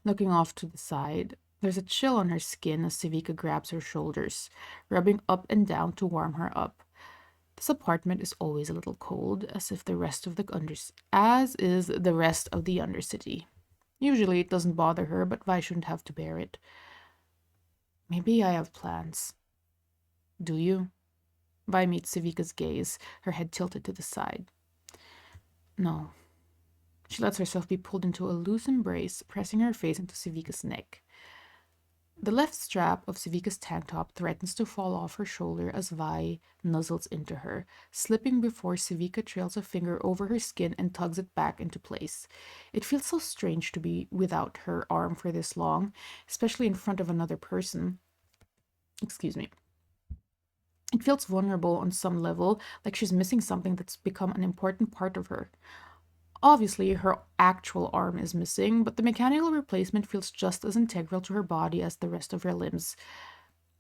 looking off to the side. There's a chill on her skin as Savika grabs her shoulders, rubbing up and down to warm her up. This apartment is always a little cold, as is the rest of the Undercity. Usually it doesn't bother her, but Vi shouldn't have to bear it. Maybe I have plans. Do you? Vi meets Sevika's gaze, her head tilted to the side. No. She lets herself be pulled into a loose embrace, pressing her face into Sevika's neck. The left strap of Sevika's tank top threatens to fall off her shoulder as Vi nuzzles into her, slipping before Sevika trails a finger over her skin and tugs it back into place. It feels so strange to be without her arm for this long, especially in front of another person. Excuse me. It feels vulnerable on some level, like she's missing something that's become an important part of her. Obviously, her actual arm is missing, but the mechanical replacement feels just as integral to her body as the rest of her limbs.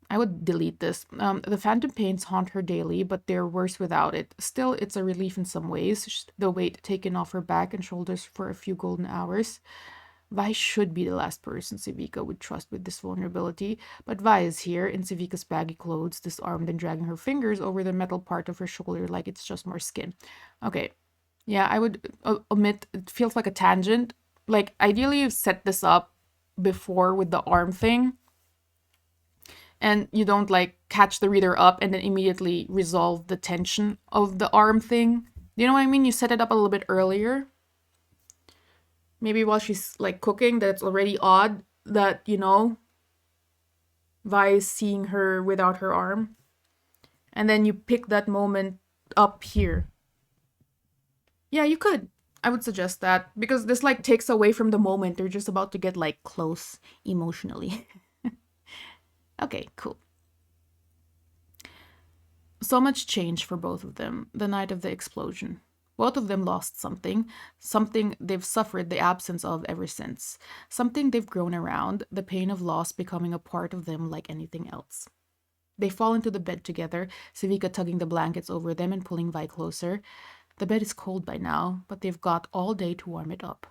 I would delete this. The phantom pains haunt her daily, but they're worse without it. Still, it's a relief in some ways, the weight taken off her back and shoulders for a few golden hours. Vi should be the last person Sevika would trust with this vulnerability, but Vi is here in Sevika's baggy clothes, disarmed and dragging her fingers over the metal part of her shoulder like it's just more skin. Okay, yeah, I would omit. It feels like a tangent. Like, ideally, you set this up before with the arm thing, and you don't like catch the reader up and then immediately resolve the tension of the arm thing. You know what I mean? You set it up a little bit earlier. Maybe while she's like cooking, that's already odd that, Vi is seeing her without her arm. And then you pick that moment up here. Yeah, you could. I would suggest that because this like takes away from the moment. They're just about to get like close emotionally. Okay, cool. So much change for both of them the night of the explosion. Both of them lost something they've suffered the absence of ever since, something they've grown around, the pain of loss becoming a part of them like anything else. They fall into the bed together, Sevika tugging the blankets over them and pulling Vi closer. The bed is cold by now, but they've got all day to warm it up.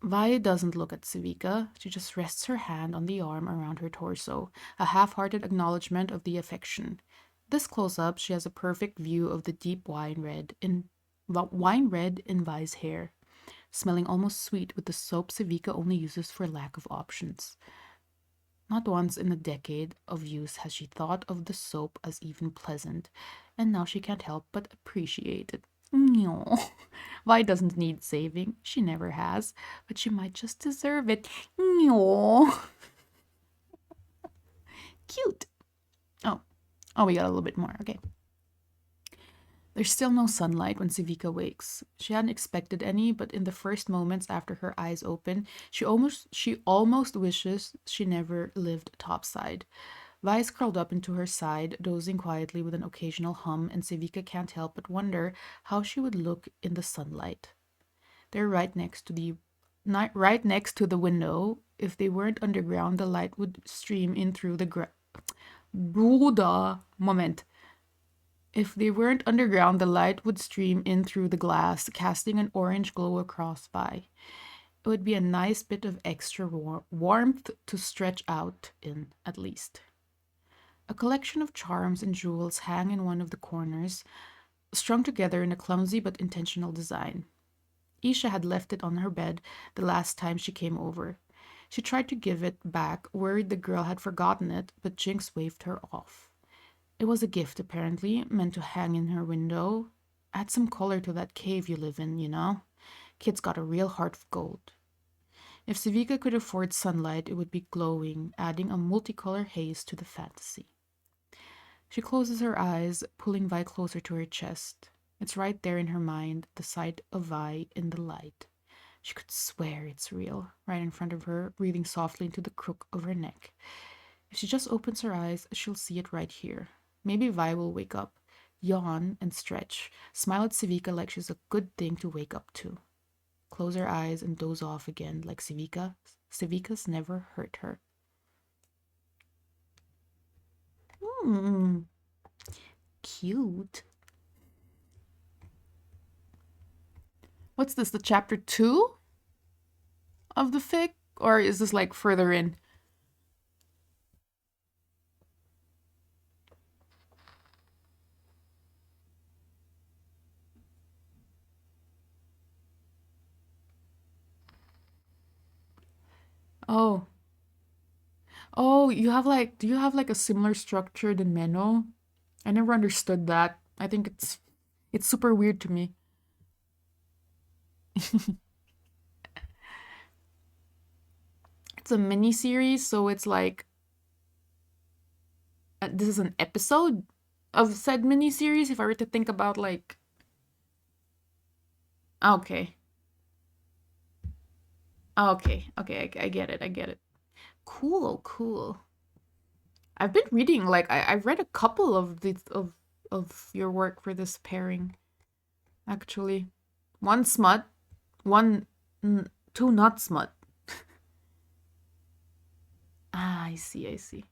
Vi doesn't look at Sevika. She just rests her hand on the arm around her torso, a half-hearted acknowledgement of the affection. This close-up, she has a perfect view of the deep wine red in Vi's hair, smelling almost sweet with the soap Sevika only uses for lack of options. Not once in a decade of use has she thought of the soap as even pleasant, and now she can't help but appreciate it. No, Vi doesn't need saving. She never has, but she might just deserve it. No. Cute. Oh, we got a little bit more. Okay. There's still no sunlight when Sevika wakes. She hadn't expected any, but in the first moments after her eyes open, she almost wishes she never lived topside. Vi is curled up into her side, dozing quietly with an occasional hum, and Sevika can't help but wonder how she would look in the sunlight. They're right next to the window. If they weren't underground, the light would stream in through the Buddha moment. If they weren't underground, the light would stream in through the glass, casting an orange glow across Vi. It would be a nice bit of extra warmth to stretch out in, at least. A collection of charms and jewels hang in one of the corners, strung together in a clumsy but intentional design. Isha had left it on her bed the last time she came over. She tried to give it back, worried the girl had forgotten it, but Jinx waved her off. It was a gift, apparently, meant to hang in her window. Add some color to that cave you live in, you know? Kid's got a real heart of gold. If Sevika could afford sunlight, it would be glowing, adding a multicolor haze to the fantasy. She closes her eyes, pulling Vi closer to her chest. It's right there in her mind, the sight of Vi in the light. She could swear it's real, right in front of her, breathing softly into the crook of her neck. If she just opens her eyes, she'll see it right here. Maybe Vi will wake up, yawn and stretch, smile at Sevika like she's a good thing to wake up to. Close her eyes and doze off again like Sevika. Sevika's never hurt her. Cute. What's this, the chapter 2 of the fic? Or is this like further in? Oh. Oh, you have like, do you have like a similar structure than Menno? I never understood that. I think it's super weird to me. It's a mini series, so it's like this is an episode of said mini series. If I were to think about like, okay, okay, I get it, I get it. Cool, cool. I've been reading like I've read a couple of these of your work for this pairing, actually. One smut, one two not smut. Ah, I see, I see.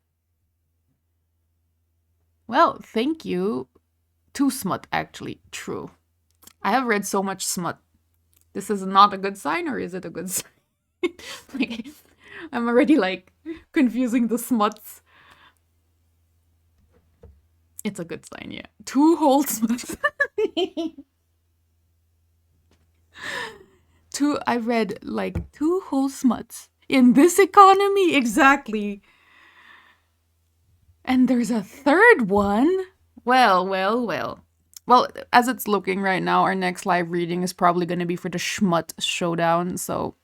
Well, thank you. Two smut, actually. True. I have read so much smut. This is not a good sign, or is it a good sign? Like, I'm already like confusing the smuts. It's a good sign, yeah. Two whole smuts. I read like two whole smuts in this economy, exactly. And there's a third one. Well, well, well. Well, as it's looking right now, our next live reading is probably going to be for the Schmut Showdown. So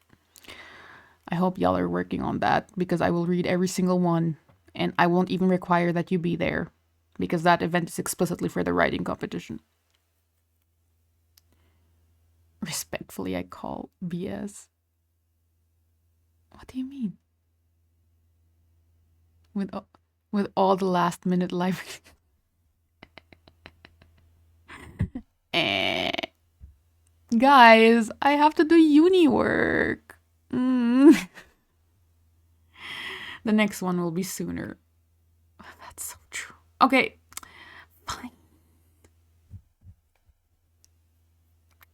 I hope y'all are working on that, because I will read every single one. And I won't even require that you be there, because that event is explicitly for the writing competition. Respectfully, I call BS. What do you mean? With all the last minute live. Eh. Guys, I have to do uni work. The next one will be sooner. That's so true. Okay, fine.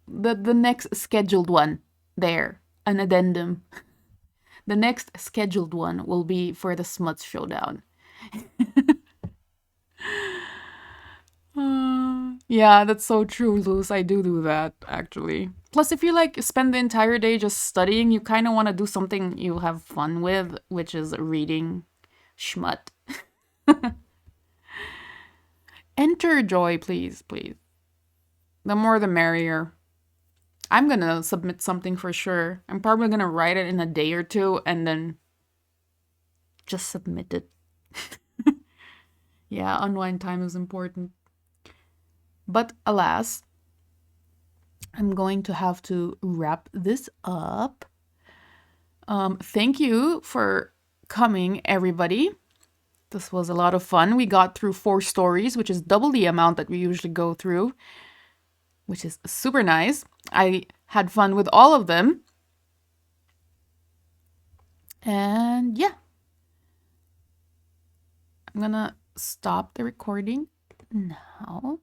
The next scheduled one, there, an addendum. The next scheduled one will be for the Smuts Showdown. Yeah, that's so true, Luce. I do that, actually. Plus, if you like spend the entire day just studying, you kind of want to do something you have fun with, which is reading schmut. Enter joy, please, please. The more the merrier. I'm gonna submit something for sure. I'm probably gonna write it in a day or two and then just submit it. Yeah, unwind time is important. But alas, I'm going to have to wrap this up. Thank you for coming, everybody. This was a lot of fun. We got through 4 stories, which is double the amount that we usually go through, which is super nice. I had fun with all of them. And yeah, I'm gonna stop the recording now.